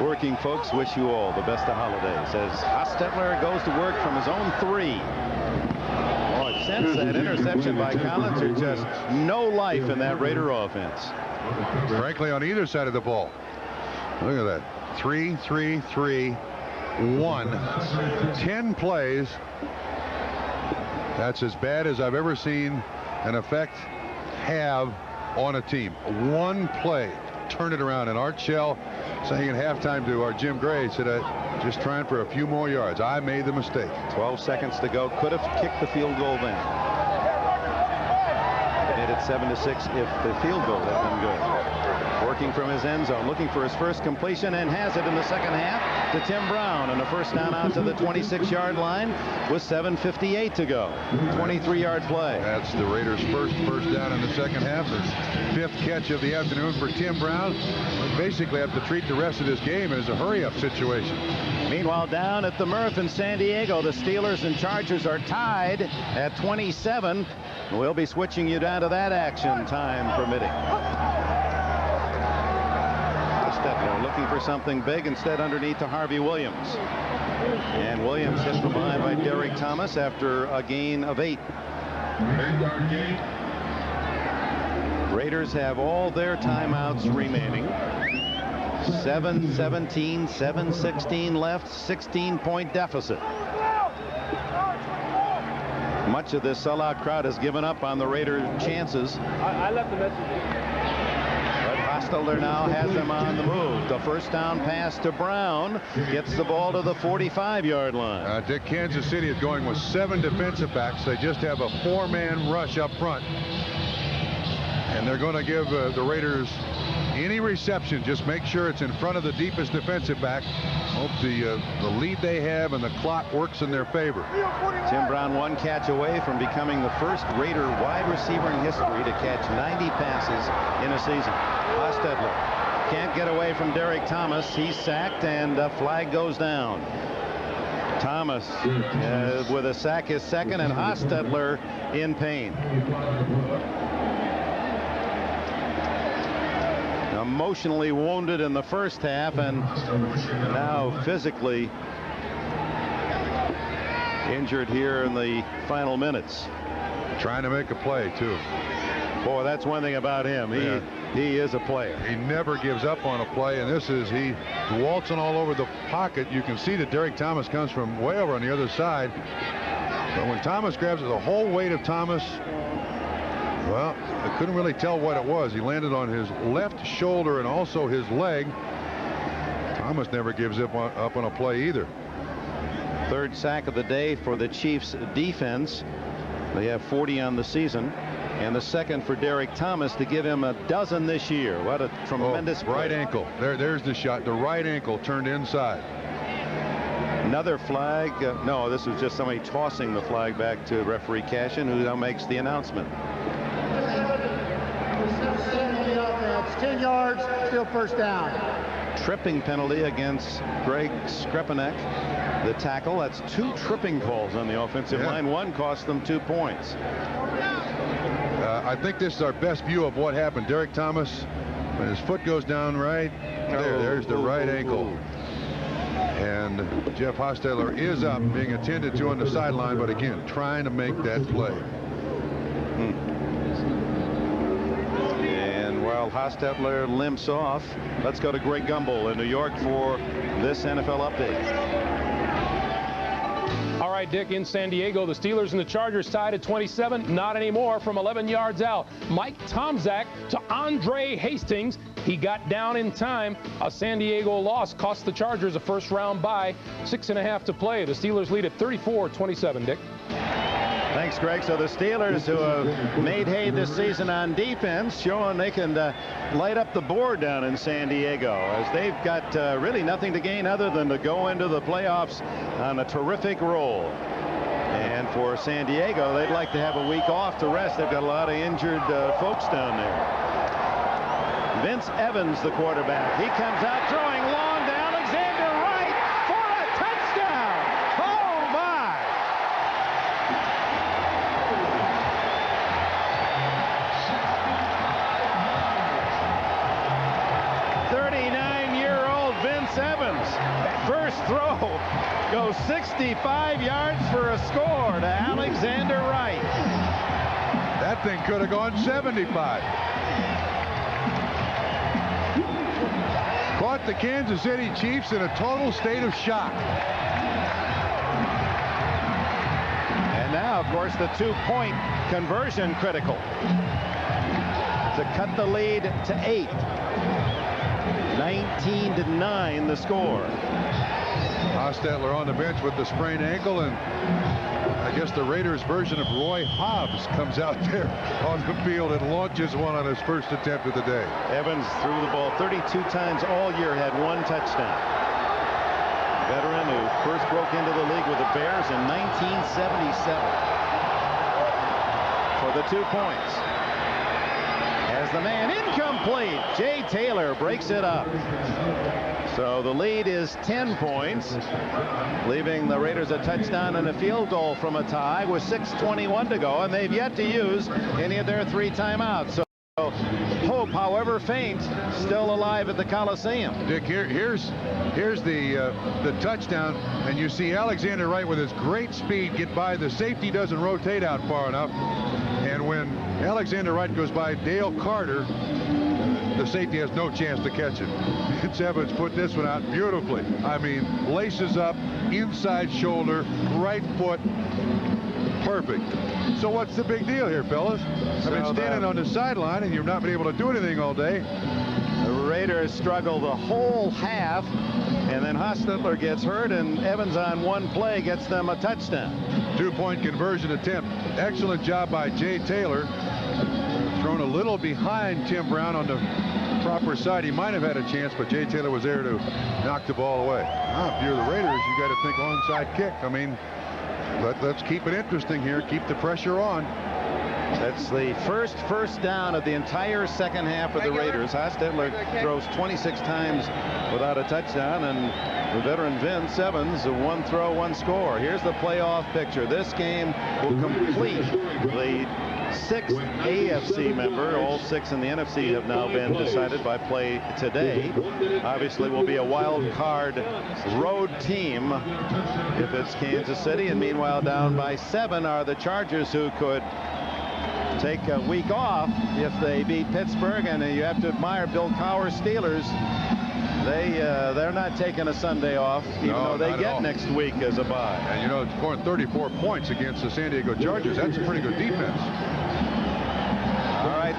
working folks. Wish you all the best of holidays as Hostetler goes to work from his own 3. Oh, since that interception by Collins, there's just no life in that Raider offense. Frankly, on either side of the ball. Look at that. 3, 3, 3, 1. 10 plays. That's as bad as I've ever seen an effect have on a team. 1 play. Turn it around. And Art Shell saying at halftime to our Jim Gray, said, just trying for a few more yards. I made the mistake. 12 seconds to go. Could have kicked the field goal then. They made it 7-6 if the field goal had been good. Working from his end zone, looking for his first completion, and has it in the second half to Tim Brown, and a first down out to the 26-yard line with 7:58 to go. 23-yard play. That's the Raiders' first down in the second half. The 5th catch of the afternoon for Tim Brown. We basically have to treat the rest of this game as a hurry-up situation. Meanwhile, down at the Murph in San Diego, the Steelers and Chargers are tied at 27. We'll be switching you down to that action, time permitting. Looking for something big, instead underneath to Harvey Williams. And Williams hit from behind by Derek Thomas after a gain of 8. Raiders have all their timeouts remaining. 7:17, 7:16 left, 16-point deficit. Much of this sellout crowd has given up on the Raider chances. I left the message. Hostetler now has them on the move. The first down pass to Brown gets the ball to the 45-yard line. Dick, Kansas City is going with 7 defensive backs. They just have a 4-man rush up front. And they're going to give the Raiders any reception. Just make sure it's in front of the deepest defensive back. Hope the lead they have and the clock works in their favor. Tim Brown 1 catch away from becoming the first Raider wide receiver in history to catch 90 passes in a season. Hostetler can't get away from Derek Thomas. He's sacked, and a flag goes down. Thomas with a sack, his second, and Hostetler in pain. Emotionally wounded in the first half, and now physically injured here in the final minutes. Trying to make a play, too. Boy, that's one thing about him. He is a player. He never gives up on a play, and this is he waltzing all over the pocket. You can see that Derek Thomas comes from way over on the other side. But when Thomas grabs it, the whole weight of Thomas Well, I couldn't really tell what it was. He landed on his left shoulder and also his leg. Thomas never gives up on a play either. Third sack of the day for the Chiefs defense. They have 40 on the season. And the second for Derek Thomas to give him a dozen this year. What a tremendous play. Right ankle. There's the shot. The right ankle turned inside. Another flag. No, this was just somebody tossing the flag back to referee Cashin, who now makes the announcement. It's 10 yards, still first down. Tripping penalty against Greg Skrepenek, the tackle. That's 2 tripping calls on the offensive line. One cost them 2 points. I think this is our best view of what happened. Derek Thomas, when his foot goes down right there's the right ankle. And Jeff Hostetler is up, being attended to on the sideline, but again, trying to make that play. And while Hostetler limps off, let's go to Greg Gumbel in New York for this NFL update. All right, Dick, in San Diego, the Steelers and the Chargers tied at 27. Not anymore from 11 yards out. Mike Tomczak to Andre Hastings. He got down in time. A San Diego loss cost the Chargers a first-round bye. 6.5 to play. The Steelers lead at 34-27, Dick. Thanks, Greg. So the Steelers, who have made hay this season on defense, showing they can light up the board down in San Diego, as they've got really nothing to gain other than to go into the playoffs on a terrific roll. And for San Diego, they'd like to have a week off to rest. They've got a lot of injured folks down there. Vince Evans, the quarterback. He comes out throwing long to Alexander Wright for a touchdown. Oh, my. Vince Evans, first throw, goes 65 yards for a score to Alexander Wright. That thing could have gone 75. Caught the Kansas City Chiefs in a total state of shock. And now, of course, the 2-point conversion critical to cut the lead to 8. 19-9 the score. Hostetler on the bench with the sprained ankle, and I guess the Raiders version of Roy Hobbs comes out there on the field and launches one on his first attempt of the day. Evans threw the ball 32 times all year, had 1 touchdown. Veteran who first broke into the league with the Bears in 1977 for the 2 points. As the man incomplete, Jay Taylor breaks it up. So the lead is 10 points, leaving the Raiders a touchdown and a field goal from a tie with 6:21 to go, and they've yet to use any of their 3 timeouts. So hope, however faint, still alive at the Coliseum. Dick, here's the touchdown, and you see Alexander Wright with his great speed get by. The safety doesn't rotate out far enough, and when Alexander Wright goes by Dale Carter, the safety has no chance to catch him. Vince Evans put this one out beautifully. I mean, laces up, inside shoulder, right foot, perfect. So what's the big deal here, fellas? I've been standing on the sideline, and you've not been able to do anything all day. The Raiders struggle the whole half, and then Hostetler gets hurt, and Evans on 1 play gets them a touchdown. 2-point conversion attempt. Excellent job by Jay Taylor. Thrown a little behind Tim Brown on the proper side. He might have had a chance, but Jay Taylor was there to knock the ball away. If you're the Raiders, you got to think onside kick. I mean, let's keep it interesting here. Keep the pressure on. That's the first down of the entire second half of the Raiders. Hostetler throws 26 times without a touchdown, and the veteran Vince Evans, 1 throw, 1 score. Here's the playoff picture. This game will complete the 6th AFC member. All 6 in the NFC have now been decided by play today. Obviously, will be a wild card road team if it's Kansas City, and meanwhile down by 7 are the Chargers, who could take a week off if they beat Pittsburgh. And you have to admire Bill Cowher's Steelers. They're not taking a Sunday off, even though they get next week as a bye. And you know, scoring 34 points against the San Diego Chargers, that's a pretty good defense.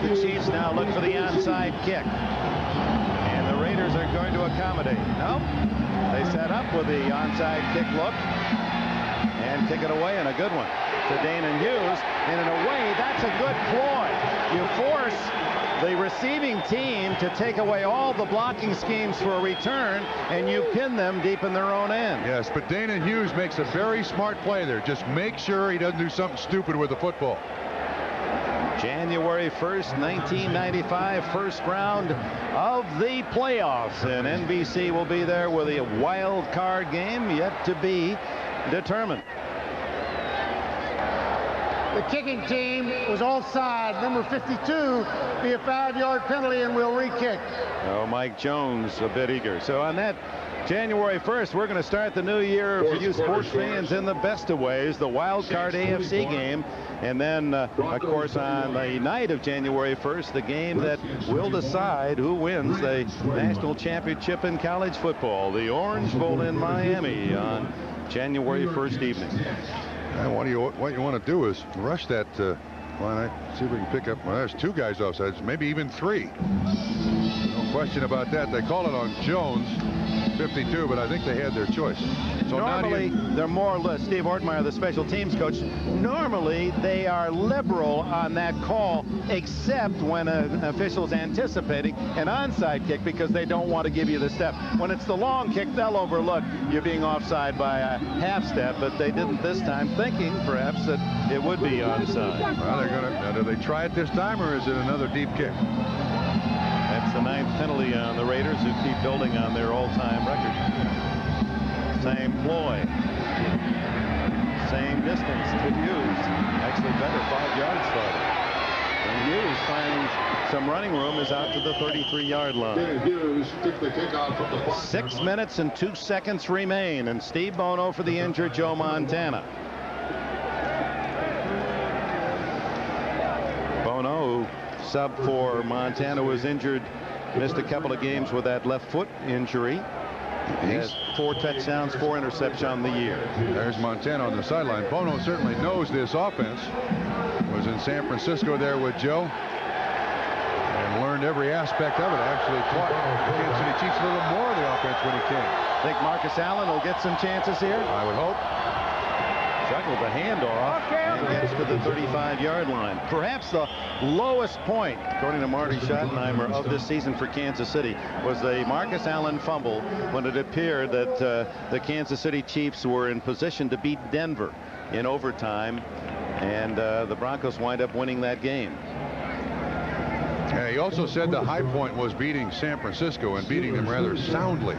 The Chiefs now look for the onside kick. And the Raiders are going to accommodate. Nope. They set up with the onside kick look and kick it away, and a good one to Danon Hughes. And in a way, that's a good ploy. You force the receiving team to take away all the blocking schemes for a return, and you pin them deep in their own end. Yes, but Danon Hughes makes a very smart play there. Just make sure he doesn't do something stupid with the football. January 1st, 1995, first round of the playoffs, and NBC will be there with a wild card game yet to be determined. The kicking team was offside. Number 52 be a 5-yard penalty, and we'll re-kick. Oh, Mike Jones a bit eager. So on that January 1st, we're going to start the new year for you sports fans in the best of ways, the wild card AFC game. And then, of course, on the night of January 1st, the game that will decide who wins the national championship in college football, the Orange Bowl in Miami on January 1st evening. And what you want to do is rush that line. See if we can pick up. Well, there's 2 guys offsides, maybe even 3. No question about that. They call it on Jones, 52, but I think they had their choice. So normally, they're more or less, Steve Ortmeyer, the special teams coach, normally they are liberal on that call, except when an official's anticipating an onside kick because they don't want to give you the step. When it's the long kick, they'll overlook you being offside by a half step, but they didn't this time, thinking perhaps that it would be onside. Well, they're going to, now, do they try it this time, or is it another deep kick? That's the 9th penalty on the Raiders, who keep building on their all-time record. Same ploy. Same distance to Hughes. Actually better, 5 yards farther. And Hughes finds some running room, is out to the 33-yard line. Hughes took the kickoff from the 6 minutes and 2 seconds remain, and Steve Bono for the injured Joe Montana. Bono, who sub for Montana, was injured, missed a couple of games with that left foot injury. He has 4 touchdowns, 4 interceptions on the year. There's Montana on the sideline. Bono certainly knows this offense. Was in San Francisco there with Joe and learned every aspect of it. Actually taught the Kansas City Chiefs a little more of the offense when he came. Think Marcus Allen will get some chances here? I would hope. Juggled the handoff and gets to the 35-yard line. Perhaps the lowest point, according to Marty Schottenheimer, of this season for Kansas City was the Marcus Allen fumble when it appeared that the Kansas City Chiefs were in position to beat Denver in overtime, and the Broncos wind up winning that game. Yeah, he also said the high point was beating San Francisco and beating them rather soundly.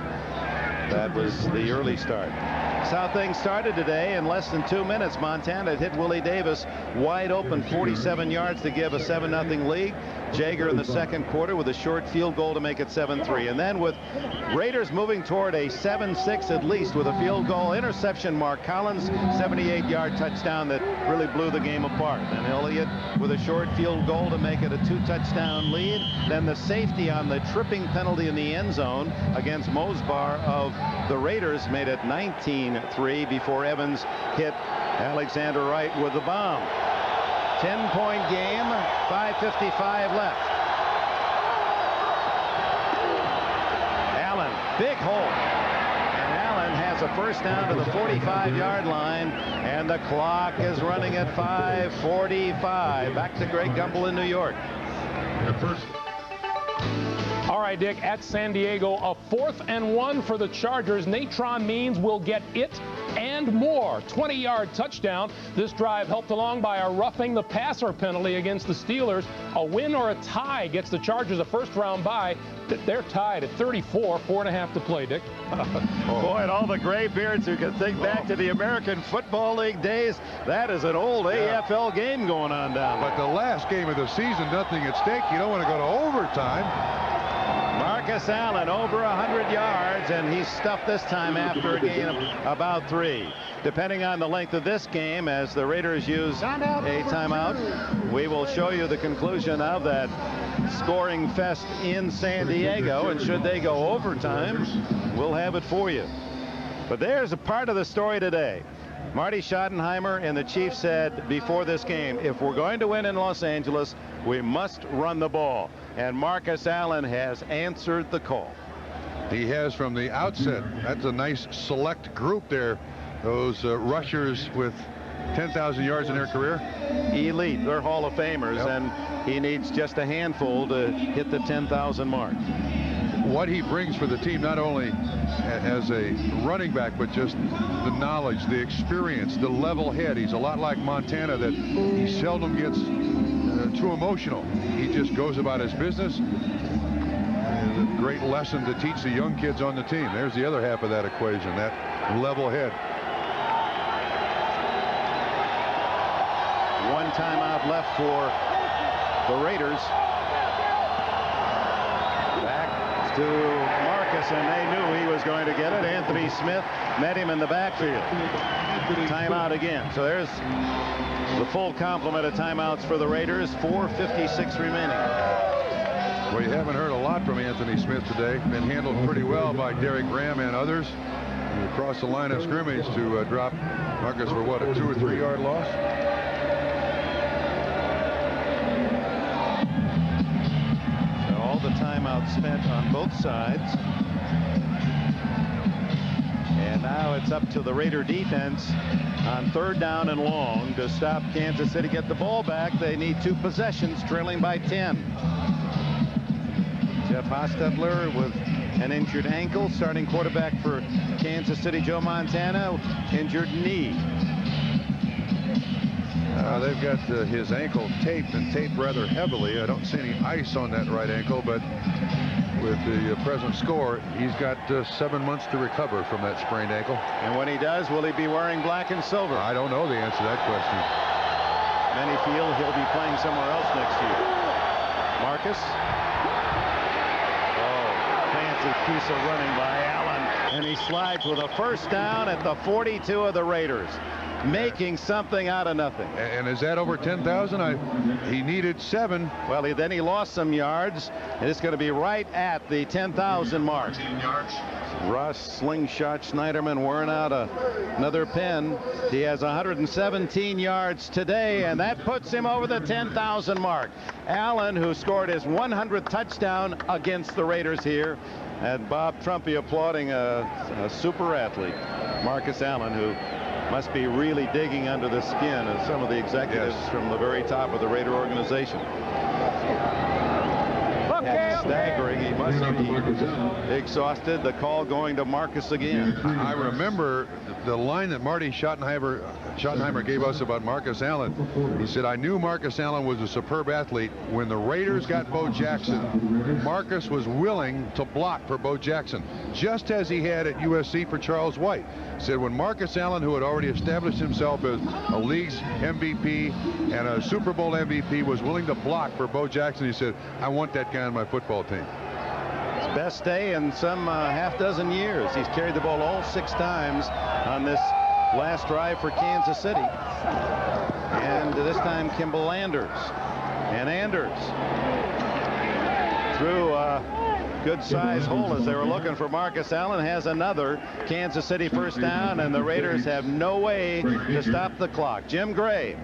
That was the early start. That's how things started today. In less than 2 minutes, Montana hit Willie Davis wide open, 47 yards to give a 7-0 lead. Jager in the second quarter with a short field goal to make it 7-3. And then with Raiders moving toward a 7-6 at least with a field goal interception, Mark Collins, 78-yard touchdown that really blew the game apart. And Elliott with a short field goal to make it a 2-touchdown lead. Then the safety on the tripping penalty in the end zone against Mosbar of the Raiders made it 19-3 before Evans hit Alexander Wright with the bomb. 10-point game, 5:55 left. Allen, big hole. And Allen has a first down to the 45-yard line, and the clock is running at 5:45. Back to Greg Gumbel in New York. All right, Dick, at San Diego, a 4th and 1 for the Chargers. Natron Means will get it and more. 20-yard touchdown. This drive helped along by a roughing the passer penalty against the Steelers. A win or a tie gets the Chargers a first-round bye. They're tied at 34, 4.5 to play, Dick. Boy, and all the graybeards who can think back to the American Football League days, that is an old AFL game going on down there. But the last game of the season, nothing at stake. You don't want to go to overtime. Marcus Allen over 100 yards, and he's stuffed this time after a gain of about 3. Depending on the length of this game, as the Raiders use a timeout, we will show you the conclusion of that scoring fest in San Diego, and should they go overtime, we'll have it for you. But there's a part of the story today. Marty Schottenheimer and the Chiefs said before this game, if we're going to win in Los Angeles, we must run the ball. And Marcus Allen has answered the call. He has from the outset. That's a nice select group there. Those rushers with 10,000 yards in their career. Elite. They're Hall of Famers, and he needs just a handful to hit the 10,000 mark. What he brings for the team, not only as a running back, but just the knowledge, the experience, the level head. He's a lot like Montana, that he seldom gets too emotional. He just goes about his business. And a great lesson to teach the young kids on the team. There's the other half of that equation, that level head. One timeout left for the Raiders. Back to Marcus, and they knew he was going to get it. Anthony Smith met him in the backfield. Timeout again. So there's the full complement of timeouts for the Raiders. 4:56 remaining. Well, you haven't heard a lot from Anthony Smith today. Been handled pretty well by Derek Graham and others. Across the line of scrimmage to drop Marcus for what, a 2 or 3 yard loss? All the timeouts spent on both sides. And now it's up to the Raider defense on 3rd down and long to stop Kansas City. Get the ball back. They need 2 possessions, trailing by 10. Jeff Hostetler with an injured ankle. Starting quarterback for Kansas City, Joe Montana, injured knee. They've got his ankle taped, and taped rather heavily. I don't see any ice on that right ankle, but with the present score, he's got 7 months to recover from that sprained ankle. And when he does, will he be wearing black and silver? I don't know the answer to that question. Many feel he'll be playing somewhere else next year. Marcus. Oh, fancy piece of running by Allen, and he slides with a first down at the 42 of the Raiders. Making something out of nothing. And is that over 10,000? He needed 7. Well, then he lost some yards, and it's going to be right at the 10,000 mark. Russ, Slingshot, Schneiderman wearing out another pen. He has 117 yards today, and that puts him over the 10,000 mark. Allen, who scored his 100th touchdown against the Raiders here, and Bob Trumpy applauding a super athlete, Marcus Allen, who must be really digging under the skin of some of the executives from the very top of the Raider organization. And staggering, he must be exhausted. The call going to Marcus again. I remember the line that Marty Schottenheimer gave us about Marcus Allen. He said, I knew Marcus Allen was a superb athlete. When the Raiders got Bo Jackson, Marcus was willing to block for Bo Jackson, just as he had at USC for Charles White. He said when Marcus Allen, who had already established himself as a league's MVP and a Super Bowl MVP, was willing to block for Bo Jackson, he said, I want that guy on my football team. His best day in some half dozen years. He's carried the ball all 6 times on this last drive for Kansas City. And this time Kimball Anders. And Anders through a good-sized hole as they were looking for Marcus Allen. Has another Kansas City first down, and the Raiders have no way to stop the clock. Jim Gray.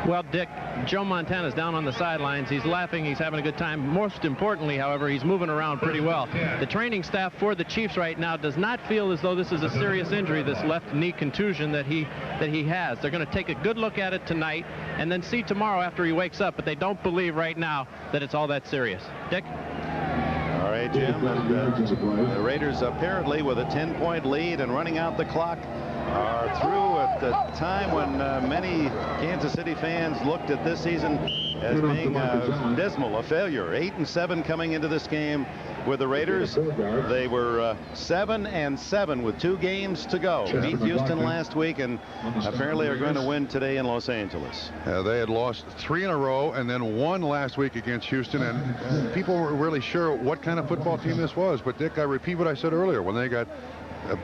Well, Dick, Joe Montana's down on the sidelines. He's laughing. He's having a good time. Most importantly, however, he's moving around pretty well. The training staff for the Chiefs right now does not feel as though this is a serious injury, this left knee contusion that he has. They're going to take a good look at it tonight and then see tomorrow after he wakes up, but they don't believe right now that it's all that serious. Dick? All right, Jim. And the Raiders apparently with a 10-point lead and running out the clock are through at the time when many Kansas City fans looked at this season as being dismal, a failure. 8-7 coming into this game with the Raiders. They were 7-7 with 2 games to go. Beat Houston last week and apparently are going to win today in Los Angeles. They had lost 3 in a row and then 1 last week against Houston, and people weren't really sure what kind of football team this was. But Dick, I repeat what I said earlier. When they got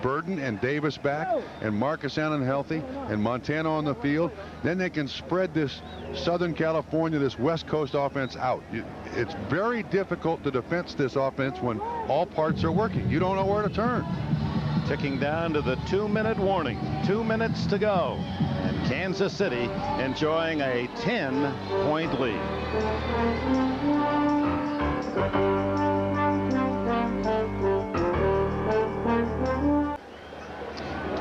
Burden and Davis back and Marcus Allen healthy and Montana on the field, then they can spread this Southern California, this West Coast offense out. It's very difficult to defend this offense when all parts are working. You don't know where to turn. ticking down to the 2-minute warning. 2 minutes to go. And Kansas City enjoying a 10-point lead.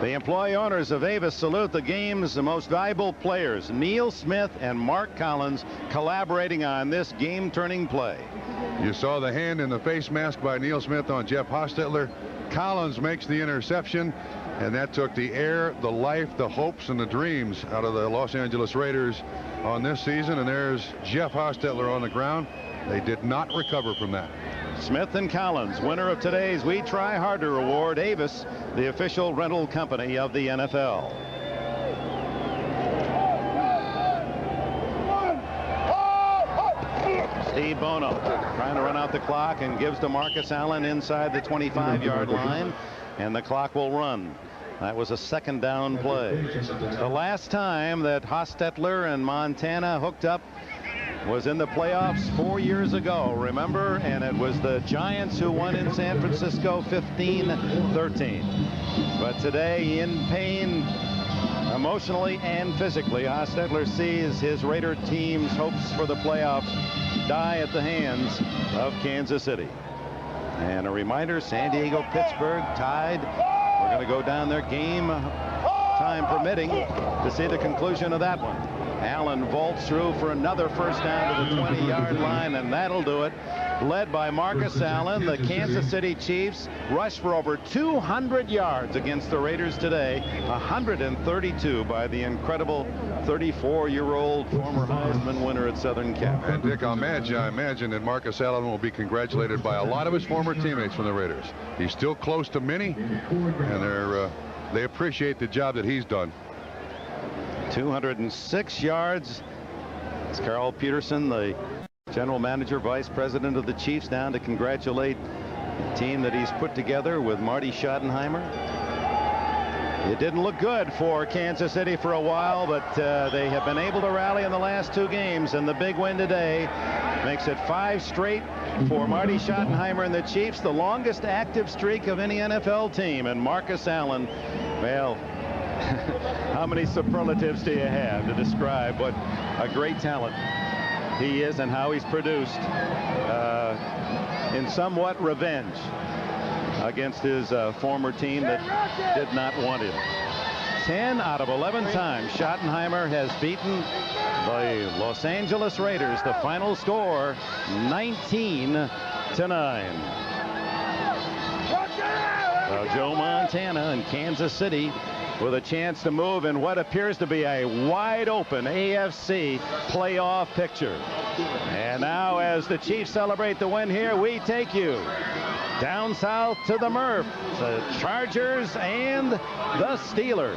The employee owners of Avis salute the game's most valuable players, Neil Smith and Mark Collins, collaborating on this game-turning play. You saw the hand in the face mask by Neil Smith on Jeff Hostetler. Collins makes the interception, and that took the air, the life, the hopes, and the dreams out of the Los Angeles Raiders on this season. And there's Jeff Hostetler on the ground. They did not recover from that. Smith and Collins, winner of today's We Try Harder award. Avis, the official rental company of the NFL. Steve Bono trying to run out the clock and gives to Marcus Allen inside the 25-yard line, and the clock will run. That was a second down play. The last time that Hostetler and Montana hooked up was in the playoffs 4 years ago, remember? And it was the Giants who won in San Francisco 15-13. But today, in pain, emotionally and physically, Hostetler sees his Raider team's hopes for the playoffs die at the hands of Kansas City. And a reminder, San Diego, Pittsburgh tied. We're going to go down there, game time permitting, to see the conclusion of that one. Allen vaults through for another first down to the 20-yard line, and that'll do it. Led by Marcus Allen, the Kansas City Chiefs rush for over 200 yards against the Raiders today. 132 by the incredible 34-year-old former Heisman winner at Southern Cal. And Dick, I imagine that Marcus Allen will be congratulated by a lot of his former teammates from the Raiders. He's still close to many, and they appreciate the job that he's done. 206 yards. It's Carl Peterson, the general manager, vice president of the Chiefs, down to congratulate the team that he's put together with Marty Schottenheimer. It didn't look good for Kansas City for a while, but they have been able to rally in the last 2 games, and the big win today makes it 5 straight for Marty Schottenheimer and the Chiefs, the longest active streak of any NFL team. And Marcus Allen, well, how many superlatives do you have to describe what a great talent he is and how he's produced in somewhat revenge against his former team that did not want him. 10 out of 11 times Schottenheimer has beaten the Los Angeles Raiders. The final score, 19-9. Joe Montana and Kansas City with a chance to move in what appears to be a wide open AFC playoff picture. And now, as the Chiefs celebrate the win here, we take you down south to the Murph, the Chargers and the Steelers.